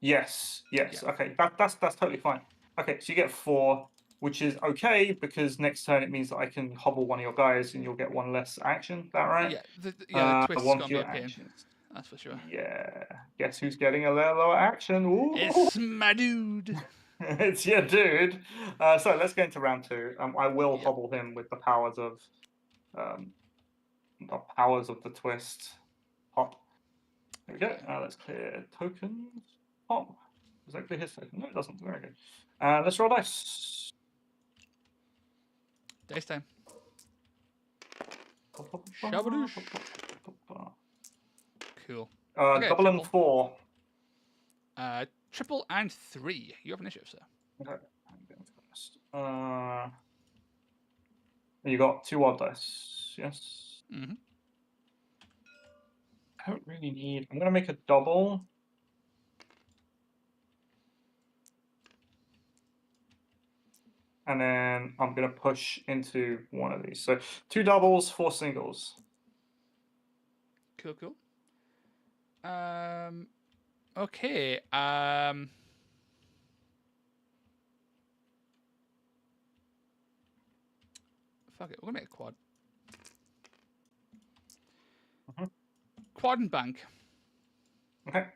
Yes. Yeah. Okay, that's totally fine. Okay, so you get 4, which is okay because next turn it means that I can hobble 1 of your guys and you'll get 1 less action. Is that right? Yeah. The twist is 1 gonna be a fewer pain. actions. That's for sure. Yeah. Guess who's getting a lower action? Ooh. It's my dude. It's your dude. So let's go into round 2. I will hobble him with the powers of the twist. Pop. There we go. Let's clear tokens. Pop. Does that clear his token? No, it doesn't. Very good. Let's roll dice. Dice time. Shabadoosh. Cool. Double and 4. Triple and 3. You have initiative, sir. Okay. I'm going first. You got 2 odd dice. Yes. Mm-hmm. I don't really need. I'm going to make a double. And then I'm going to push into 1 of these. So 2 doubles, 4 singles. Cool. Okay. Fuck it. We're gonna make a quad. Quad and bank. Okay.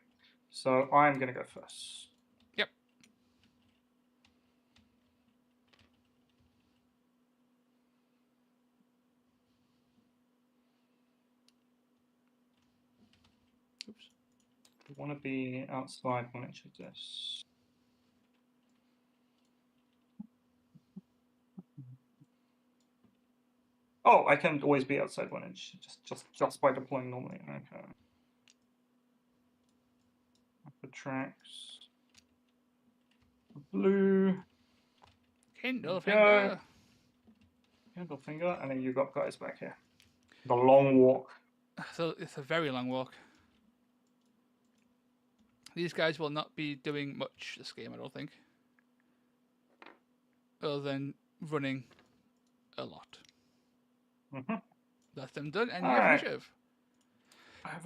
So I'm going to go first. Yep. Oops. You want to be outside when it should this. Oh, I can always be outside 1 inch, just by deploying normally. Okay. The tracks. Blue. Kindle finger. Kindle finger, and then you got guys back here. The long walk. So it's a very long walk. These guys will not be doing much this game, I don't think. Other than running a lot. Mm-hmm. That's them done, and All you have right. initiative.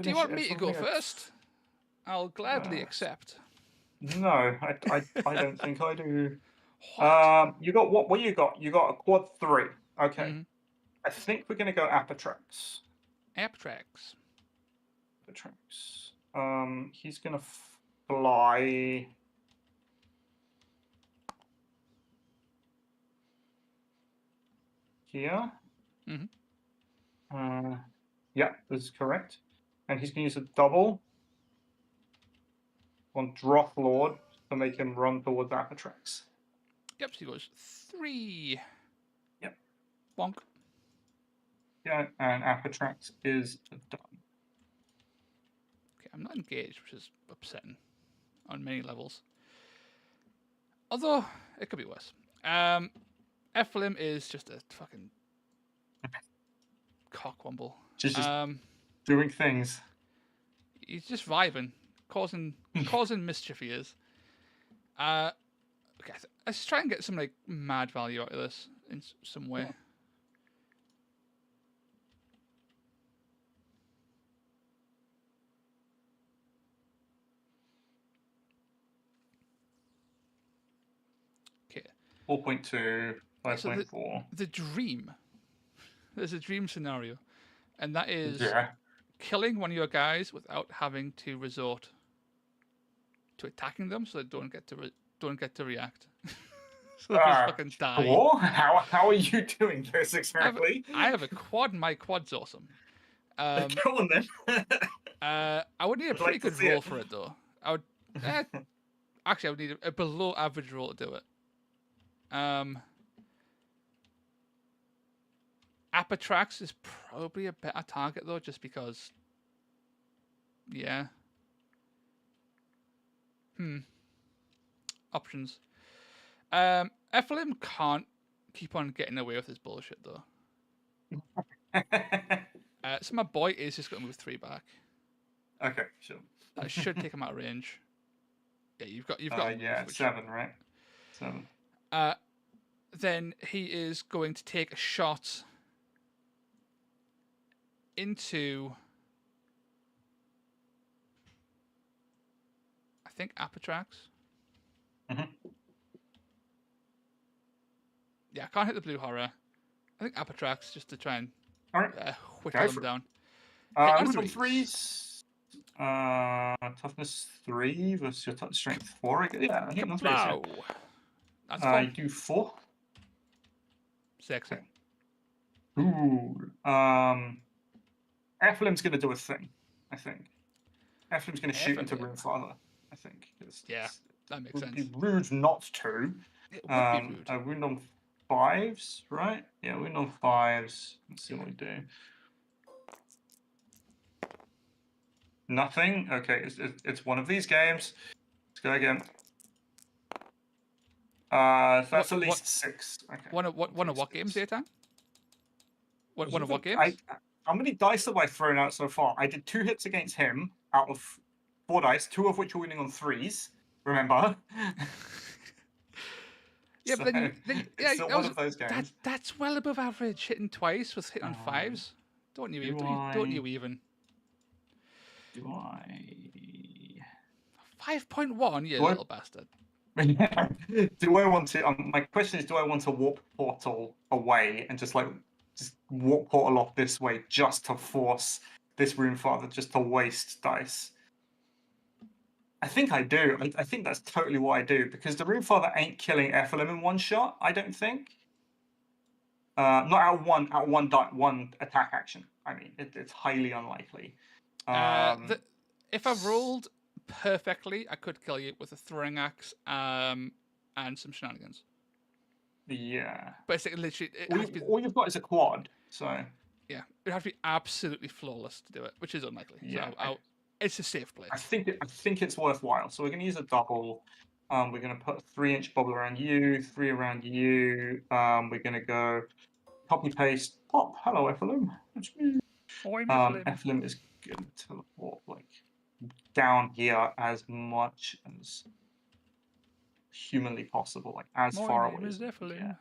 Do you want me to go Something first? I'll gladly accept. No, I don't think I do. What? You got what? What you got? You got a quad 3. Okay. Mm-hmm. I think we're gonna go Apatrax. Apatrax. He's gonna fly. Here. Mm-hmm. Yeah, this is correct. And he's gonna use a double on Droth Lord to make him run towards Apatrax. Yep, so he goes 3. Yep. Bonk. Yeah, and Apatrax is done. Okay, I'm not engaged, which is upsetting on many levels. Although, it could be worse. Ephraim is just a fucking cockwomble. Just doing things. He's just vibing, causing mischief. He is. Okay, let's try and get some like mad value out of this in some way. Okay. 4.2, 5.4. So the dream. There's a dream scenario, and that is killing one of your guys without having to resort to attacking them, so they don't get to react. So they just fucking die. Cool. How are you doing this exactly? I have a quad, and my quad's awesome. Go on then. I would need a pretty good roll for it though. I would actually I would need a below average roll to do it. Apatrax is probably a better target though, just because. Yeah. Options. Ephraim can't keep on getting away with his bullshit though. So my boy is just going to move 3 back. Okay, sure. That should take him out of range. Yeah, you've got. Yeah, 7, right? 7. Then he is going to take a shot into. I think Apatrax. Mm-hmm. Yeah, I can't hit the blue horror. I think Apatrax just to try and whittle him down. On 3s. Toughness 3 versus your touch strength 4. Yeah, I think that's wow. That's fun. You do 4. Sexy. Okay. Ooh. Ephraim's going to do a thing, I think. Ephraim's going to shoot into Runefather, I think. Yeah, that makes sense. It would be rude not to. It would be rude. A wound on 5s, right? Yeah, wound on 5s. Let's see what we do. Nothing? Okay, it's one of these games. Let's go again. That's at least 6. Okay. One of what games, Daytime? One of what games? How many dice have I thrown out so far? I did 2 hits against him out of 4 dice, 2 of which were winning on 3s. Remember? Yeah, but then it's still one of those games. That's well above average. Hitting twice with hitting on 5s. Don't you even? Do I? 5.1, you little bastard. Do I want to? My question is, do I want to warp portal away and just warp portal off this way just to force this Runefather just to waste dice? I think I do. I think that's totally what I do, because the Runefather ain't killing Ephraim in one shot. I don't think. Not out one attack action. I mean, it's highly unlikely. If I rolled perfectly, I could kill you with a throwing axe and some shenanigans. Yeah. But it's literally all you've got is a quad, So yeah, it'd have to be absolutely flawless to do it, which is unlikely. yeah, So it's a safe play. I think it's worthwhile. So we're going to use a double. We're going to put a 3-inch bubble around you, 3 around you. We're going to go copy paste pop. Hello, Ephelim. That's me. Ephelim is going to teleport like down here as much as humanly possible, like as far away as Ephelim.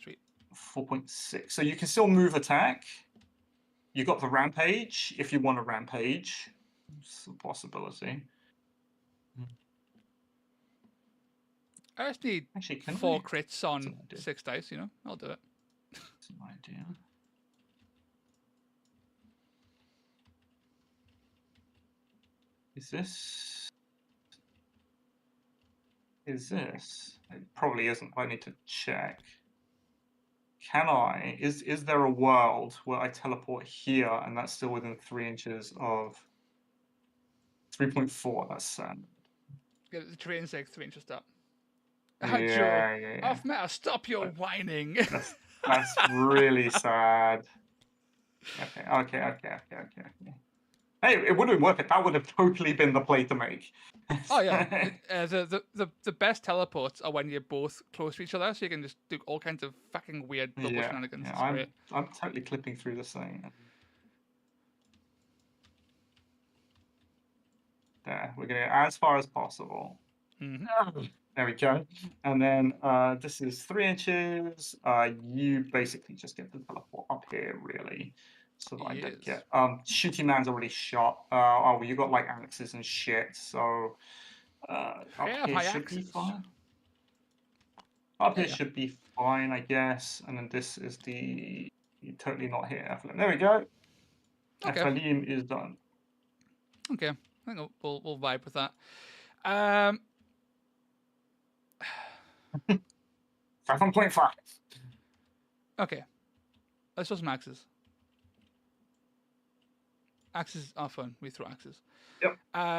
Sweet. 4.6. So you can still move attack. You got the rampage if you want a rampage. It's a possibility. I just need Actually, 4 crits on 6 dice, you know? I'll do it. That's an idea. Is this? It probably isn't. I need to check. Can I? Is there a world where I teleport here and that's still within 3 inches of 3.4? That's sad. Yeah, the train's like 3 inches up. Yeah. Off meta, stop your whining. That's really sad. Okay. Hey, it would have been worth it. That would have totally been the play to make. Oh yeah, the best teleports are when you're both close to each other, so you can just do all kinds of fucking weird double shenanigans. Yeah, it's great. I'm totally clipping through this thing. There, we're going to as far as possible. Mm-hmm. There we go. And then this is 3 inches. You basically just get the teleport up here, really. So that I don't get shooting man's already shot. Oh, you got like axes and shit. So up here should be fine. Up here should be fine, I guess. And then this is the totally not here. Ephelim. There we go. Okay. Ephelim is done. Okay, I think we'll vibe with that. 7.5. Okay, let's throw some axes. Axes are fun. We throw axes. Yep.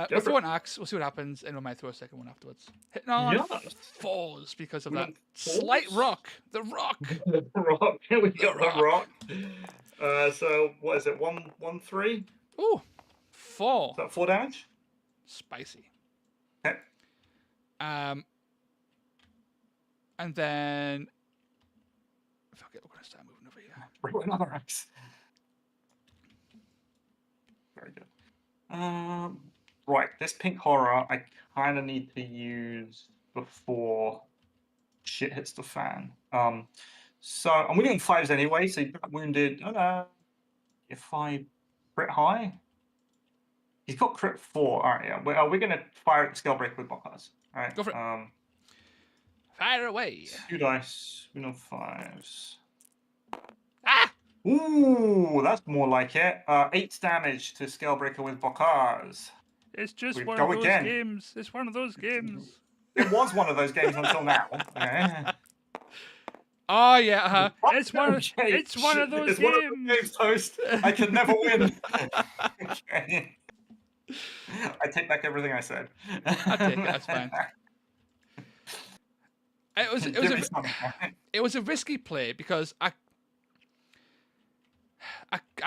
We'll throw an axe. We'll see what happens, and we might throw a second one afterwards. Hitting on 4s because of that slight rock. The rock. The rock. We got the rock. So what is it? 1-3. Ooh, 4. Is that 4 damage? Spicy. Okay. And then fuck it, we're gonna start moving over here. Bring another axe. Very good. Right, this pink horror I kind of need to use before shit hits the fan. So I'm winning 5s anyway. So you got wounded. If I crit high, he's got crit 4. All right, yeah. We're gonna fire at the Scalebreaker with Bockars. All right. Go for it. Fire away. 2 dice. We know 5s. Ah! Ooh, that's more like it. 8 damage to Scalebreaker with Bockars. It's just one of those games. It's one of those games. It was one of those games until now. Okay. Oh yeah, it's one of those games. Toast. I can never win. Okay. I take back everything I said. I take it. That's fine. It was a risky play because I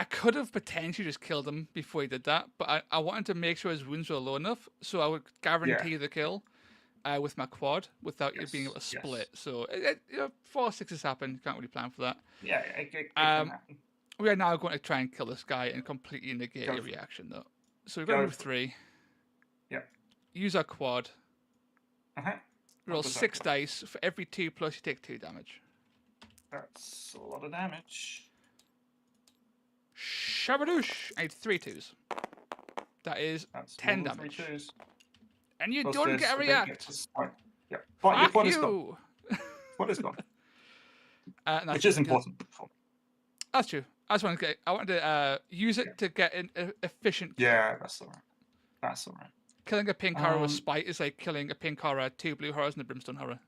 could have potentially just killed him before he did that, but I wanted to make sure his wounds were low enough so I would guarantee the kill with my quad without it being able to split. So 4 6s happen. You can't really plan for that. Yeah, it can happen. We are now going to try and kill this guy and completely negate your reaction, though. So we're going to move 3. Yep. Use our quad. Uh-huh. Roll 6 dice. For every 2 plus, you take 2 damage. That's a lot of damage. Shabadoosh! I need 3 2s. That's 10 damage. 3 2s. And you plus don't get a react. Yeah. Fuck you! What is gone? Which is important. That's true. I wanted to use it to get an efficient kill. Yeah, that's alright. Killing a pink horror with spite is like killing a pink horror, 2 blue horrors, and a brimstone horror.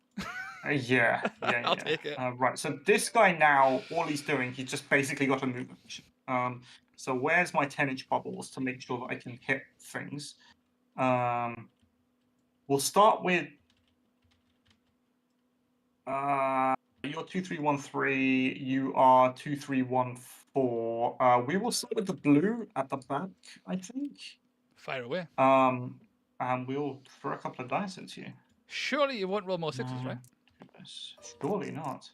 Yeah. I'll take it. Right, so this guy now, all he's doing, he's just basically got a movement mission. So where's my 10-inch bubbles to make sure that I can hit things? We'll start with... you're you're 2313. You are 2314. We will start with the blue at the back, I think. Fire away. And we'll throw a couple of dice into you. Surely you won't roll more sixes, right? Surely not.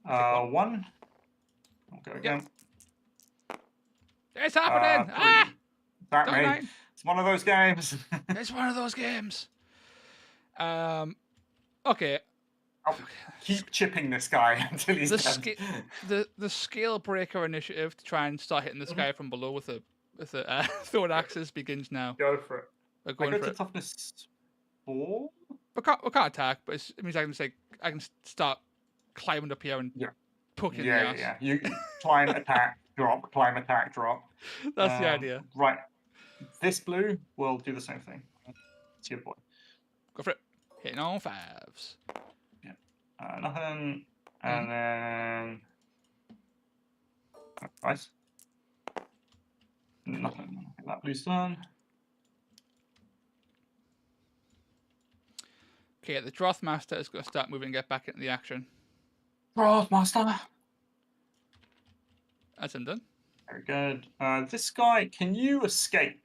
One. One. I'll go again. It's happening! Three. That Don't me. mind. It's one of those games. It's one of those games. Okay. I'll keep chipping this guy until he's dead. The scale breaker initiative to try and start hitting this guy from below with a throwing axes begins now. Go for it. We're going for to it. toughness 4. We can't attack, but it means I can start climbing up here and poking the ass. Yeah. You climb, attack, drop, climb, attack, drop. That's the idea. Right. This blue will do the same thing. It's your boy. Go for it. Hitting on 5s. Yeah. Nothing. And then. Nice. Nothing. That blue's done. Okay, the Droth Master is going to start moving and get back into the action. Droth Master. That's him done. Very good. This guy, can you escape?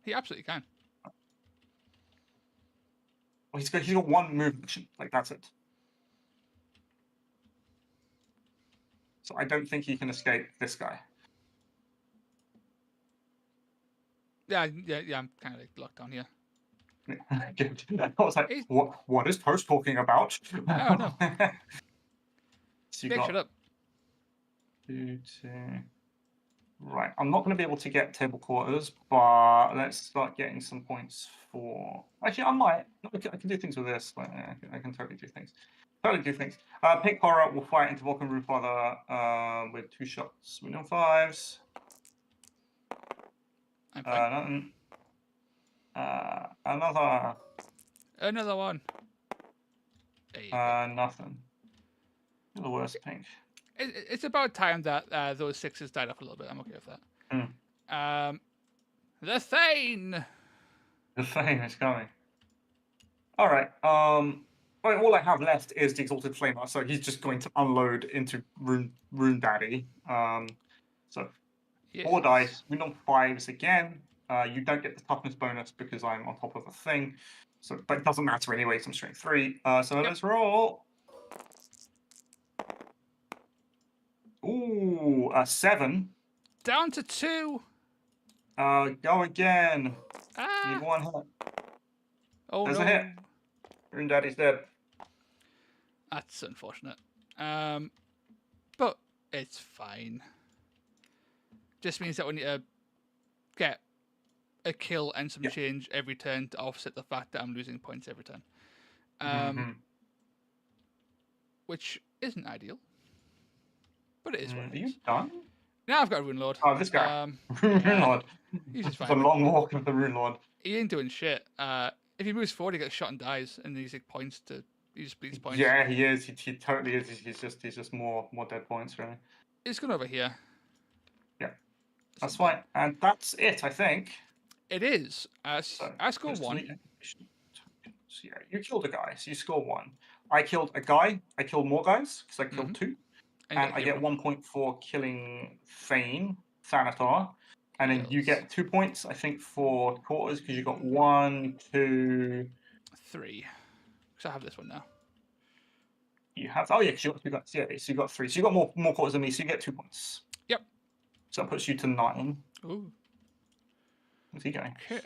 He absolutely can. Well, he's got one move action. Like, that's it. So I don't think he can escape this guy. Yeah, I'm kind of like locked on here. I was like, what is Toast talking about? I don't know. So Make shut up. 2, 2. Right, I'm not going to be able to get table quarters, but let's start getting some points for. Actually, I might. I can do things with this. Like, I can totally do things. Pink Horror will fight into Vulcan Rootfather with 2 shots. We know 5s. I'm fine. Another one. Nothing. You're the worst, Pink. It's about time that those 6s died off a little bit. I'm okay with that. The Thane. The Thane is coming. All right. All I have left is the Exalted Flamer, so he's just going to unload into Rune Daddy. So 4 dice. We know 5s again. You don't get the toughness bonus because I'm on top of a thing. So, but it doesn't matter anyway. So I'm strength 3. So let's roll. Ooh, a 7. Down to 2. Go again. Need 1 hit. Oh, There's no. a hit. Rune Daddy's dead. That's unfortunate. But it's fine. Just means that we need to get a kill and some change every turn to offset the fact that I'm losing points every turn. Which isn't ideal. But it is what it is. Are you done? Now I've got a Rune Lord. Oh, this guy. Rune Lord. He's just fine. The long walk of the Rune Lord. He ain't doing shit. If he moves forward, he gets shot and dies, and he's like points to. He just bleeds points. Yeah, he is. He totally is. He's just more dead points, really. It's going over here. Yeah, that's fine, and that's it. I think it is. I scored 1. So yeah, you killed a guy, so you score 1. I killed a guy. I killed more guys because I killed 2, and I get 1 point for killing Thanatar. And then you get 2 points, I think, for quarters because you got 1, 2, 3. Because I have this one now. You have because you got 2 guys. Yeah, so you got 3. So you got more quarters than me. So you get 2 points. Yep. So that puts you to 9. Ooh. Where's he going? Okay.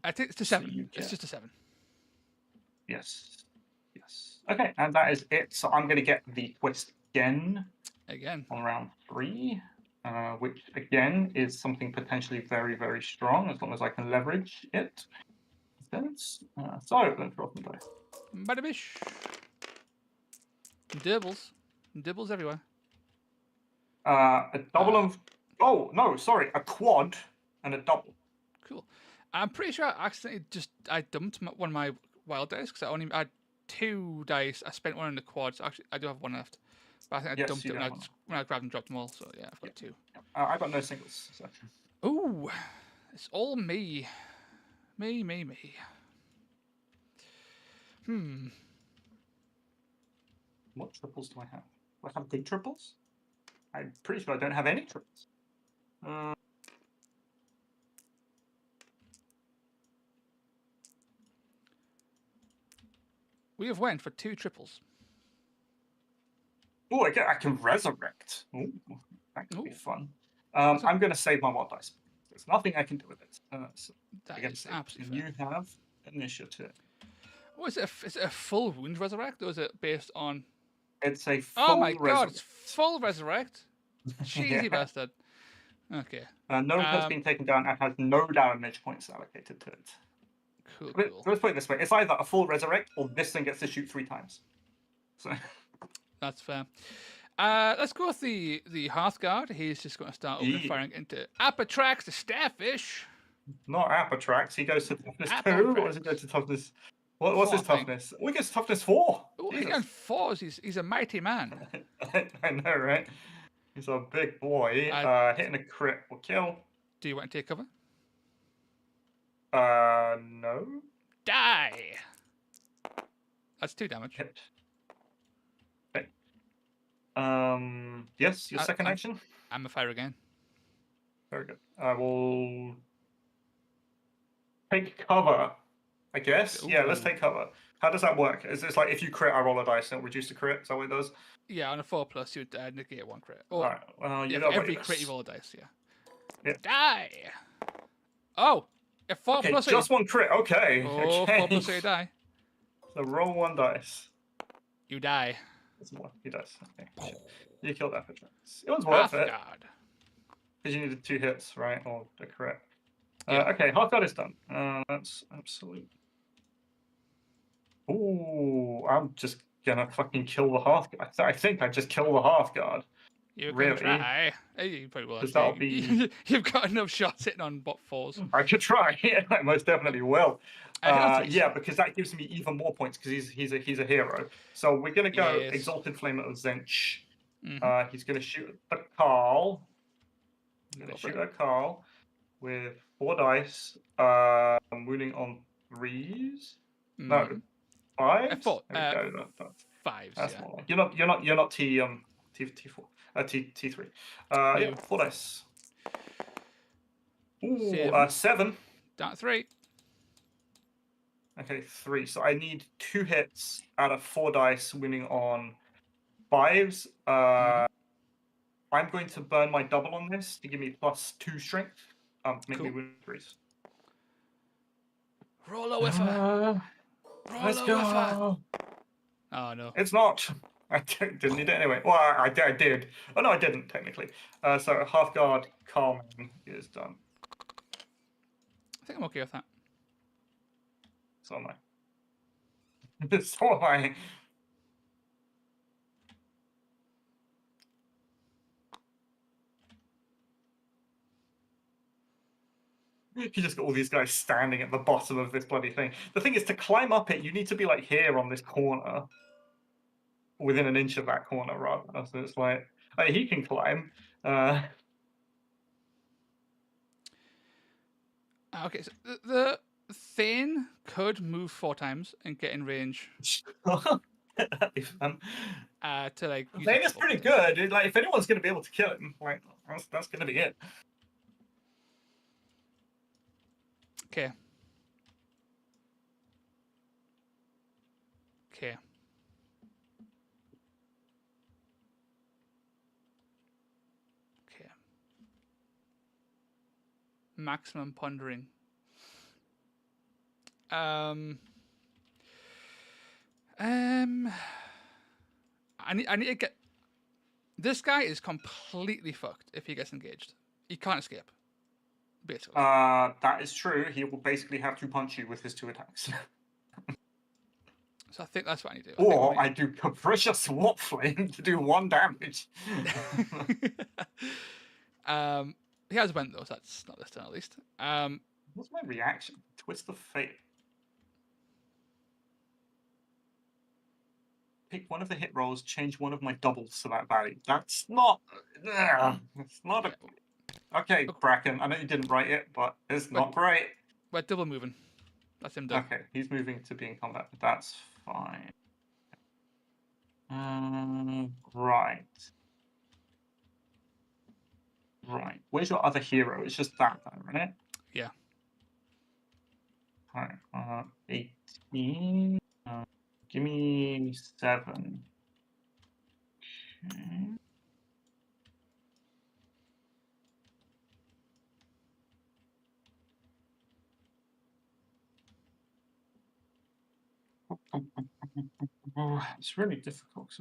I think it's to 7. It's just a 7. Yes. Okay, and that is it. So I'm going to get the twist again. On round 3. Which again is something potentially very, very strong as long as I can leverage it. So let's drop them dice. Bada bish. Dibbles everywhere. A double of. Oh no, sorry, a quad and a double. Cool. I'm pretty sure I accidentally I dumped one of my wild dice because I only had 2 dice. I spent 1 on the quad. So actually, I do have 1 left. But I think I dumped it when I grabbed and dropped them all. So yeah, I've got 2. I got no singles. So. Ooh, it's all me. Me. What triples do I have? Do I have good triples? I'm pretty sure I don't have any triples. We have went for 2 triples. Oh, I can resurrect. Ooh, that could be fun. I'm going to save my wild dice. There's nothing I can do with it. So that is absolutely fair. You have initiative. Oh, is it a full wound resurrect, or is it based on... It's a full Oh my resurrect. god, it's full resurrect? Cheesy bastard. Okay. No one has been taken down and has no damage points allocated to it. Cool. Let's put it this way. It's either a full resurrect or this thing gets to shoot 3 times. So... That's fair. Let's go with the Hearthguard. He's just going to start opening firing into Apatrax, the Starfish. Not Apatrax. He goes to toughness 2, or does he go to toughness... What's his toughness? Oh, he gets toughness 4. Oh, he's getting 4s. He's a mighty man. I know, right? He's a big boy. Hitting a crit will kill. Do you want to take cover? No. Die. That's 2 damage. Hit. Okay. Yes, your second action? I'm a fire again. Very good. I will take cover, I guess. Ooh. Yeah, let's take cover. How does that work? Is this like if you crit, I roll a dice and it'll reduce the crit? Is that what it does? Yeah, on a 4+, you would negate 1 crit. Or, all right. Well, you know every crit you roll a dice, yeah. Die! Oh! A 4+. Okay, just 1 crit. Okay. Oh, okay. 4+, so you die. So roll 1 dice. You die. That's 1. He does. Okay. You killed Apatrax. It was worth it. God. Because you needed 2 hits, right? Or the crit. Okay, Hearthguard is done. That's absolute. Ooh, I'm just gonna fucking kill the Hearthguard. I think I just kill the Hearthguard. You can try. You probably will. Because that'll be... You've got enough shots hitting on bot 4s. I could try. I most definitely will. Yeah, because that gives me even more points because he's a hero. So we're gonna go Exalted Flame of Zench. He's gonna shoot at the Carl. I'm gonna shoot at Carl with 4 dice. I'm wounding on 3s. No, 5s. 4. There we go. 5s. That's yeah. more. You're not T4. T3. Yeah, 4 dice. Ooh, 7. Down 3. Okay, 3. So I need 2 hits out of 4 dice, winning on 5s. I'm going to burn my double on this to give me +2 strength. Make me win 3s. Roll a whiffer. Let's go. Oh no. It's not. I didn't need it anyway. Well, I did. Oh no, I didn't technically. So Hearthguard Calming is done. I think I'm okay with that. So am I. So am I. You just got all these guys standing at the bottom of this bloody thing. The thing is, to climb up it, you need to be like here on this corner. Within an inch of that corner, rather. So it's like, hey, he can climb. Okay, so the Thane could move 4 times and get in range. That'd be fun. To like. Thane is pretty good. Like, if anyone's going to be able to kill him, like that's going to be it. Okay. Okay. Maximum pondering. I need to get. This guy is completely fucked if he gets engaged. He can't escape. Basically. That is true. He will basically have to punch you with his 2 attacks. So I think that's what I need to do. Or I do Capricious Warp Flame to do 1 damage. He has went though, so that's not this turn at least. What's my reaction? Twist of Fate. Pick one of the hit rolls, change one of my doubles to that value. That's not. It's not a. Okay, Bracken. I know you didn't write it, but it's not great. We're double moving. That's him done. Okay, he's moving to be in combat. That's fine. Right. Right. Where's your other hero? It's just that guy, right? Yeah. Alright. 18. Give me 7. Okay. It's really difficult.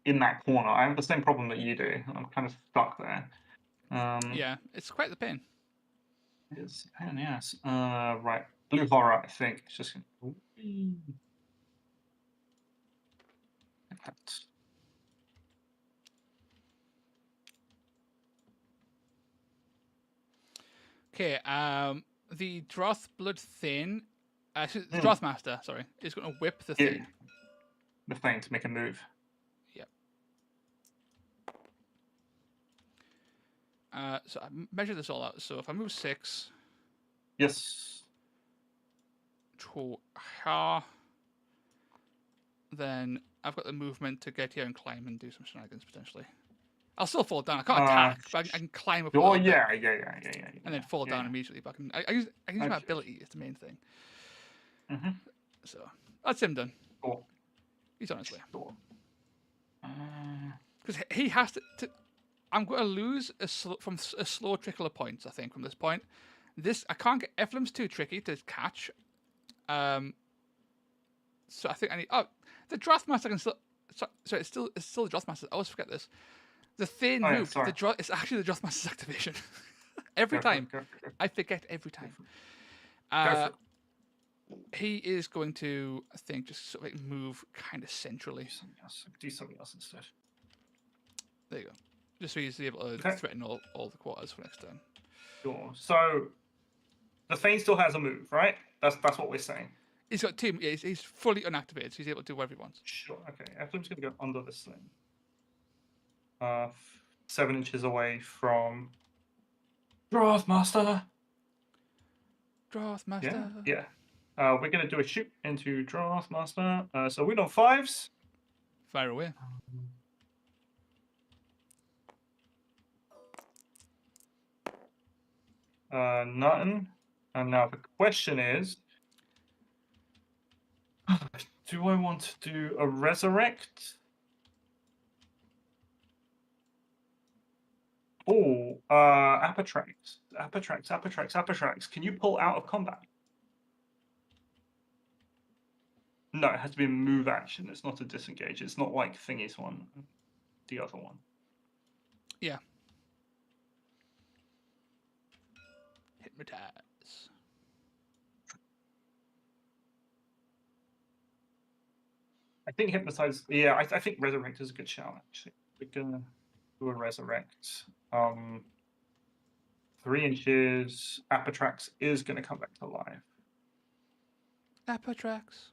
In that corner, I have the same problem that you do. I'm kind of stuck there. Yeah, it's quite the pain. It's a pain, yes. Right. Blue horror, I think. It's just gonna... Okay, the Droth Blood Thane, the Droth Master, sorry, is going to whip the Thane. The Thane to make a move. Yep. So I measure this all out. So if I move 6. Yes. To here, then I've got the movement to get here and climb and do some shenanigans potentially. I'll still fall down. I can't attack, but I can climb up. Oh yeah, and then fall down immediately. But I use my ability. It's the main thing. So that's him done. Cool. He's on his way. Cool. Because he has to. I'm going to lose a slow trickle of points. I think from this point, I can't get Ephraim's too tricky to catch. So I think I need. Oh, the Drothmaster can still. Sorry, it's still the Drothmaster. I always forget this. The Thane move. It's actually the Drothmaster's activation. Every time. I forget every time. He is going to, I think, just sort of like move kind of centrally. Do something else instead. There you go. Just so he's able to threaten all the quarters for next turn. Sure. So the Thane still has a move, right? That's what we're saying. He's got 2. Yeah, he's fully unactivated, so he's able to do whatever he wants. Sure. Okay. Ephraim's going to go under this thing. 7 inches away from Drothmaster. Drothmaster. Yeah. We're going to do a shoot into Drothmaster. So we're on 5s. Fire away. Nothing. And now the question is, do I want to do a resurrect? Oh, Apatrax. Can you pull out of combat? No, it has to be a move action. It's not a disengage. It's not like Thingy's one. The other one. Yeah. Hypnotize. I think hypnotize. Yeah, I think resurrect is a good shout. Actually, we're gonna do a resurrect. 3 inches. Apatrax is gonna come back to life. Apatrax.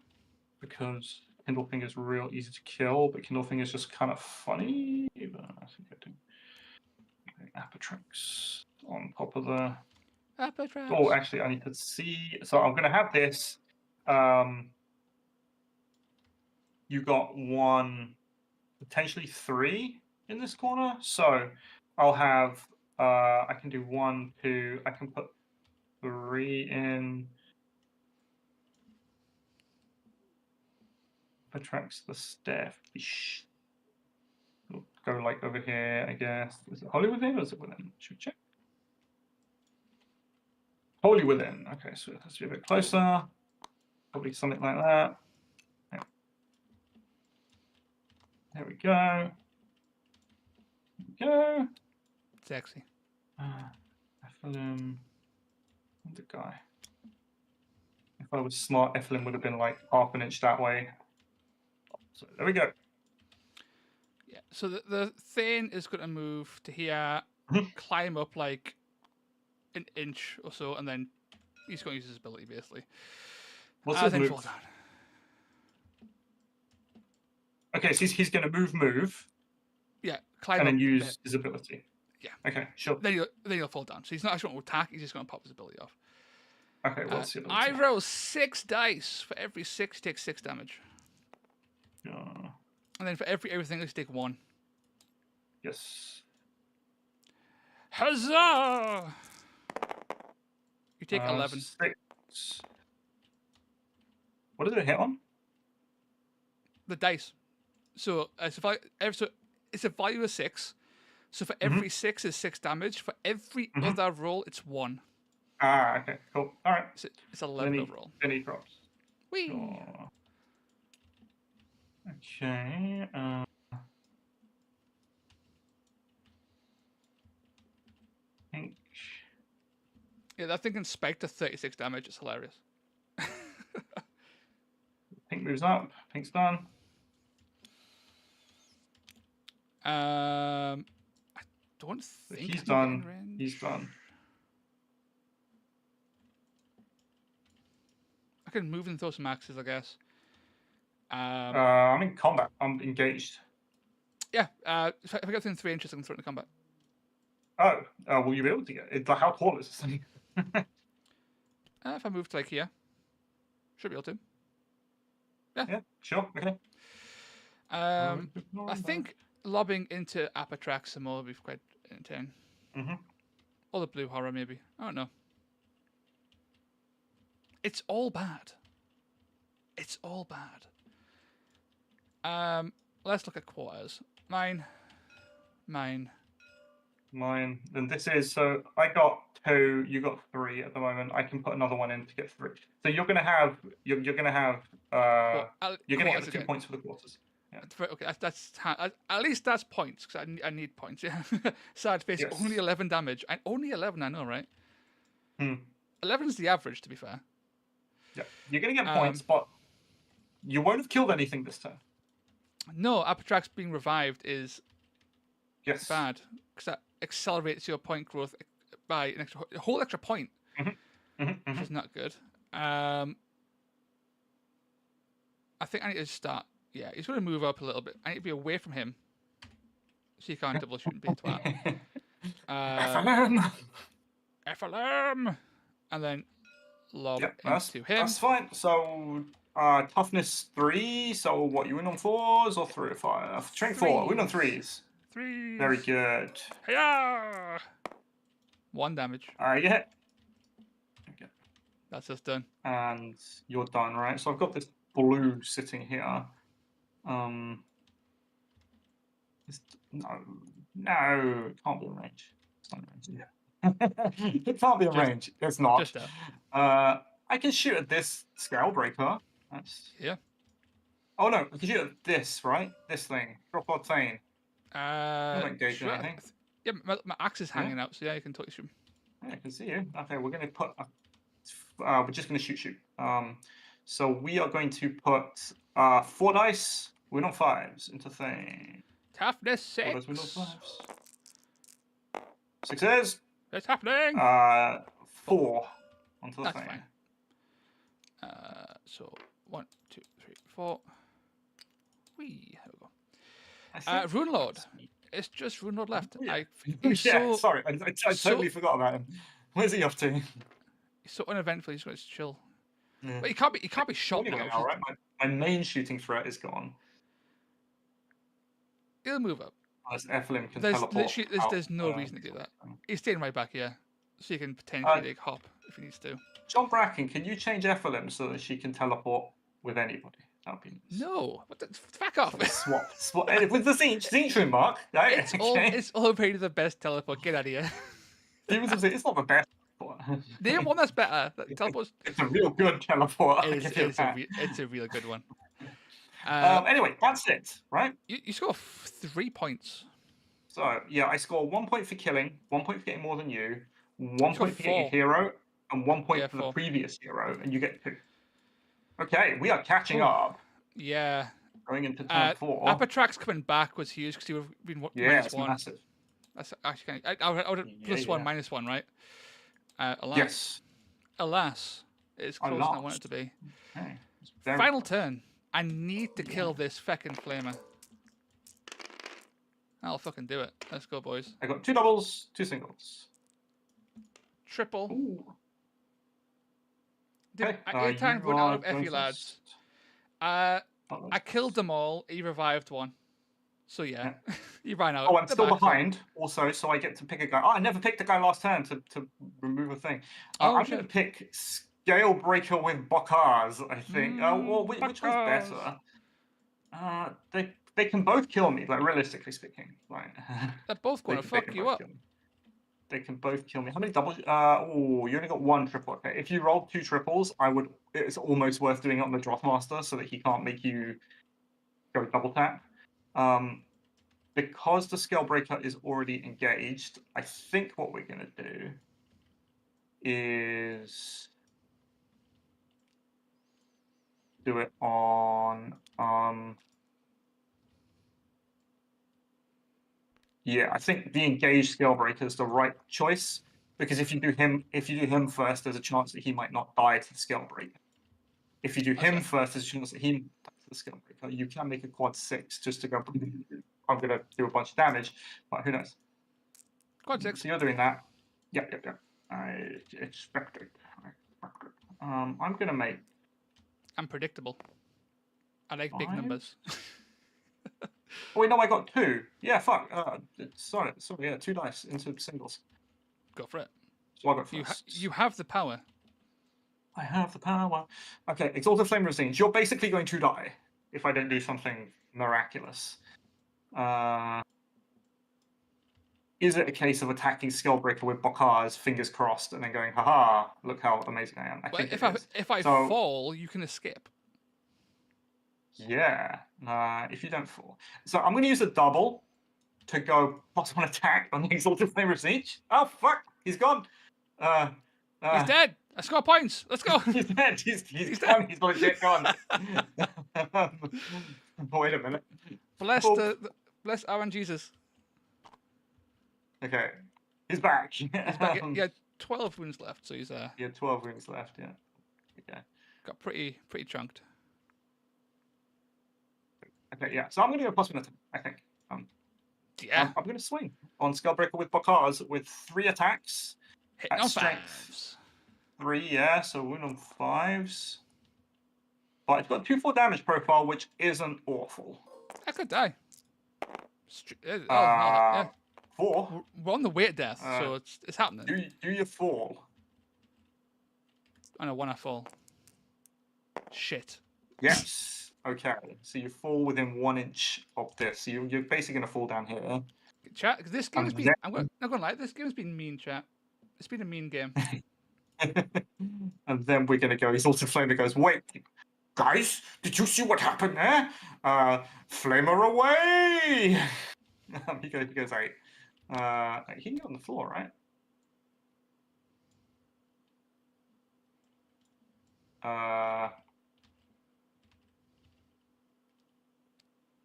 Because Kindlefinger is real easy to kill, but Kindlefinger is just kind of funny. But I think I do. Apatrax on top of the. Apatrax. Oh, actually, I need to see. So I'm gonna have this. You got 1, potentially 3 in this corner. So I'll have. I can do 1, 2. I can put 3 in. Attracts the staff. We'll go like over here, I guess. Is it wholly within or is it within? Should we check? Wholly within. Okay, so it has to be a bit closer. Probably something like that. Yeah. There we go. There we go. Sexy. Ephelin. The guy. If I was smart, Ephelin would have been like half an inch that way. So there we go. Yeah. So the Thane is going to move to here, climb up like an inch or so, and then he's going to use his ability basically. What's his move? Fall down. Okay, so he's going to move. Yeah, climb and up then use his ability. Yeah. Okay, sure. Then he'll fall down. So he's not actually going to attack. He's just going to pop his ability off. Okay, what's the other I two? roll 6 dice. For every 6, take 6 damage. And then for everything else, take 1. Yes. Huzzah! You take 11. 6. What does it hit on? The dice. So, it's a value of 6. So for every 6 is 6 damage. For every other roll, it's 1. Ah, okay, cool. All right. It's 11 overall. Then he drops. Whee! Sure. Okay. Yeah, that thing can spike to 36 damage. It's hilarious. Pink moves up. Pink's done. I don't think He's I can get in done. range. He's done. I can move and throw some axes, I guess. I'm in combat. I'm engaged. Yeah, if I get within 3 inches, I can throw it into combat. Oh, will you be able to get it? How tall is this thing? If I move to like here, should be able to. Yeah, sure. Okay. I think lobbing into Apatrax some more would be quite entertaining. Or the blue horror, maybe. I don't know. It's all bad. It's all bad. Let's look at quarters. Mine. And this is, so I got 2, you got 3 at the moment. I can put another one in to get 3. So you're gonna have you're gonna get the 2 points for the quarters. Yeah. Okay, that's at least that's points because I need points. Yeah. Sad face. Yes. Only 11 damage. And only 11. I know, right? 11 is the average, to be fair. Yeah, you're gonna get points, but you won't have killed anything this turn. No, Apatrax being revived is bad because that accelerates your point growth by a whole extra point, which is not good. I think I need to start. Yeah, he's going to move up a little bit. I need to be away from him so you can't double shoot and be a twat. FLM! And then lob into him. That's fine. So, toughness 3. So, what, you win on 4s or 3 or 5? Strength 4. Win on 3s. 3. Very good. Hiya! 1 damage. Alright, you hit. Okay. That's us done. And you're done, right? So, I've got this blue sitting here. No, it can't be in range. It's not in range. Yeah. It can't be in range. It's not. Just I can shoot at this Scalebreaker. That's... Yeah. Oh no, I can shoot at this, right? This thing. Drop or Tane. Sure. Anything. Yeah, my axe is hanging out, so yeah, you can totally shoot. Yeah, I can see you. Okay, we're gonna put. We're just gonna shoot. So we are going to put 4 dice. Win on 5s into thing. Toughness 6. 4 dice, win on 5s. 6s. It's happening. 4 onto the That's thing. Fine. So 1, 2, 3, 4. Whee. There we go. Rune Lord. It's just Rune Lord left. Yeah. Sorry, I totally forgot about him. Where's he off to? He's so uneventful. He's going to chill. Yeah. But he can't be shot now. All right, my main shooting threat is gone. He'll move up. Unless Evelyn can There's teleport. there's no reason to do that. He's staying right back here, so you can potentially hop if he needs to. John Bracken, can you change Evelyn so that she can teleport with anybody? That'd be nice. No, what the, fuck off. Swap with the Zinch mark. Right? It's already the best teleport. Get out of here. It's not the best. Name one that's better. Teleport's... It's a real good teleport. It's a really good one. Anyway, that's it, right? You score 3 points. So yeah, I score 1 point for killing, 1 point for getting more than you, 1 point for getting a 4. hero, and 1 point for the previous hero, and you get 2. Okay, we are catching up. Yeah. Going into turn 4. Apatrax coming back was huge because he would have been minus 1. Massive. That's actually I would have +1, -1, right? Alas. Yes. Alas, it's closer than I want it to be. Okay. Final turn. I need to kill this feckin' flamer. I'll fucking do it. Let's go, boys. I got 2 doubles, 2 singles. Triple. Ooh. Okay. I time run out of going Effie lads. first. I killed them all. He revived one. So yeah, he ran out. Oh, I'm They're still back, behind also, so I get to pick a guy. Oh, I never picked a guy last turn to remove a thing. I'm going to pick Scalebreaker with Bokars, I think. Which one's better? They can both kill me, like realistically speaking. Like, they're both going to fuck you up. They can both kill me. How many doubles? Oh, you only got one triple. Okay, if you rolled 2 triples, it's almost worth doing it on the Drothmaster so that he can't make you go double tap. Because the Scalebreaker is already engaged, I think what we're going to do is do it on yeah, I think the engaged Scalebreaker is the right choice, because if you do him first, there's a chance that he might not die to the Scalebreaker. If you do him first, there's a chance that he dies to the Scalebreaker. You can make a quad 6 just to go. I'm gonna do a bunch of damage, but who knows? Quad 6. So you're doing that. Yep. I expect it. I'm gonna make. I'm predictable. I like big numbers. Oh, wait, no, I got 2. Yeah, fuck. Sorry. Yeah, 2 dice into singles. Go for it. So I got first. You have the power. I have the power. Okay, Exalted Flame Resines. You're basically going to die if I don't do something miraculous. Is it a case of attacking Scalebreaker with Bokars, fingers crossed, and then going, haha, look how amazing I am? I think if I fall, you can escape. Yeah, if you don't fall. So I'm going to use a double to go +1 attack on the Exalted Flame Resine. Oh, fuck, he's gone. He's dead. I score points. Let's go. He's dead. He's gone. He's legit gone. Wait a minute. Bless Aaron Jesus. Okay, he's back. He's back. He had 12 wounds left, so he's He had 12 wounds left. Yeah. Okay. Got pretty chunked. Okay. Yeah. So I'm going to go +1 attack. I think. Yeah. I'm going to swing on Scalebreaker with Bokars with 3 attacks. Hitting on 5s. 3, yeah. So wound on 5s. But it's got 2/4 damage profile, which isn't awful. I could die. Yeah. 4. We're on the way to death, so it's happening. Do you fall? I know when I fall. Shit. Yes. Okay. So you fall within 1 inch of this. So you're basically going to fall down here. Chat. This game has been. I'm not gonna lie. This game has been mean, chat. It's been a mean game. And then we're going to go. Exalted Flamer goes, wait, guys, did you see what happened there? Flamer away! he goes 8. He can get on the floor, right?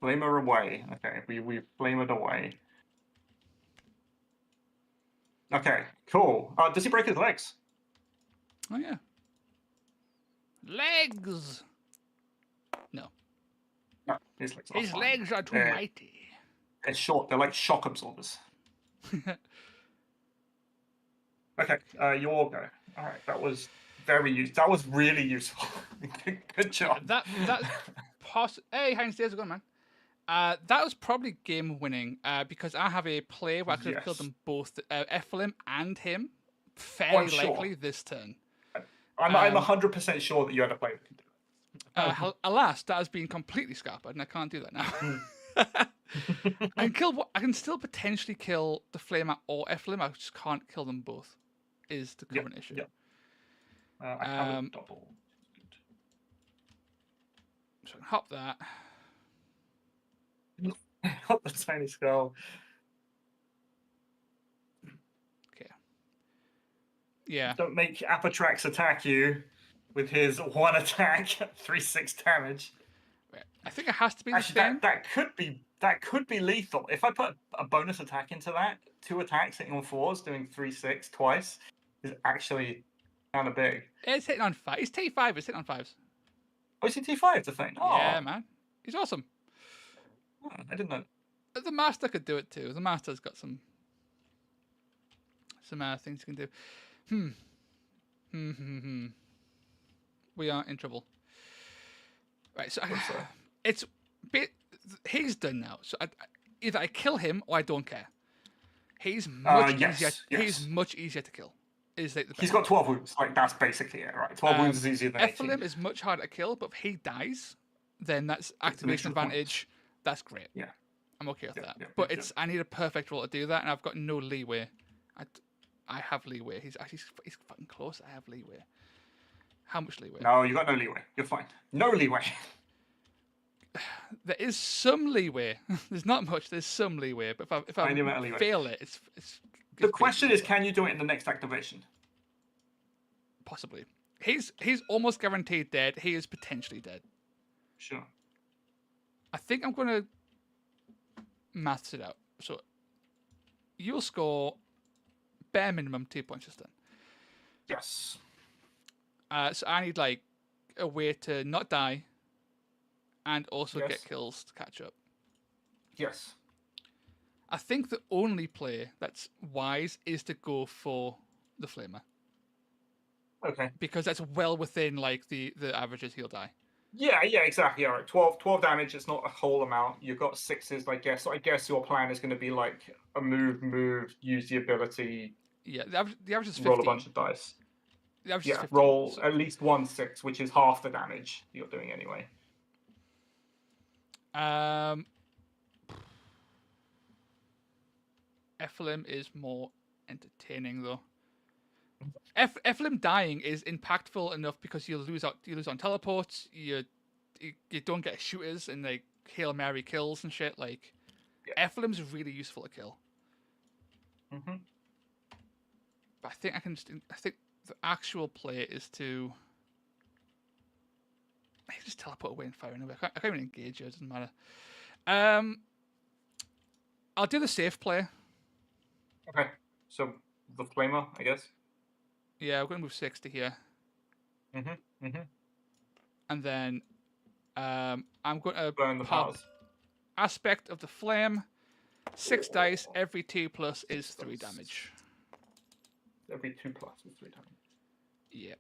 Flamer away. Okay, we flamed away. Okay, cool. Does he break his legs? Oh yeah. Legs. No. No, his legs are His fine. legs are too mighty. They're short. They're like shock absorbers. Okay, you all go. All right, that was very useful. That was really useful. Good job. Hey, Heinz, there's a gun, man. That was probably game winning because I have a play where I could have killed them both, Ephraim and him, fairly likely this turn. I'm 100% sure that you had a play that could do it. Alas, that has been completely scuppered, and I can't do that now. I can still potentially kill the Flamer or Ephraim. I just can't kill them both. Is the current issue. Yeah. I have a double. So I can hop that. Hop the tiny skull. Okay. Yeah. Don't make Apatrax attack you with his 1 attack, 3/6 damage. I think it has to be the Actually, same. that could be lethal. If I put a bonus attack into that, 2 attacks hitting on 4s, doing 3/6 twice, is actually kind of big. It's hitting on 5. It's T5. It's hitting on 5s. Oh, is he T5 the thing? Oh. Yeah, man. He's awesome. Oh, I didn't know. The Master could do it too. The Master's got some things he can do. We are in trouble. Right, so it's he's done now. So either I kill him or I don't care. He's much easier. He's much easier to kill. Is like the He's got 12 wounds. Like that's basically it, right? 12 wounds is easier than 18. Ephelim is much harder to kill, but if he dies, then that's activation advantage. That's great. Yeah, I'm okay with that. But I need a perfect roll to do that, and I've got no leeway. I have leeway. He's fucking close. I have leeway. How much leeway? No, you got no leeway. You're fine. No leeway. There is some leeway. There's not much. There's some leeway. But if I fail it, it's the question is, can you do it in the next activation? Possibly. He's almost guaranteed dead. He is potentially dead. Sure. I think I'm going to maths it out. So you'll score bare minimum 2 points just then. Yes. So I need like a way to not die and also get kills to catch up. Yes. I think the only play that's wise is to go for the Flamer. Okay. Because that's well within like the averages he'll die. Yeah, exactly. All right. 12 damage. It's not a whole amount. You've got 6s, I guess. So I guess your plan is going to be like a move, use the ability. Yeah, the average is 15. Roll a bunch of dice. The average is 15, roll at least 1 6, which is half the damage you're doing anyway. Ephelim is more entertaining though. Ephelim dying is impactful enough because you lose on teleports. You don't get shooters and like Hail Mary kills and shit. Like Ephelim's really useful to kill. Mm-hmm. But I think I think the actual play is to. I just teleport away and fire anyway. I can't even engage you. It doesn't matter. I'll do the safe play. Okay. So the Flamer, I guess. Yeah, we're going to move 6 to here. And then I'm going to burn the powers. Aspect of the Flame. 6 dice. Every 2 plus is 3 damage. Every 2 plus is 3 damage. Yeah.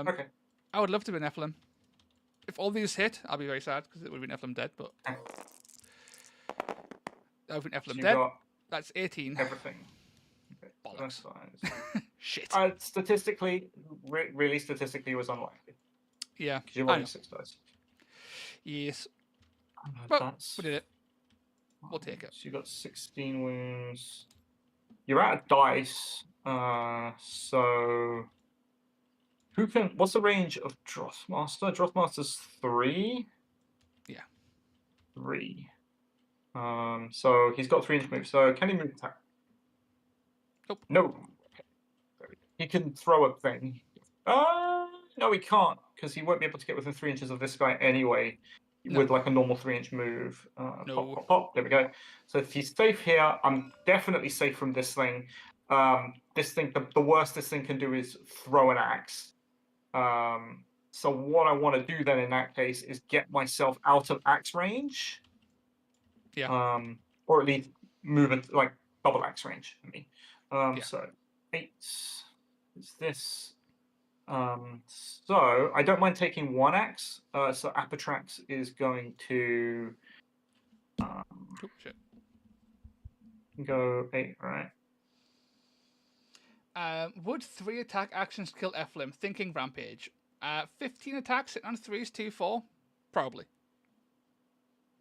Okay. I would love to be an Ephelim. If all these hit, I'll be very sad because it would have been Ephelim dead. But that would have been Ephelim dead. That's 18. Everything. Okay. Bollocks. Shit. Statistically, really statistically, it was unlikely. Yeah. Because you're rolling 6 dice. Yes. But we did it. We'll take it. So you got 16 wounds. You're out of dice. So what's the range of Drothmaster? Drothmaster's 3? Yeah. 3. So he's got 3-inch move. So can he move attack? Nope. No. Okay. He can throw a thing. No, he can't, because he won't be able to get within 3 inches of this guy anyway. No. With like a normal 3-inch move. No. Pop, pop, pop. There we go. So if he's safe here, I'm definitely safe from this thing. This thing, the worst this thing can do is throw an axe. So what I want to do then in that case is get myself out of axe range. Yeah. Or at least move it like double axe range. I mean, so 8 is this. So I don't mind taking 1 axe. So Apatrax is going to go 8, right? Would 3 attack actions kill Ephelim? Thinking Rampage. 15 attacks sitting on 3s, 2-4? Probably.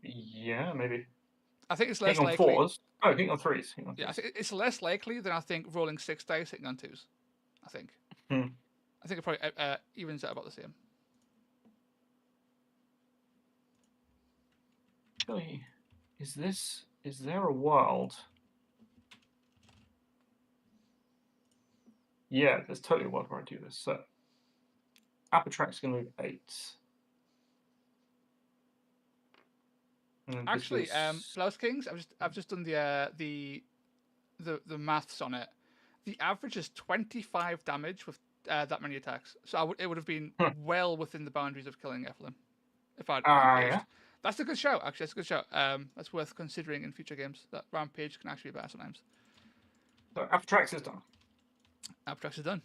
Yeah, maybe. I think it's less hitting likely. On 4s. Oh, hitting on 3s. Yeah, I think it's less likely than I think rolling 6 dice hitting on 2s. I think. I think it probably evens out about the same. Actually, is there a world? Yeah, there's totally a world where I do this. So Apatrax is going to move 8. Actually, Blouse Kings, I've just done the maths on it. The average is 25 damage with that many attacks. So it would have been well within the boundaries of killing Ephelim. If I'd rampaged. Yeah. That's a good shout, actually. That's a good shout. That's worth considering in future games. That Rampage can actually be better sometimes. So Apatrax is done. Apatrax is done.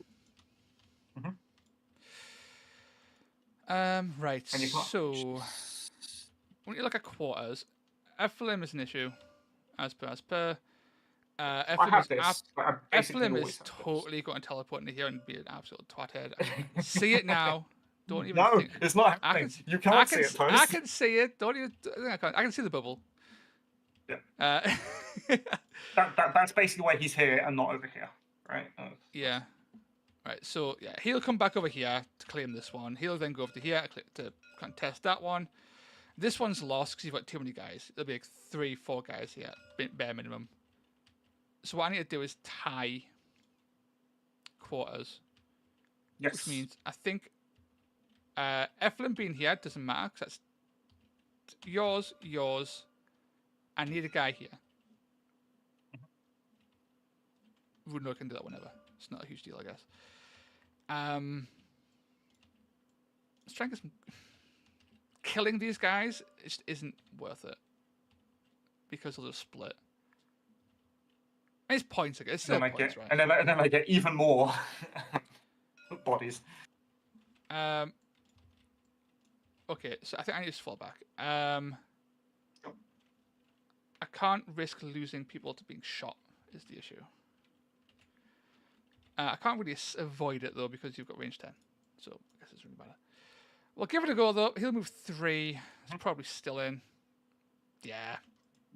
Right. And you can't. So when you look at quarters, Ephraim is an issue, as per. I Ephraim have is this. I basically Ephraim always is have totally going to teleport into here and be an absolute twathead. I can see it now. Don't even No, think. it's not I happening. can. You I can't can. see it, I Toast. can see it. Don't even. I can see the bubble. Yeah. That's basically why he's here and not over here, right? Yeah. Right. So yeah, he'll come back over here to claim this one. He'll then go over to here to contest that one. This one's lost because you've got too many guys. There'll be like 3-4 guys here, bare minimum. So what I need to do is tie quarters. Yes. Which means I think Ephraim being here doesn't matter because that's yours. I need a guy here. Rudno can do that whenever. It's not a huge deal, I guess. Let's try and get some. Killing these guys just isn't worth it because they'll just split. It's points again. It's still points, right? And then I get even more bodies. Okay, so I think I need to fall back. I can't risk losing people to being shot. Is the issue. I can't really avoid it though because you've got range 10, so I guess it's really bad. Well, give it a go though. He'll move 3. He's probably still in. Yeah.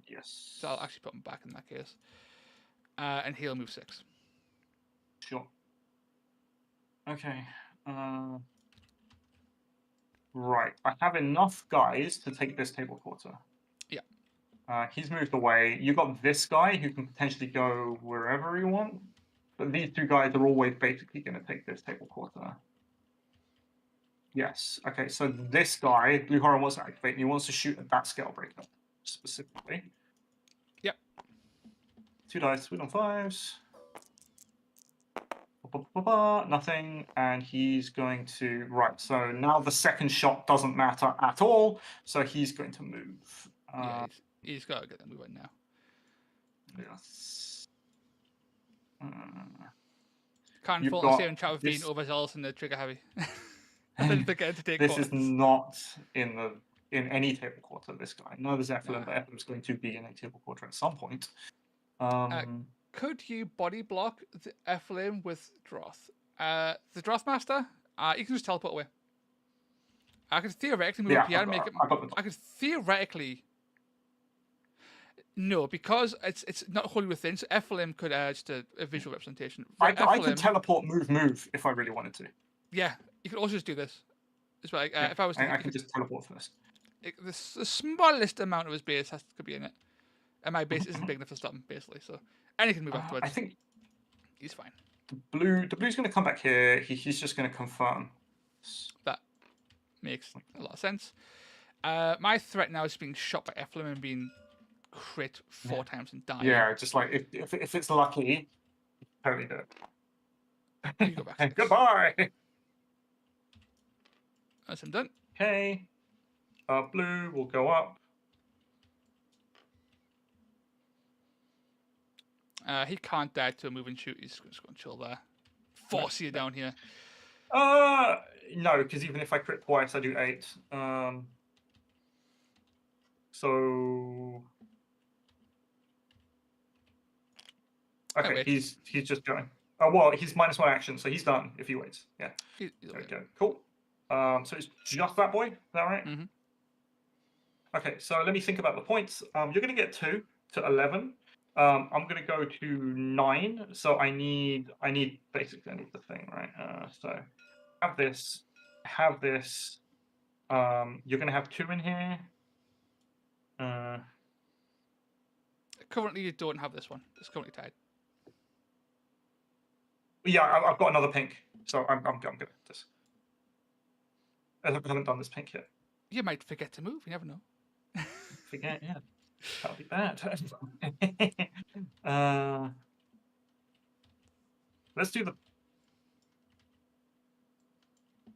Yes. So I'll actually put him back in that case. And he'll move 6. Sure. Okay. Right. I have enough guys to take this table quarter. Yeah. He's moved away. You got this guy who can potentially go wherever you want. But these 2 guys are always basically going to take this table quarter. Yes. Okay, so this guy, Blue Horror, wants to activate, and he wants to shoot at that scale breaker specifically. Yep. 2 dice, 2 on 5s. Nothing, and he's going to... Right, so now the second shot doesn't matter at all, so he's going to move. Yeah, he's got to get them moving now. Yes. Can't fault us here in chat with being overzealous and the trigger heavy. And then forget to take this quarters. is not in any table quarter, this guy. No, there's Ephraim, but Ephraim's going to be in a table quarter at some point. Could you body block the Ephraim with Droth? The Droth Master, you can just teleport away. I could theoretically move up here and make it... I could theoretically... No, because it's not wholly within, so Ephraim could just a visual representation. I could teleport move if I really wanted to. Yeah, you could also just do this. It's like, if I was I can just teleport first. The smallest amount of his base could be in it. And my base isn't big enough to stop him, basically, so... And he can move afterwards. I think... He's fine. The blue's going to come back here. He's just going to confirm. That makes a lot of sense. My threat now is being shot by Ephraim and being crit 4 times and dying. Yeah, just like, if it's lucky, totally do it. You go back. Goodbye! That's him done. Okay. Blue will go up. He can't die to a move and shoot. He's just going to chill there. Force you down here. No, because even if I crit twice, I do 8. So... Okay, he's just going. Oh, well, he's -1 action, so he's done if he waits. Yeah. There we go. Cool. So it's just that boy, is that right? Mm-hmm. Okay, so let me think about the points. You're going to get 2 to 11. I'm going to go to 9. So I need basically the thing, right? So have this. You're going to have 2 in here. Currently, you don't have this one. It's currently tied. Yeah, I've got another pink, so I'm good at this. I haven't done this pink yet. You might forget to move. You never know. Forget, yeah. That'll be bad. Let's do the...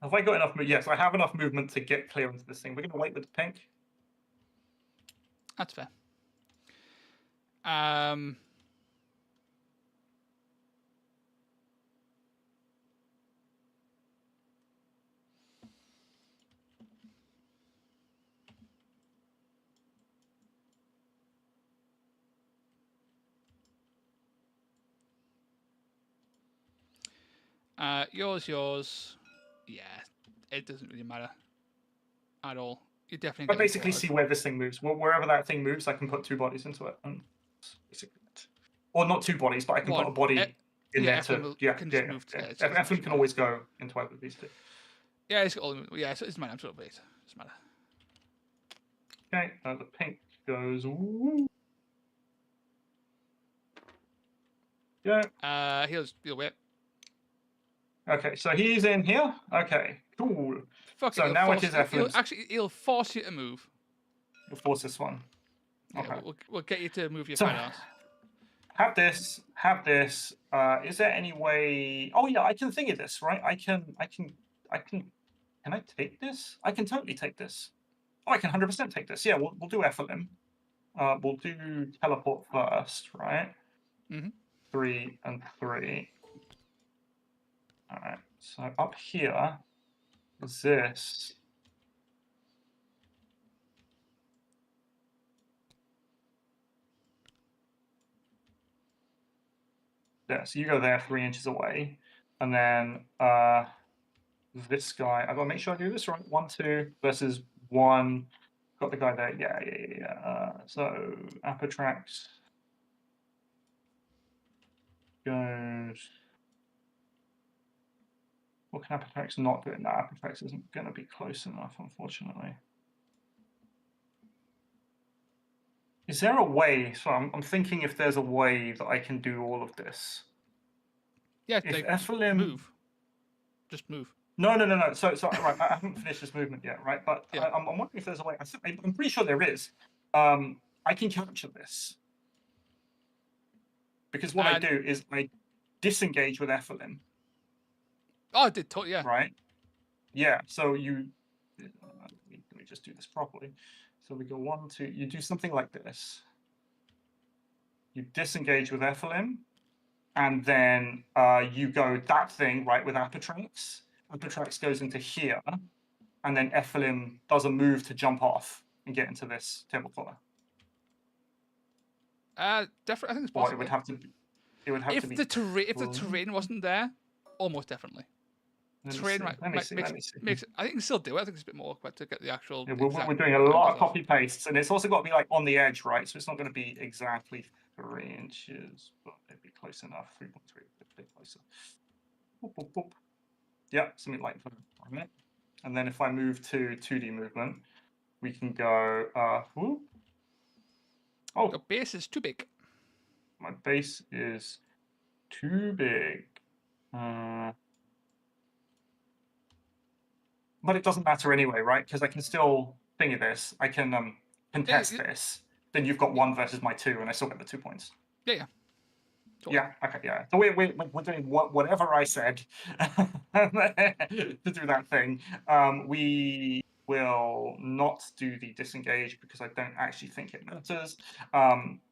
Have I got enough... Yes, I have enough movement to get clear into this thing. We're going to wait with the pink. That's fair. Yours. Yeah, it doesn't really matter at all. You definitely. I basically see where this thing moves. Wherever that thing moves, I can put 2 bodies into it. And basically it. Or not 2 bodies, but I can put a body in there to. Eflin can always go into either of these 2. Yeah, it's all. Yeah, so it's matter. Doesn't matter. Okay, the pink goes. Ooh. Yeah. He'll wait. Okay, so he's in here. Okay, cool. So now it is Eflin's. He'll force you to move. He'll force this one. Okay. Yeah, we'll get you to move your fat ass. Have this. Is there any way? Oh yeah, I can think of this, right? I can. Can I take this? I can totally take this. Oh, I can 100% take this. Yeah, we'll do Eflin. We'll do teleport first, right? 3 and 3. All right. So up here is this. Yeah, so you go there 3 inches away, and then this guy. I gotta make sure I do this right. 1, 2 versus 1. Got the guy there. Yeah. So Apotrax goes. What can Apotrax not do? No, Apotrax isn't going to be close enough, unfortunately. Is there a way? So I'm thinking if there's a way that I can do all of this. Yeah, if Eflin move. Just move. No. So right, I haven't finished this movement yet, right? But yeah. I'm wondering if there's a way. I'm pretty sure there is. I can capture this. Because what I do is I disengage with Eflin. Oh, I did, yeah. Right? Yeah, so you... Let me just do this properly. So we go 1, 2... You do something like this. You disengage with Eflin, and then you go that thing, right, with Apotrax. Apotrax goes into here, and then Eflin does a move to jump off and get into this table corner. Definitely, I think it's possible. Or it would have to be... If the terrain wasn't there, almost definitely. Terrain makes it. I think you can still do it. I think it's a bit more awkward to get the actual. Yeah, we're doing a lot of copy pastes, and it's also got to be like on the edge, right? So it's not going to be exactly 3 inches, but it'd be close enough. 3.3, a bit closer. Boop, boop, boop. Yeah, something like that. And then if I move to 2D movement, we can go. Oh, your base is too big. My base is too big. But it doesn't matter anyway, right? Because I can still think of this. I can contest this. Then you've got 1 versus my 2, and I still get the 2 points. Yeah. Totally. Yeah. Okay. Yeah. So we're doing whatever I said to do that thing. We will not do the disengage because I don't actually think it matters.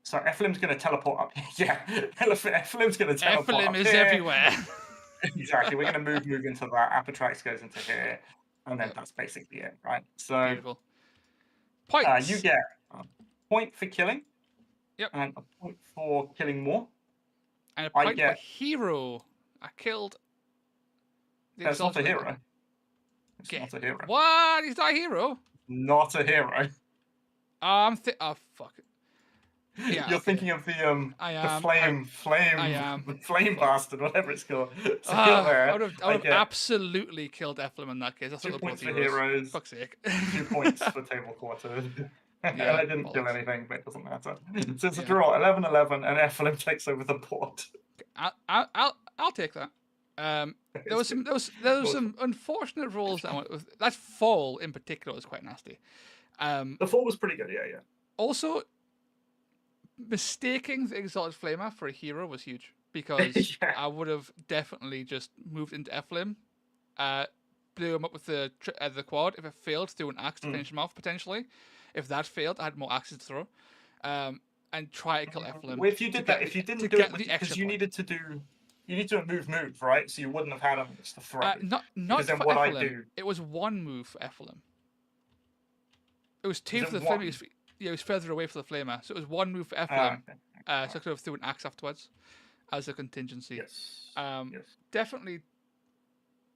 So Eflim's going to teleport up. Yeah. Eflim's going to teleport. Eflim is everywhere. Exactly. We're going to move into that. Apotrax goes into here. And then that's basically it, right? So beautiful. Points. You get a point for killing. Yep. And a point for killing more. And a point for hero. I killed. That's not a hero. It's not a hero. What? He's not a hero? Not a hero. Oh fuck it. Yeah, you're thinking of the flame bastard, whatever it's called. So I would have absolutely killed Eflim in that case. That's 2 points for heroes. Fuck's sake. 2 points for table quarter. And I didn't kill anything, but it doesn't matter. So it's a draw, 11-11, and Eflim takes over the board. I'll take that. There was some unfortunate rolls that I went with. That fall in particular was quite nasty. The fall was pretty good, yeah. Also, mistaking the Exalted Flamer for a hero was huge because I would have definitely just moved into Eflim, blew him up with the quad. If it failed, threw an axe to finish him off potentially. If that failed, I had more axes to throw, and try to kill Eflim. Well, if you did that, if you didn't do it because you needed to do move, right? So you wouldn't have had him to throw. Not for Eflim. It was 1 move for Eflim. It was 2 for the Flamer. It was further away for the Flamer, so it was 1 move for Eflim. So I could have threw an axe afterwards as a contingency. Yes. Definitely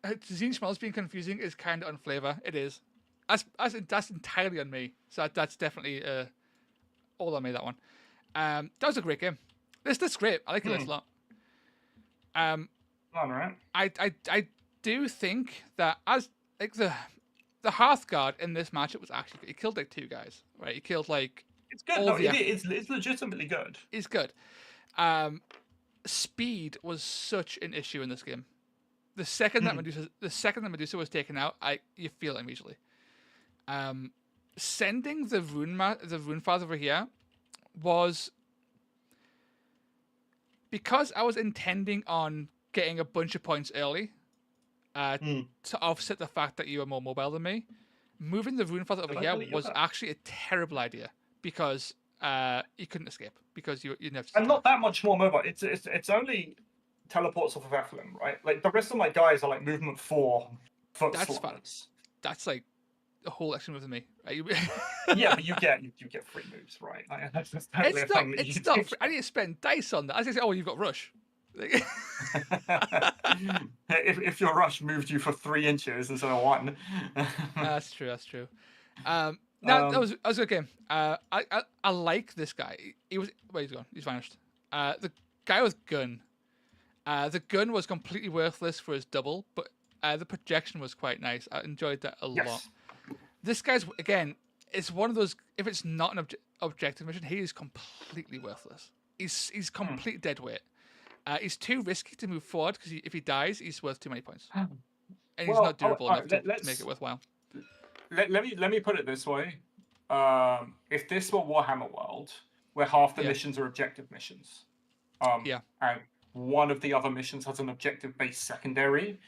Zinch Smells being confusing is kind of on flavor. It is. That's entirely on me. So that's definitely all on me, that one. That was a great game. This great. I like it a lot. All right. I do think that as like the Hearthguard in this matchup was actually good. He killed like 2 guys, right? He killed like it's good. No, it's legitimately good. It's good. Speed was such an issue in this game. The second that Medusa was taken out, you feel it immediately. Sending the Rune Father over here was because I was intending on getting a bunch of points early to offset the fact that you were more mobile than me. Moving the Rune Father over here was actually a terrible idea because you couldn't escape because you never. I'm not that much more mobile. It's only teleports off of Ephelin, right? Like the rest of my guys are like movement 4 foot slots. That's like a whole extra move than me. Right? Yeah, but you get 3 moves, right? Like, that's totally it's not. I need to spend dice on that. I say, oh, you've got rush. if your rush moved you for 3 inches instead of 1. That's true. That was a good game. I like this guy. Where he's gone? He's vanished. The guy with gun. The gun was completely worthless for his double, but the projection was quite nice. I enjoyed that a lot. This guy's, again, it's one of those, if it's not an objective mission, he is completely worthless. He's complete dead weight. He's too risky to move forward because if he dies, he's worth too many points. And he's not durable enough to make it worthwhile. Let me put it this way. If this were Warhammer World, where half the missions are objective missions, and one of the other missions has an objective-based secondary,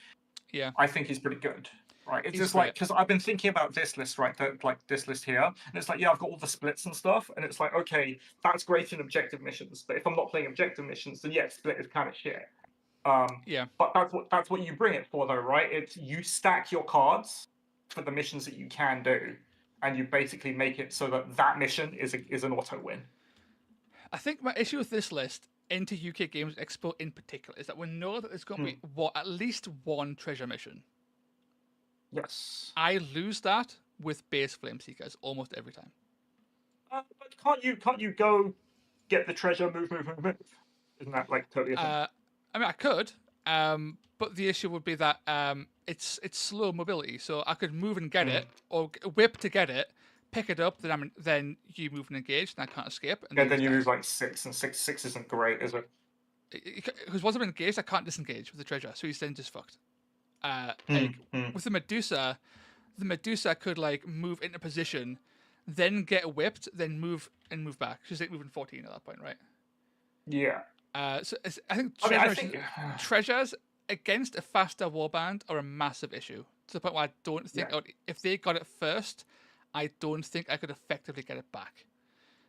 I think he's pretty good. Right, it's just like, because I've been thinking about this list, right? Like this list here, and it's like, I've got all the splits and stuff, and it's like, okay, that's great in objective missions, but if I'm not playing objective missions, then split is kind of shit. But that's what you bring it for, though, right? It's you stack your cards for the missions that you can do, and you basically make it so that mission is an auto win. I think my issue with this list into UK Games Expo in particular is that we know that there's going to be at least one treasure mission. Yes. I lose that with base Flameseekers almost every time. But can't you go get the treasure, move? Isn't that like totally a thing? I mean, I could, but the issue would be that it's slow mobility. So I could move and get it, or whip to get it, pick it up, then you move and engage, and I can't escape. And then you move like 6, and 6 isn't great, is it? Because once I'm engaged, I can't disengage with the treasure, so he's then just fucked. With the Medusa could like move into position, then get whipped, then move back. She's like moving 14 at that point, right? Yeah. So I think treasures against a faster warband are a massive issue to the point where I don't think if they got it first, I don't think I could effectively get it back.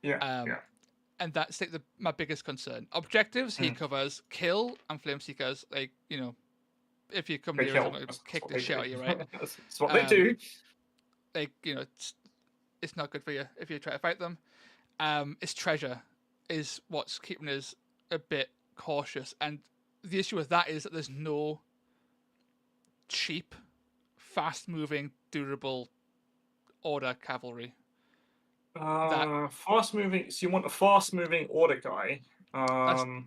And that's like my biggest concern. Objectives he covers kill and Flameseekers, like if you come near, I'm going to kick the shit out of you, right? That's what they do. Like, it's not good for you if you try to fight them. It's treasure is what's keeping us a bit cautious. And the issue with that is that there's no cheap, fast-moving, durable order cavalry. Fast-moving... So you want a fast-moving order guy? The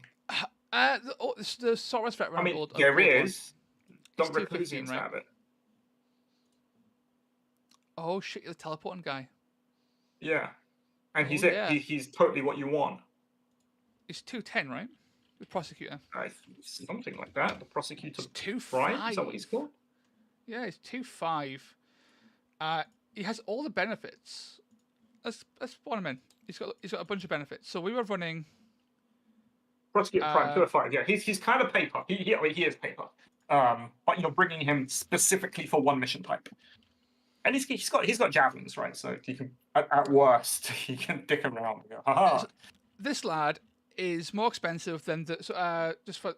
Saurus threat round. There is. Don't Reclusians have it? Oh shit! The teleporting guy. Yeah, and he's totally what you want. He's 210, right? The prosecutor. Something like that. The prosecutor. He's 2.5. Is that what he's called? Yeah, he's 2.5. He has all the benefits. Let's spawn him in. He's got a bunch of benefits. So we were running. Prosecutor Prime 2.5. Yeah, he's kind of paper. He is paper. But you're bringing him specifically for one mission type, and he's got javelins, right? So he can, at worst, he can dick around and go, haha. This lad is more expensive than the. Just for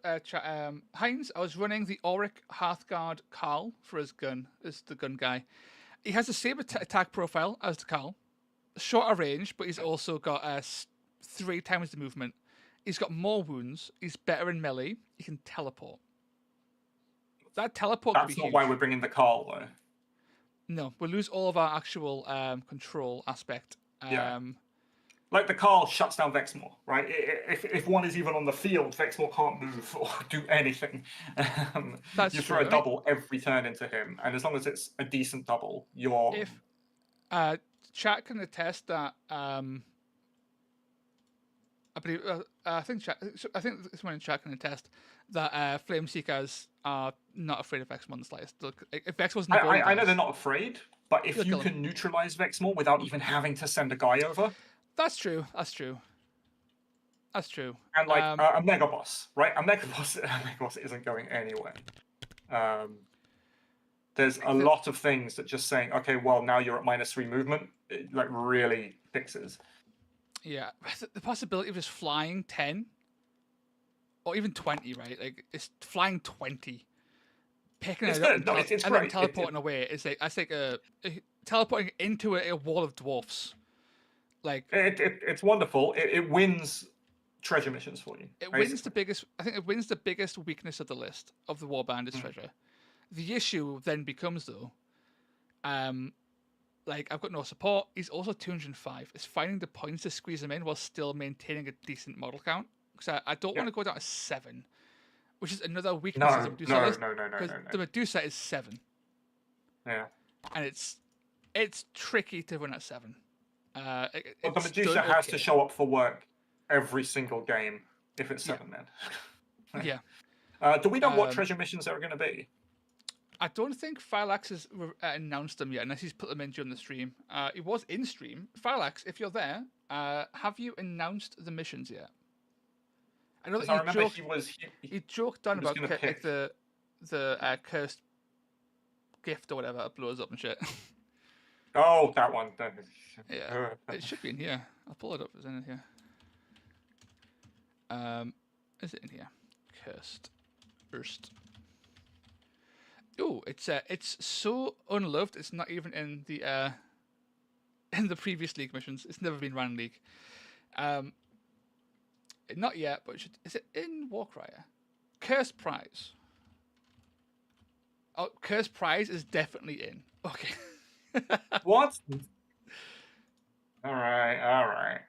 Heinz, I was running the Auric Hearthguard Carl for his gun, as the gun guy. He has the same attack profile as the Carl, shorter range, but he's also got 3 times the movement. He's got more wounds. He's better in melee. He can teleport. That teleport could be That's not huge. why we're bringing the Carl, though. No, we'll lose all of our actual control aspect. Yeah. Like the Carl shuts down Vexmore, right? If one is even on the field, Vexmore can't move or do anything. That's you true. throw a double every turn into him, and as long as it's a decent double, you're. If chat can attest that, I believe, I think someone in chat can attest that Flameseekers are not afraid of Vexmore in the slightest. If Vex wasn't, I know they're not afraid, but if You'll you kill can neutralize Vexmore without even having to send a guy over, that's true. That's true. That's true. and like a Mega Boss, right? A Mega Boss isn't going anywhere. There's a lot of things that just saying, okay, well, now you're at -3 movement, it, like, really fixes. Yeah, the possibility of just flying 10 or even 20, right? Like, it's flying 20, picking It's it up good. No, it's and great. then teleporting away. It's like teleporting into a wall of dwarfs. Like, it's wonderful. It wins treasure missions for you. it wins the biggest. I think it wins the biggest weakness of the list of the Warband is treasure. The issue then becomes, though, like, I've got no support. He's also 205. It's finding the points to squeeze him in while still maintaining a decent model count. Because I don't want to go down to 7, which is another weakness of the Medusa list. No. Because the Medusa is 7. Yeah. And it's tricky to run at 7. But the Medusa has to show up for work every single game if it's 7 men. Yeah. Do we know what treasure missions there are going to be? I don't think Phylax has announced them yet, unless he's put them in during the stream. He was in stream. Phylax, if you're there, have you announced the missions yet? I know that he joked on about like the cursed gift or whatever that blows up and shit. Oh, that one. Yeah, it should be in here. I'll pull it up. It's in here. Is it in here? Cursed. First. Oh, it's so unloved. It's not even in the previous league missions. It's never been ran in league. Not yet, but is it in Warcry? Cursed Prize. Oh, Cursed Prize is definitely in. Okay. What? All right.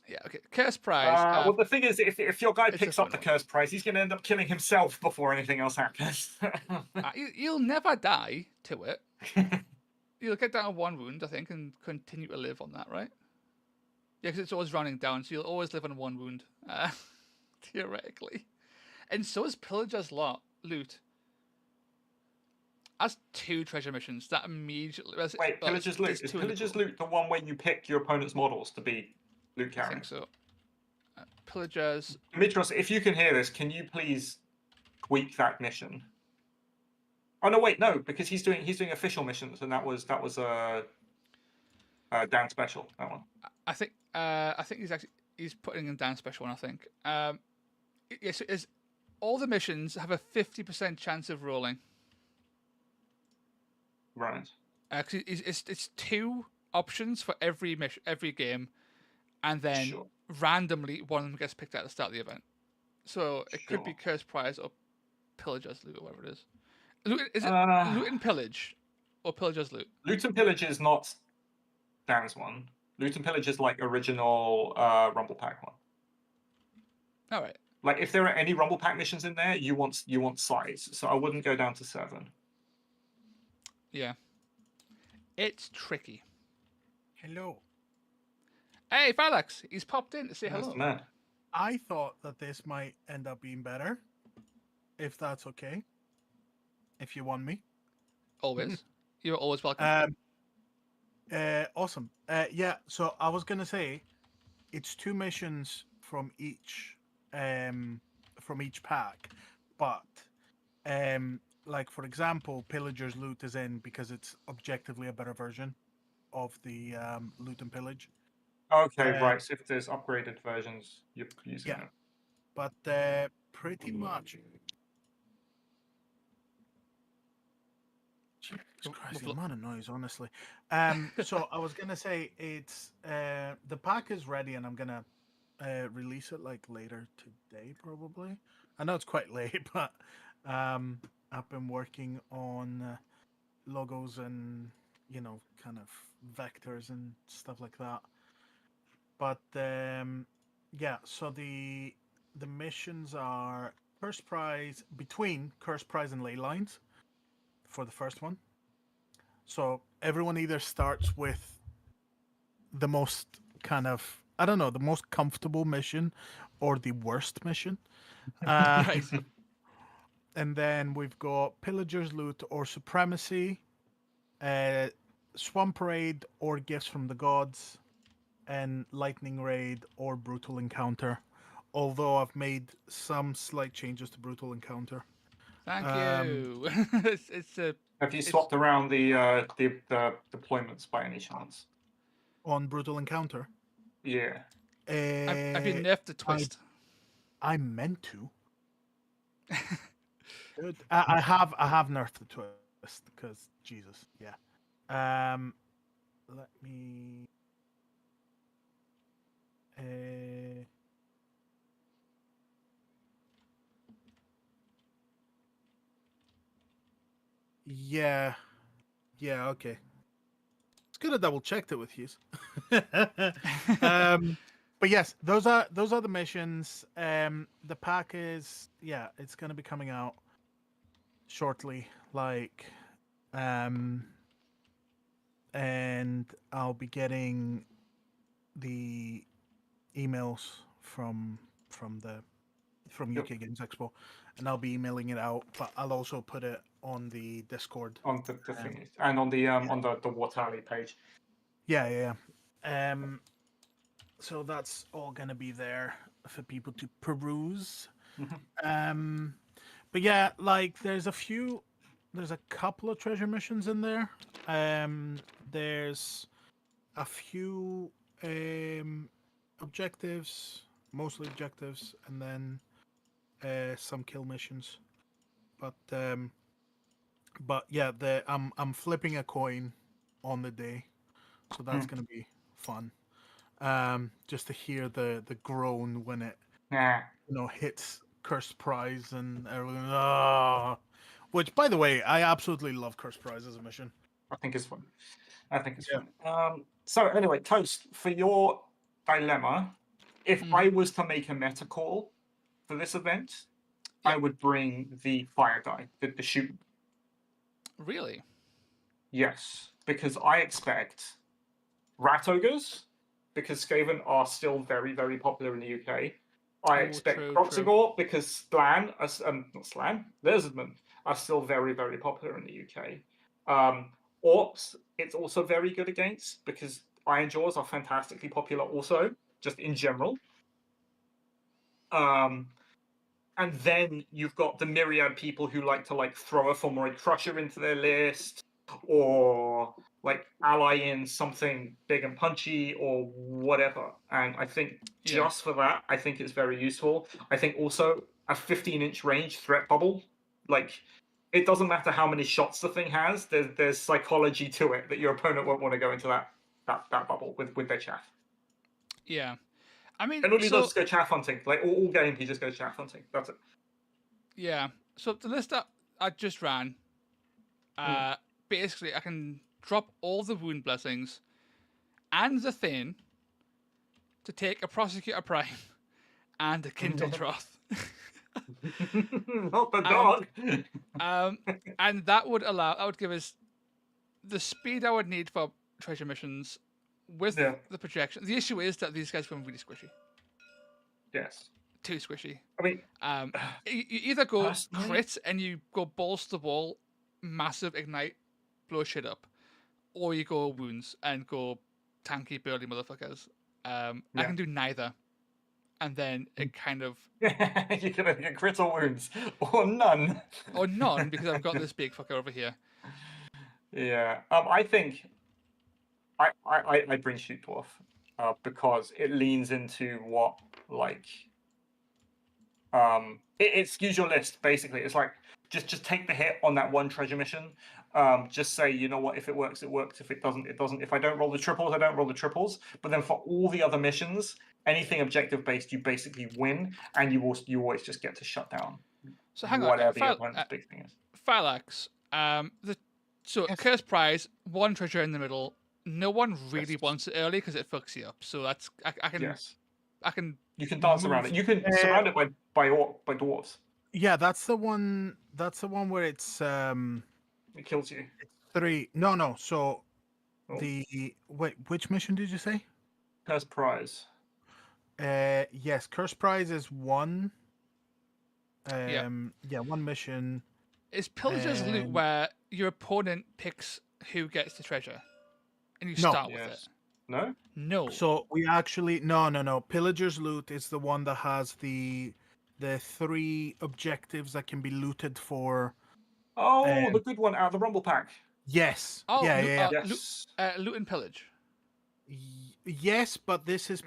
Yeah, okay. Cursed Prize. Well, the thing is, if your guy picks up the Cursed Prize, he's going to end up killing himself before anything else happens. You'll never die to it. You'll get down to 1 wound, I think, and continue to live on that, right? Yeah, because it's always running down, so you'll always live on 1 wound, theoretically. And so is Pillager's loot. That's 2 treasure missions. That immediately... Wait, Pillager's loot. Is Pillager's loot the one where you pick your opponent's models to be loot carriers? I think so. Pillager's... Dimitros, if you can hear this, can you please tweak that mission? Oh no, wait, no, because he's doing official missions, and that was a down special. That one. I think he's putting in down special one. I think. Yes, is all the missions have a 50% chance of rolling. Right. Because it's 2 options for every mission, every game, and then randomly one of them gets picked at the start of the event. So it could be Cursed Prize or Pillager's loot or whatever it is. Is it loot and pillage or Pillager's loot? Loot and pillage is not Dan's one. Loot and pillage is like original Rumble Pack one. All right. Like if there are any Rumble Pack missions in there, you want size. So I wouldn't go down to 7. Yeah. It's tricky. Hello. Hey, Phylax, he's popped in to say hello. Man. I thought that this might end up being better, if that's okay. If you want me. Always. You're always welcome. Awesome. Yeah, so I was going to say, it's 2 missions from each pack, but like, for example, Pillager's loot is in because it's objectively a better version of the loot and pillage. Okay, right. So if there's upgraded versions, you're using it. But pretty much. Jesus Christ, the amount of noise, honestly. So I was gonna say it's the pack is ready, and I'm gonna release it like later today, probably. I know it's quite late, but I've been working on logos and kind of vectors and stuff like that. But yeah, so the missions are curse prize between curse prize and ley lines for the first one. So everyone either starts with the most kind of, I don't know, the most comfortable mission or the worst mission. Right. And then we've got Pillagers Loot or Supremacy, Swamp Raid or Gifts from the Gods, and Lightning Raid or Brutal Encounter. Although I've made some slight changes to Brutal Encounter. Thank you. it's a. Have you swapped around the deployments by any chance? On Brutal Encounter? Yeah. Have you nerfed the twist? I meant to. Good. I have nerfed the twist because Jesus, yeah. Let me. Yeah. Yeah. Okay. It's good I double checked it with you. But yes, those are the missions. The pack is it's going to be coming out shortly. And I'll be getting the emails from UK Games Expo, and I'll be emailing it out. But I'll also put it on the Discord, on the thing, and on the Warcry page. Yeah. So that's all gonna be there for people to peruse. But yeah, there's a couple of treasure missions in there. There's a few objectives, mostly objectives, and then some kill missions. But yeah, I'm flipping a coin on the day, so that's gonna be fun. Just to hear the groan when it hits Cursed Prize and everything. Which, by the way, I absolutely love Cursed Prize as a mission. I think it's fun. Fun. So anyway, Toast, for your dilemma, if I was to make a meta call for this event, I would bring the fire die, the shoot. Really? Yes, because I expect rat ogres, because Skaven are still very, very popular in the UK. I expect Proxigor because Slan, not Slan, Lizardmen are still very, very popular in the UK. Orcs, it's also very good against because Iron Jaws are fantastically popular also, just in general. And then you've got the myriad people who like to throw a Fulmoroid Crusher into their list, or ally in something big and punchy or whatever. And I think just for that, I think it's very useful. I think also a 15-inch range threat bubble, it doesn't matter how many shots the thing has, there's psychology to it that your opponent won't want to go into that bubble with their chaff. Yeah. I mean, and all he does is go chaff hunting. All game, he just goes chaff hunting. That's it. Yeah. So the list that I just ran, basically, I can drop all the wound blessings and the Thane to take a Prosecutor Prime and a Kindle Troth. Not the dog. And that would give us the speed I would need for treasure missions with the projection. The issue is that these guys become really squishy. Yes. Too squishy. I mean, you either go crit and you go balls to the wall, massive ignite, blow shit up, or you go wounds and go tanky, burly motherfuckers. I can do neither. And then it kind of... you can crit or wounds, or none. Or none, because I've got this big fucker over here. Yeah. I think I bring Shoot Dwarf because it leans into what, it skews your list, basically. It's just take the hit on that one treasure mission. Just say, you know what, if it works, it works. If it doesn't, it doesn't. If I don't roll the triples, I don't roll the triples. But then for all the other missions, anything objective based, you basically win, and you always just get to shut down. So hang on, whatever your opponent's big thing is. Phylax. Yes. Curse prize, one treasure in the middle. No one really Yes. wants it early because it fucks you up. So that's I can Yes. I can You can dance around move- it. You can Uh, surround it by dwarves. Yeah, that's the one. That's the one where it's It kills you. 3. No. So Oh. which mission did you say? First prize. Yes, Curse Prize is 1. Yeah. One mission. It's Pillager's Loot And- where your opponent picks who gets the treasure, and you No. start with it. Yes. No. No. So we actually no. Pillager's Loot is the one that has the 3 objectives that can be looted for. Oh, the good one out of the Rumble Pack. Yes. Oh, Yeah. Yes. Loot and pillage. Yes, but this is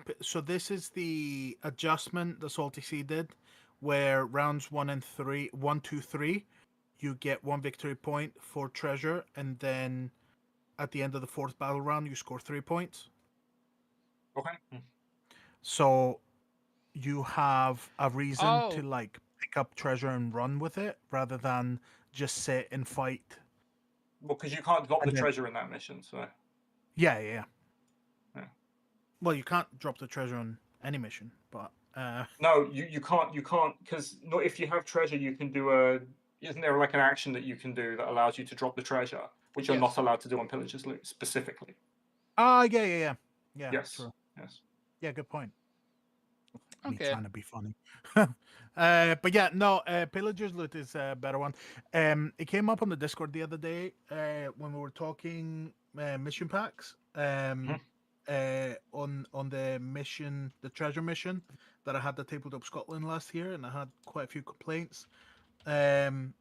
the adjustment the Salty Sea did, where rounds 1, 2, 3, you get 1 victory point for treasure, and then at the end of the 4th battle round, you score 3 points. Okay. So you have a reason to Oh. like pick up treasure and run with it, rather than just sit and fight. Well, because you can't drop And the then- treasure in that mission, so. Yeah. Yeah. Well, you can't drop the treasure on any mission, but No, you can't because not if you have treasure you can do isn't there like an action that you can do that allows you to drop the treasure, which you're Yes. not allowed to do on Pillager's Loot specifically. yeah. Yes. True. Yes. Yeah, good point. Me Okay. trying to be funny. But yeah, no, Pillager's Loot is a better one. It came up on the Discord the other day when we were talking mission packs. On the mission, the treasure mission that I had the Tabletop Scotland last year, and I had quite a few complaints. And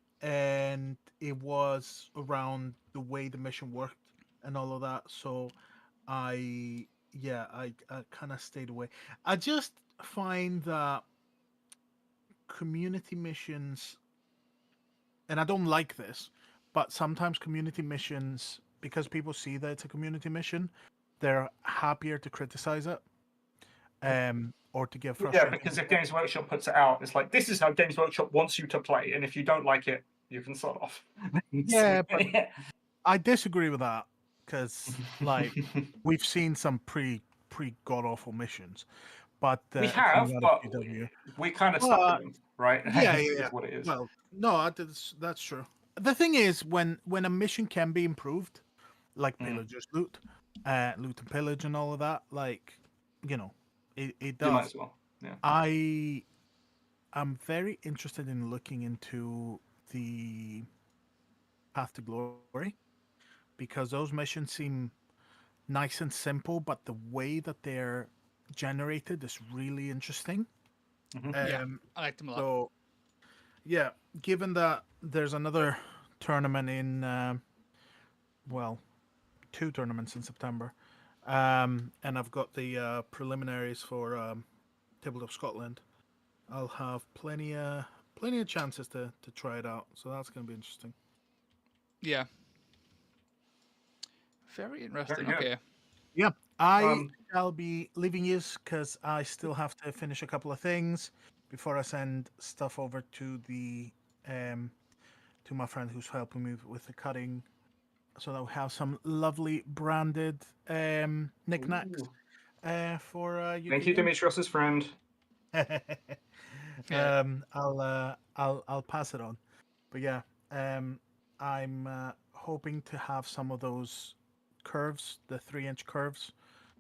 it was around the way the mission worked and all of that. So I kind of stayed away. I just find that community missions, and I don't like this, but sometimes community missions, because people see that it's a community mission, they're happier to criticize it, or to give Yeah, frustration. because if Games Workshop puts it out, it's like this is how Games Workshop wants you to play, and if you don't like it, you can sod off. Yeah, but I disagree with that, because like we've seen some pretty god awful missions, but we coming have, out of but PW. we kind of Well, stuck with them, right? yeah, Is yeah. what it is. Well, no, that's true. The thing is, when a mission can be improved, like Pillager's Loot, Loot and Pillage, and all of that, like it you does. might as well. Yeah. I'm very interested in looking into the Path to Glory, because those missions seem nice and simple, but the way that they're generated is really interesting. Yeah, I liked them a lot. So, yeah, given that there's another tournament in, 2 tournaments in September, and I've got the preliminaries for Tabletop Scotland, I'll have plenty of chances to try it out. So that's going to be interesting. Yeah. Very interesting. Very good. Okay. Yeah, I shall be leaving you because I still have to finish a couple of things before I send stuff over to the to my friend who's helping me with the cutting, so that we have some lovely branded knickknacks for you. Thank you, Demetrios's friend. Yeah. I'll pass it on, but yeah, I'm hoping to have some of those curves, the 3-inch curves,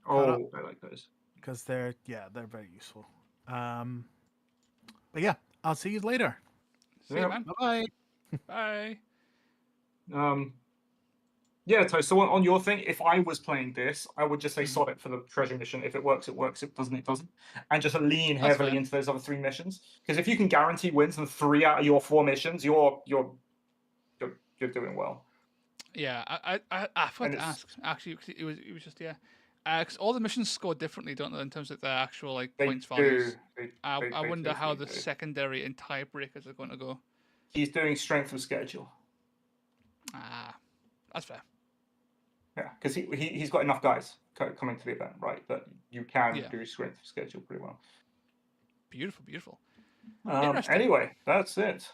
Oh, I like those. because they're very useful. But yeah, I'll see you later. See you, Yeah. man. Bye. Bye. Yeah, so on your thing, if I was playing this, I would just say sod it for the treasure mission. If it works, it works. If it doesn't, it doesn't. And just lean That's heavily fair. into those other 3 missions. Because if you can guarantee wins in 3 out of your 4 missions, you're doing well. Yeah, I forgot And to ask actually. 'Cause it was just because all the missions score differently, don't they, in terms of their actual like They points do. values. They I wonder how the do. secondary and tiebreakers are going to go. He's doing strength of schedule. Ah, that's fair. Yeah, because he's got enough guys coming to the event, right? That you can Yeah. do strength of schedule pretty well. Beautiful, beautiful. Interesting. Anyway, that's it.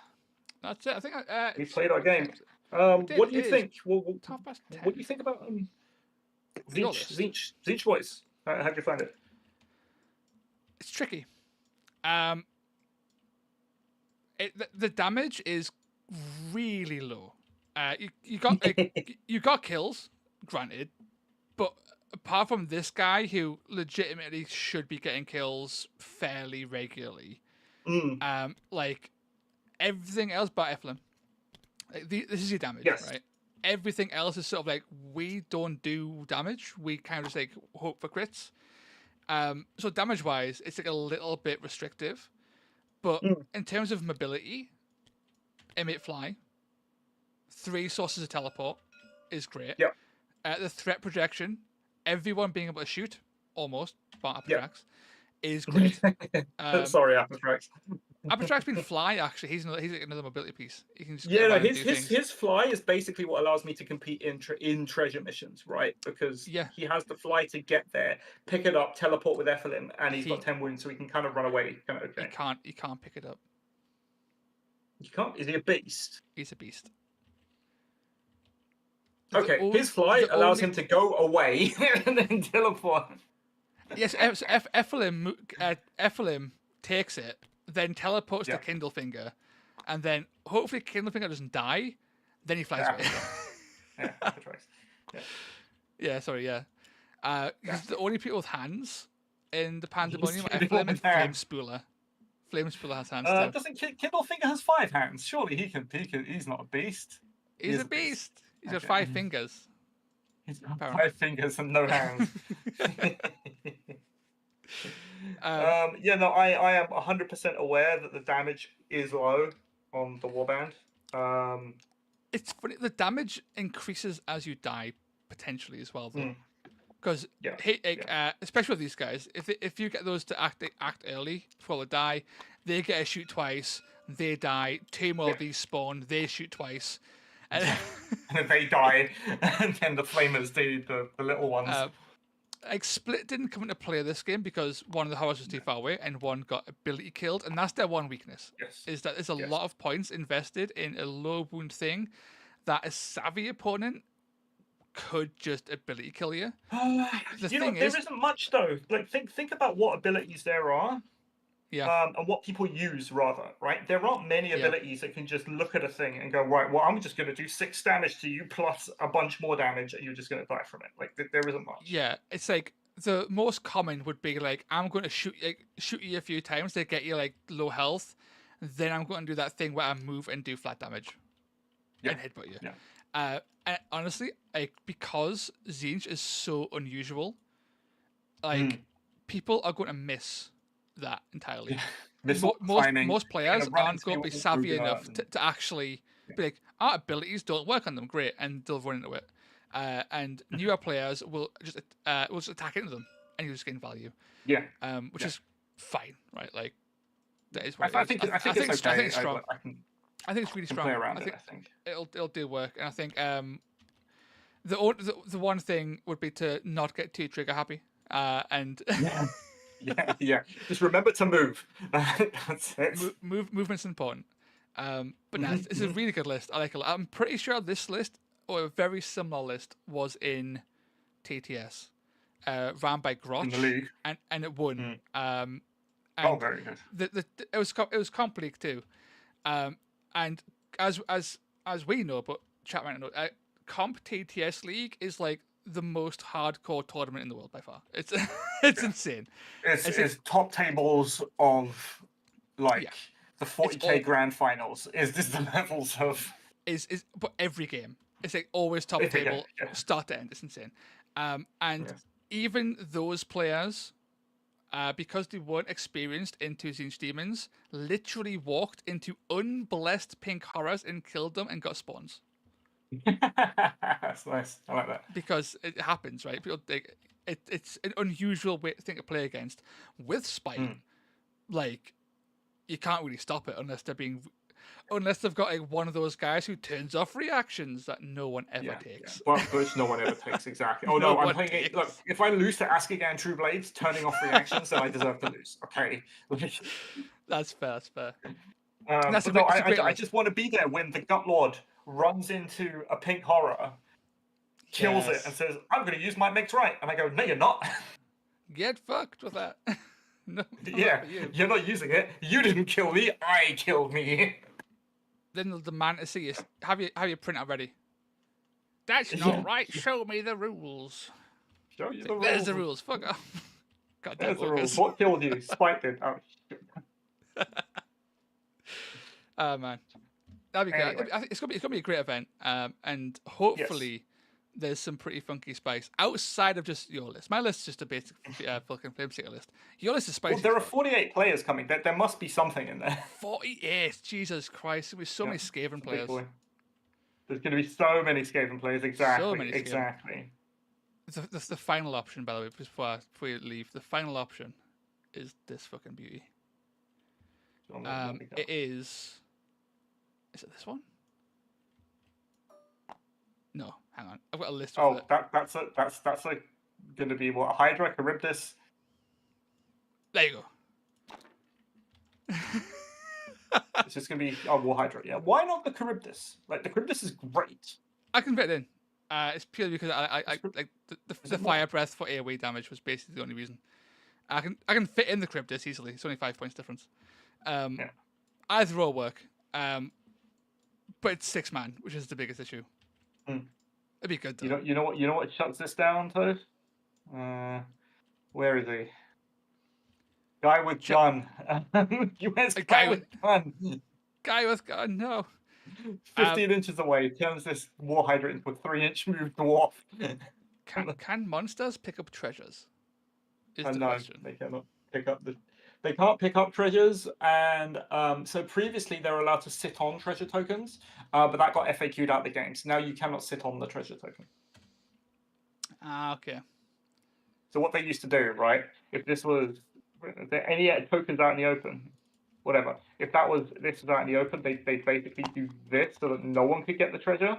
That's it. I think We played our game. did. What do you It is think? Well, 10:30. what do you think about Your list. Zinch Voice? How do you find it? It's tricky. The damage is really low. You got you got kills, granted, but apart from this guy who legitimately should be getting kills fairly regularly, like everything else but Eflin, like this is your damage, right? Everything else is sort of like, we don't do damage. We kind of just like hope for crits. So damage wise, it's like a little bit restrictive, but in terms of mobility, emit fly, 3 sources of teleport is great. The threat projection, everyone being able to shoot almost, but Apatrax, is great. Sorry, Apatrax. Apatrax can fly. Actually, he's like another mobility piece. He can just his fly is basically what allows me to compete in treasure missions, right? Because he has the fly to get there, pick it up, teleport with Effelin, and he's got 10 wounds, so he can kind of run away. Okay. He can't pick it up. You can't. Is he a beast? He's a beast. Okay, his fly allows him to go away and then teleport. Yes, Effelin takes it, then teleports to Kindlefinger, and then hopefully Kindlefinger doesn't die, then he flies away. Because the only people with hands in the Pandemonium are Effelin and Flamespooler. Flamespooler has hands too. Doesn't Kindlefinger has 5 hands? Surely he can. He's not a beast. He's a beast. He's got 5 fingers. He's got 5 fingers and no hands. I am 100% aware that the damage is low on the Warband. It's funny, the damage increases as you die potentially as well, though. Because especially with these guys, if you get those to act early before they die, they get a shoot twice, they die, 2 more of these spawn, they shoot twice. And then they die, and then the flamers do the little ones. Like Split didn't come into play this game because one of the horrors was too far away and one got ability killed, and that's their one weakness. Is that there's a lot of points invested in a low wound thing that a savvy opponent could just ability kill you. There isn't much though. Like think about what abilities there are. And what people use, rather, right? There aren't many abilities that can just look at a thing and go, right, well, I'm just going to do 6 damage to you plus a bunch more damage, and you're just going to die from it. Like, there isn't much. Yeah, it's like, the most common would be, like, I'm going to shoot you a few times to get you, like, low health, then I'm going to do that thing where I move and do flat damage. And headbutt you. And honestly, like, because Zinch is so unusual, like, people are going to miss that entirely. Most players aren't going to be savvy enough to actually be like, our abilities don't work on them, great, and they'll run into it. And newer players will just attack into them, and you just gain value. Which is fine, right? Like, that is what I think it's okay. I think it's strong. I think it's really strong. Play around I think it'll do work, and I think the one thing would be to not get too trigger happy, and. Just remember to move. That's it. Movement's important. But no, it's a really good list. I like it. I'm pretty sure this list, or a very similar list, was in TTS, ran by Grotch, and it won. And very good. It was Comp League too, and as we know, but chat might not know, Comp TTS League is like the most hardcore tournament in the world by far. It's insane. It's top tables of like the 40k grand finals. Is this the levels of but every game it's like always top table start to end. It's insane. And even those players, because they weren't experienced into Zinch Demons, literally walked into unblessed pink horrors and killed them and got spawns. That's nice. I like that because it happens, right? People it's an unusual thing to play against. With Spite, like, you can't really stop it unless they've got like one of those guys who turns off reactions that no one ever takes. Well, which no one ever takes, exactly. Oh no, I'm playing it. Look, if I lose to Askigan True Blades turning off reactions, then I deserve to lose. Okay. That's fair. That's a But no, great- it's a great I list. just want to be there when the Gut Lord runs into a pink horror, kills it, and Yes. says, "I'm going to use my mix right," and I go, "No, you're not." Get fucked with that. No, Yeah, for you. you're not using it. You didn't kill me. I killed me. Then they'll demand to see you. Have your printout ready. That's not Yeah. right. Show me the rules. Show you It's the like, rules. there's the rules. Fuck off. Goddamn There's the rules. orcas. What killed you? Spike did. Oh, shit. Oh man, that'd be great. Anyway. I think it's gonna be a great event. And hopefully there's some pretty funky spice outside of just your list. My list is just a basic fucking Flameseeker list. Your list is spicy. Well, there are 48 players coming. There must be something in there. 48. Jesus Christ, there'll be so many Skaven Big players. boy. There's going to be so many Skaven players. Exactly. many Skaven. Exactly. That's the final option, by the way, before you leave. The final option is this fucking beauty. It is. Is it this one? No, hang on. I've got a list. Oh, that's like going to be what, Hydra, Charybdis. There you go. It's just going to be War Hydra. Yeah. Why not the Charybdis? Like the Charybdis is great. I can fit it in. It's purely because I like the fire breath for AoE damage was basically the only reason. I can fit in the Charybdis easily. It's only 5 points difference. Either or work. But it's 6-man, which is the biggest issue. It'd be good though. You know what shuts this down, Toad? Where is he? Guy with gun. US guy with gun. Guy with gun. No. 15 inches away, turns this War Hydra into a 3-inch move dwarf. Can monsters pick up treasures? Is the No, question. they cannot pick up They can't pick up treasures, and so previously they were allowed to sit on treasure tokens, but that got FAQ'd out the game. So now you cannot sit on the treasure token. Okay. So what they used to do, right? If this was any tokens out in the open, whatever. If this was out in the open, they basically do this so that no one could get the treasure.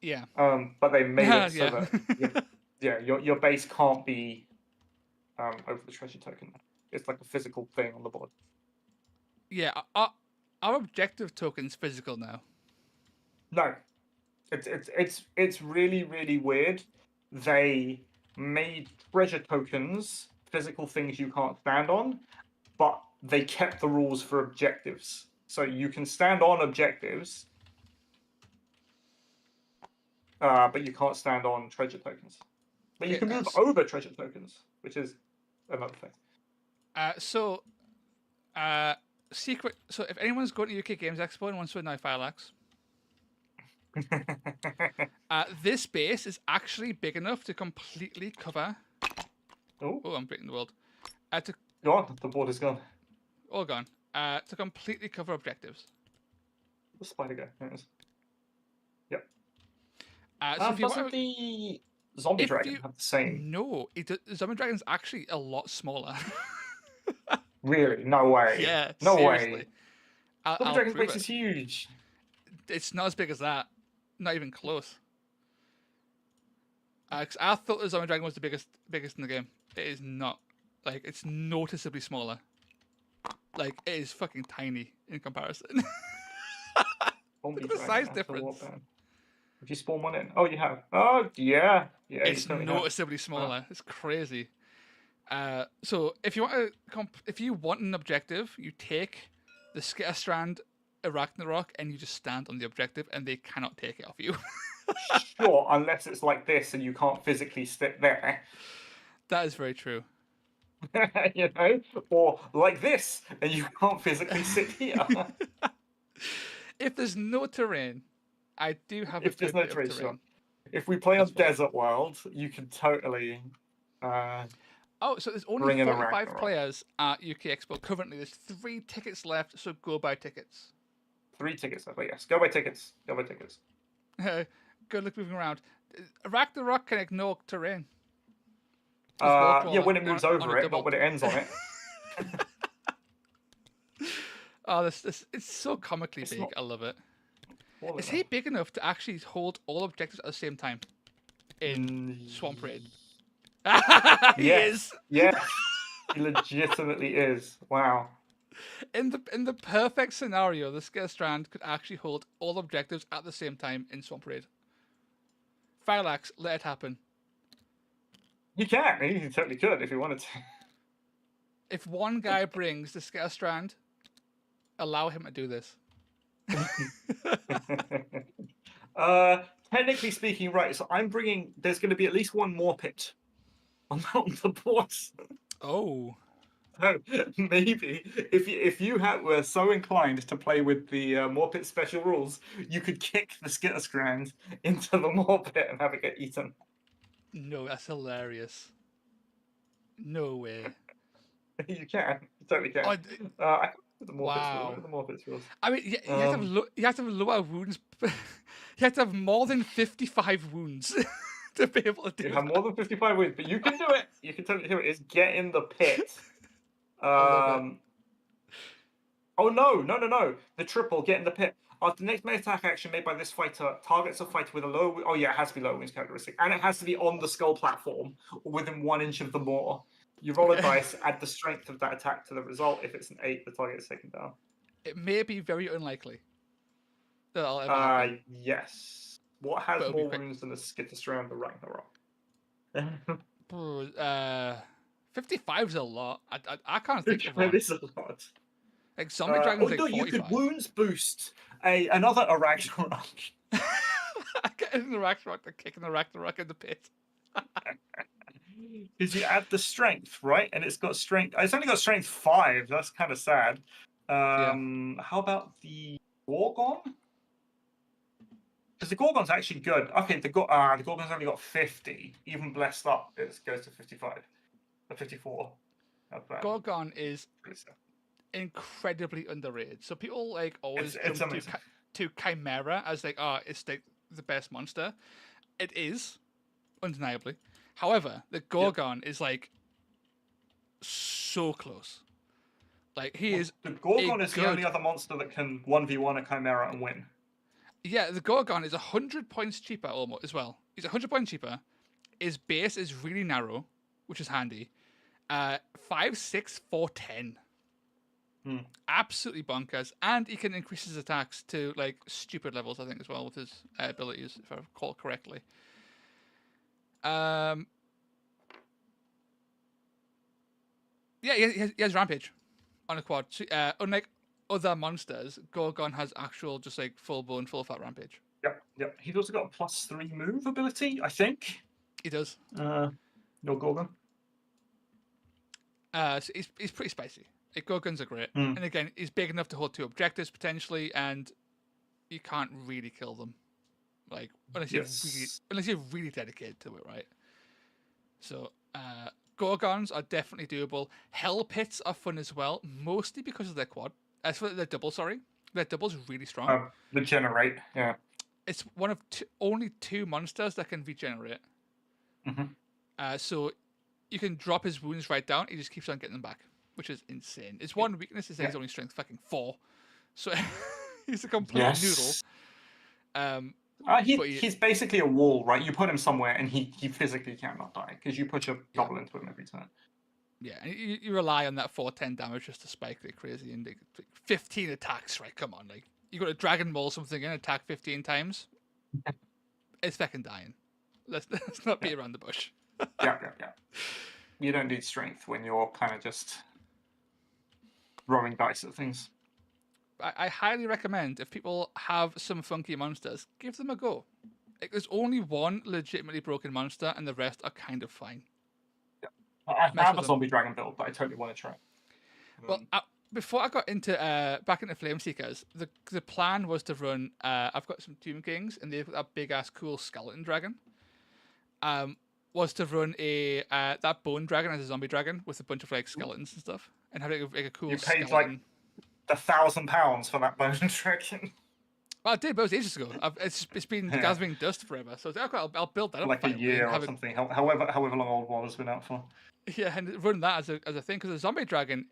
Yeah. But they made it so Yeah. that your base can't be over the treasure token. It's like a physical thing on the board. Yeah. Our objective token's physical now. No, it's really, really weird. They made treasure tokens physical things you can't stand on, but they kept the rules for objectives. So you can stand on objectives, but you can't stand on treasure tokens. But you can move over treasure tokens, which is another thing. Secret. So if anyone's going to UK Games Expo and wants to know Firellax, this base is actually big enough to completely cover. Oh, I'm breaking the world. God, the board is gone. All gone. To completely cover objectives. The spider go. There it is. Yep. So if you doesn't want, the zombie dragon have the same? No, Zombie Dragon's actually a lot smaller. Really? No way. Yeah. No seriously. way. I'll Dragon's prove base it. is huge. It's not as big as that. Not even close. 'Cause I thought the Zombie Dragon was the biggest in the game. It is not. Like, it's noticeably smaller. Like, it is fucking tiny in comparison. Look at the size difference. Have you spawned one in? Oh, you have. Oh, yeah. Yeah. It's noticeably smaller. It's crazy. So if you want if you want an objective, you take the Skitter Strand Arachnarok and you just stand on the objective, and they cannot take it off you. Sure, unless it's like this and you can't physically sit there. That is very true. You know, or like this and you can't physically sit here. If there's no terrain, I do have. If there's no terrain, sure. If we play on Desert World, you can totally. Oh, so there's only 45 players at UK Expo currently. There's 3 tickets left, so go buy tickets. 3 tickets left, yes. Go buy tickets. Go buy tickets. Good luck moving around. Arachnarok can ignore terrain. Yeah, when it moves over it, not when it ends on it. Oh, this it's so comically big. I love it. Is he big enough to actually hold all objectives at the same time in Swamp Raid? He is. Yeah, he legitimately is. Wow. In the perfect scenario, the Scare Strand could actually hold all objectives at the same time in Swamp Raid. Fireaxe, let it happen. You can. You certainly could if you wanted to. If one guy brings the Scare Strand, allow him to do this. Technically speaking, right. So I'm bringing. There's going to be at least one more pit on the board. Oh. So maybe if you were so inclined to play with the Morpit special rules, you could kick the Skitter Strand into the Morpit and have it get eaten. No, that's hilarious. No way. You can. You totally can. I the Morpits wow. rules. The Morpits rules. I mean, you have to have lower wounds. You have to have more than 55 wounds to be able to do You that. have more than 55 wounds, but you can do it. You can totally do it. It's get in the pit. Oh no! The triple, get in the pit. After the next melee attack action made by this fighter, targets a fighter with a low. Oh yeah, it has to be low wounds characteristic, and it has to be on the skull platform or within 1 inch of the maw. You roll a dice, add the strength of that attack to the result. If it's an 8, the target is taken down. It may be very unlikely that I'll ever happen. Yes. What has more wounds than the Skitter Strand, the Ragnarok? 55 is a lot. I can't think of one. That is a lot. Like Zombie Dragon's like 45. You could wounds boost another Ragnarok. Get in the Ragnarok, they're kicking the Ragnarok in the pit. Because you add the strength, right? And it's got strength. It's only got strength 5. That's kind of sad. How about the Gorgon? Because the Gorgon's actually good. Okay, the Gorgon's only got 50. Even blessed up, it goes to 55. Or 54. Gorgon is incredibly underrated. So people like always jump to Chimera as like, it's like the best monster. It is, undeniably. However, the Gorgon is like so close. Like the Gorgon is the only other monster that can 1v1 a Chimera and win. Yeah, the Gorgon is 100 points cheaper almost as well. He's 100 points cheaper. His base is really narrow, which is handy. 5'6", 410. Absolutely bonkers. And he can increase his attacks to like stupid levels, I think, as well, with his abilities, if I recall correctly. Yeah, he has Rampage on a quad. Unlike other monsters, Gorgon has actual just like full-blown, full-fat Rampage. Yep. He's also got a +3 move ability, I think. He does. No Gorgon. So he's pretty spicy. Like, Gorgons are great. And again, he's big enough to hold 2 objectives potentially, and you can't really kill them. Like, unless you're really dedicated to it, right? So, Gorgons are definitely doable. Hell Pits are fun as well, mostly because of their quad. Their double, sorry. Their double's really strong. Regenerate, yeah. It's one of only 2 monsters that can regenerate. So you can drop his wounds right down, he just keeps on getting them back, which is insane. His one weakness is that he's only strength fucking 4. So he's a complete noodle. He's basically a wall, right? You put him somewhere and he physically cannot die because you push a double into him every turn. Yeah, and you rely on that 410 damage just to spike like crazy, and 15 attacks, right? Come on, like you got to Dragon Ball something and attack 15 times. It's fucking dying. Let's not be around the bush. Yeah. You don't need strength when you're kind of just throwing dice at things. I highly recommend, if people have some funky monsters, give them a go. Like, there's only one legitimately broken monster, and the rest are kind of fine. Yeah. I have a zombie dragon build, but I totally want to try. Well, before I got into back into Flameseekers, the plan was to run. I've got some Tomb Kings, and they've got that big ass cool skeleton dragon. Was to run that bone dragon as a zombie dragon with a bunch of like skeletons and stuff, and have like a cool. You paid skeleton. like £1,000 for that bone dragon. Well, I did, but it was ages ago. It's been gathering dust forever, so I was like, okay, I'll build that up. Like a year or something. However long old War has been out for. Yeah, and run that as a thing, because the zombie dragon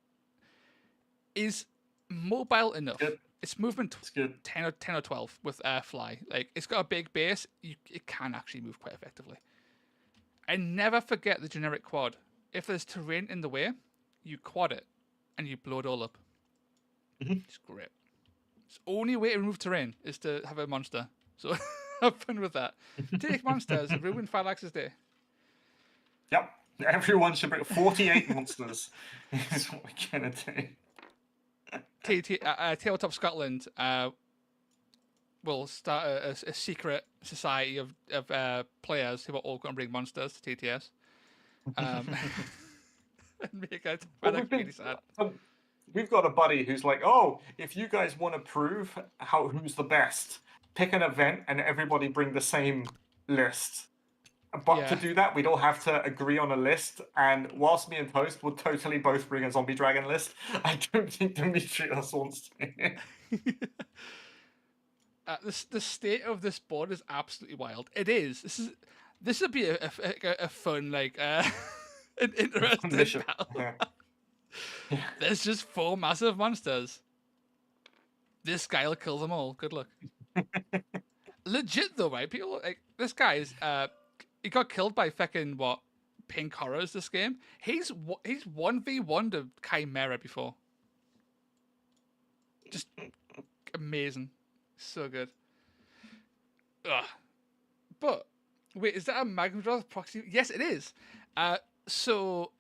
is mobile enough. Its movement 10 or 12 with fly. Like, it's got a big base. It can actually move quite effectively. And never forget the generic quad. If there's terrain in the way, you quad it and you blow it all up. It's great. It's the only way to remove terrain is to have a monster. So have fun with that. Take monsters and ruin Phalanx's day. Yep. Everyone should bring 48 monsters. Is what we're gonna do. Tabletop Scotland will start a secret society of players who are all going to bring monsters to TTS. And make it really sad. We've got a buddy who's like, oh, if you guys want to prove who's the best, pick an event and everybody bring the same list. But to do that, we'd all have to agree on a list. And whilst me and Toast would totally both bring a zombie dragon list, I don't think Demetrius wants to. The state of this board is absolutely wild. It is. This would be a fun, like, an interesting battle. Yeah. There's just 4 massive monsters. This guy will kill them all. Good luck. Legit though, right? People like this guy is he got killed by fucking pink horrors this game. He's 1v1'd a Chimera before. Just amazing. So good. Ugh. But wait, is that a Magmadroth proxy? Yes, it is. So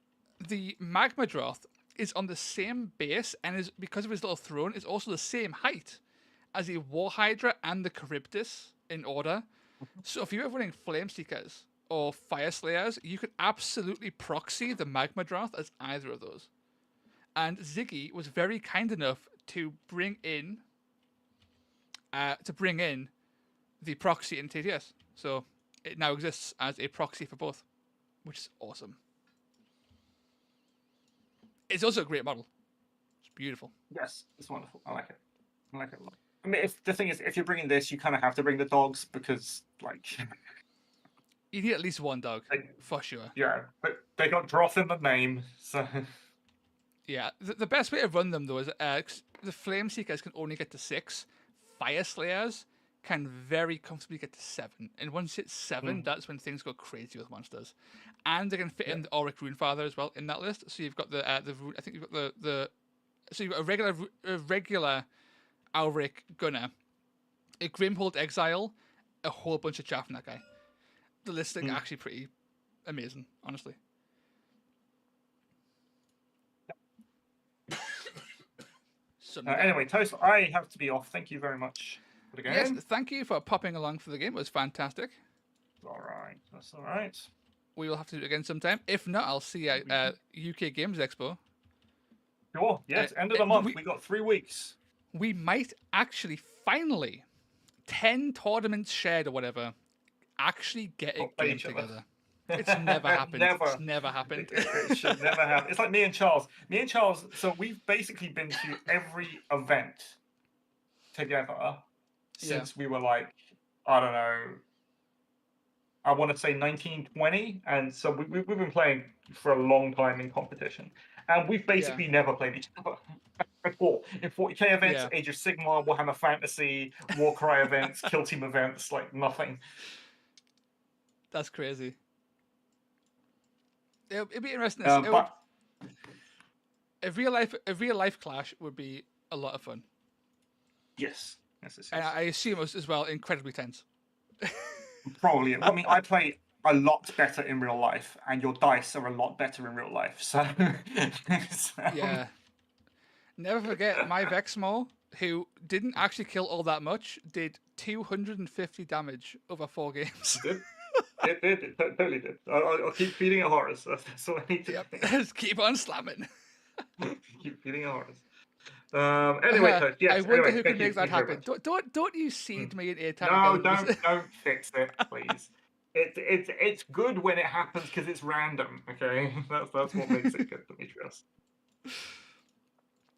the Magmadroth is on the same base and is, because of his little throne, is also the same height as the War Hydra and the Charybdis in order. So if you're running Flameseekers or Fire Slayers, you could absolutely proxy the Magmadroth as either of those. And Ziggy was very kind enough to bring in the proxy in TTS. So it now exists as a proxy for both, which is awesome. It's also a great model. It's beautiful. Yes, it's wonderful. I like it. I like it a lot. I mean, the thing is, if you're bringing this, you kind of have to bring the dogs because, like, you need at least one dog for sure. Yeah, but they got Droth in the name, so. Yeah, the best way to run them though is the Flameseekers can only get to 6. Fire Slayers can very comfortably get to 7, and once it's 7, that's when things go crazy with monsters. And they can fit in the Auric Runefather as well in that list. So you've got the I think you've got so you've got a regular Auric Gunner, a Grimhold Exile, a whole bunch of chaff in that guy. The listing actually pretty amazing, honestly. Anyway, Toast, I have to be off. Thank you very much for the game. Yes, thank you for popping along for the game. It was fantastic. All right, that's all right. We will have to do it again sometime. If not, I'll see you at UK Games Expo. Sure, yes, end of the month. We got 3 weeks. We might actually finally, 10 tournaments shared or whatever, actually get a game together. It's never happened. It's never happened. It should never happen. It's like me and Charles. So we've basically been to every event together since we were like, I don't know, I want to say 1920. And so we've been playing for a long time in competition. And we've basically never played each other before. In 40k events, Age of Sigmar, Warhammer Fantasy, Warcry events, Kill Team events, like nothing. That's crazy. It'd be interesting. A real life clash would be a lot of fun. Yes. And I assume it was as well incredibly tense. Probably. I mean, I play a lot better in real life, and your dice are a lot better in real life. So yeah. Never forget my Vexmore, who didn't actually kill all that much, did 250 damage over 4 games. It totally did. I'll keep feeding it horrors. That's what I need to do. Just keep on slamming. Keep feeding it horrors. Anyway, yes. I wonder who can make that happen. Don't you seed me in air. No, don't fix it, please. It's good when it happens because it's random. Okay, that's what makes it good, Demetrius.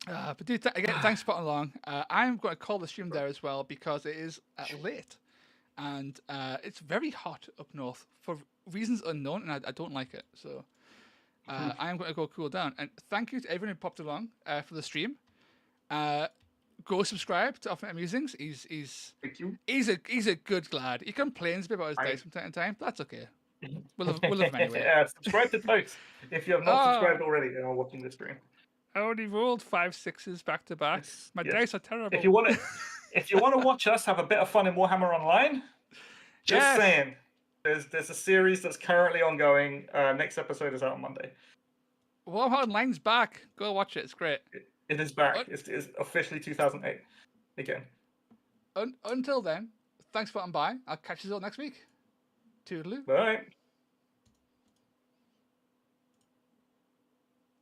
But dude, again, thanks for putting along. I'm going to call the stream there as well because it is late. And it's very hot up north for reasons unknown, and I don't like it. So I'm going to go cool down. And thank you to everyone who popped along for the stream. Go subscribe to Ultimate Musings. Thank you. He's a good lad. He complains a bit about his dice from time to time. That's okay. We'll love him anyway. Subscribe to Toast if you have not subscribed already and are watching the stream. I only rolled 5 6s back to back. Yes, My yes. dice are terrible. If you want to watch us have a bit of fun in Warhammer Online, just Yes. saying, there's a series that's currently ongoing. Next episode is out on Monday. Warhammer Online's back. Go watch it. It's great. It is back. It's officially 2008 again. Until then, thanks for coming by. I'll catch you all next week. Toodaloo. Bye.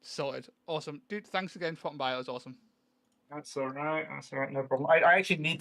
Sorted. Awesome. Dude, thanks again for coming by. That was awesome. That's all right. No problem. I actually need to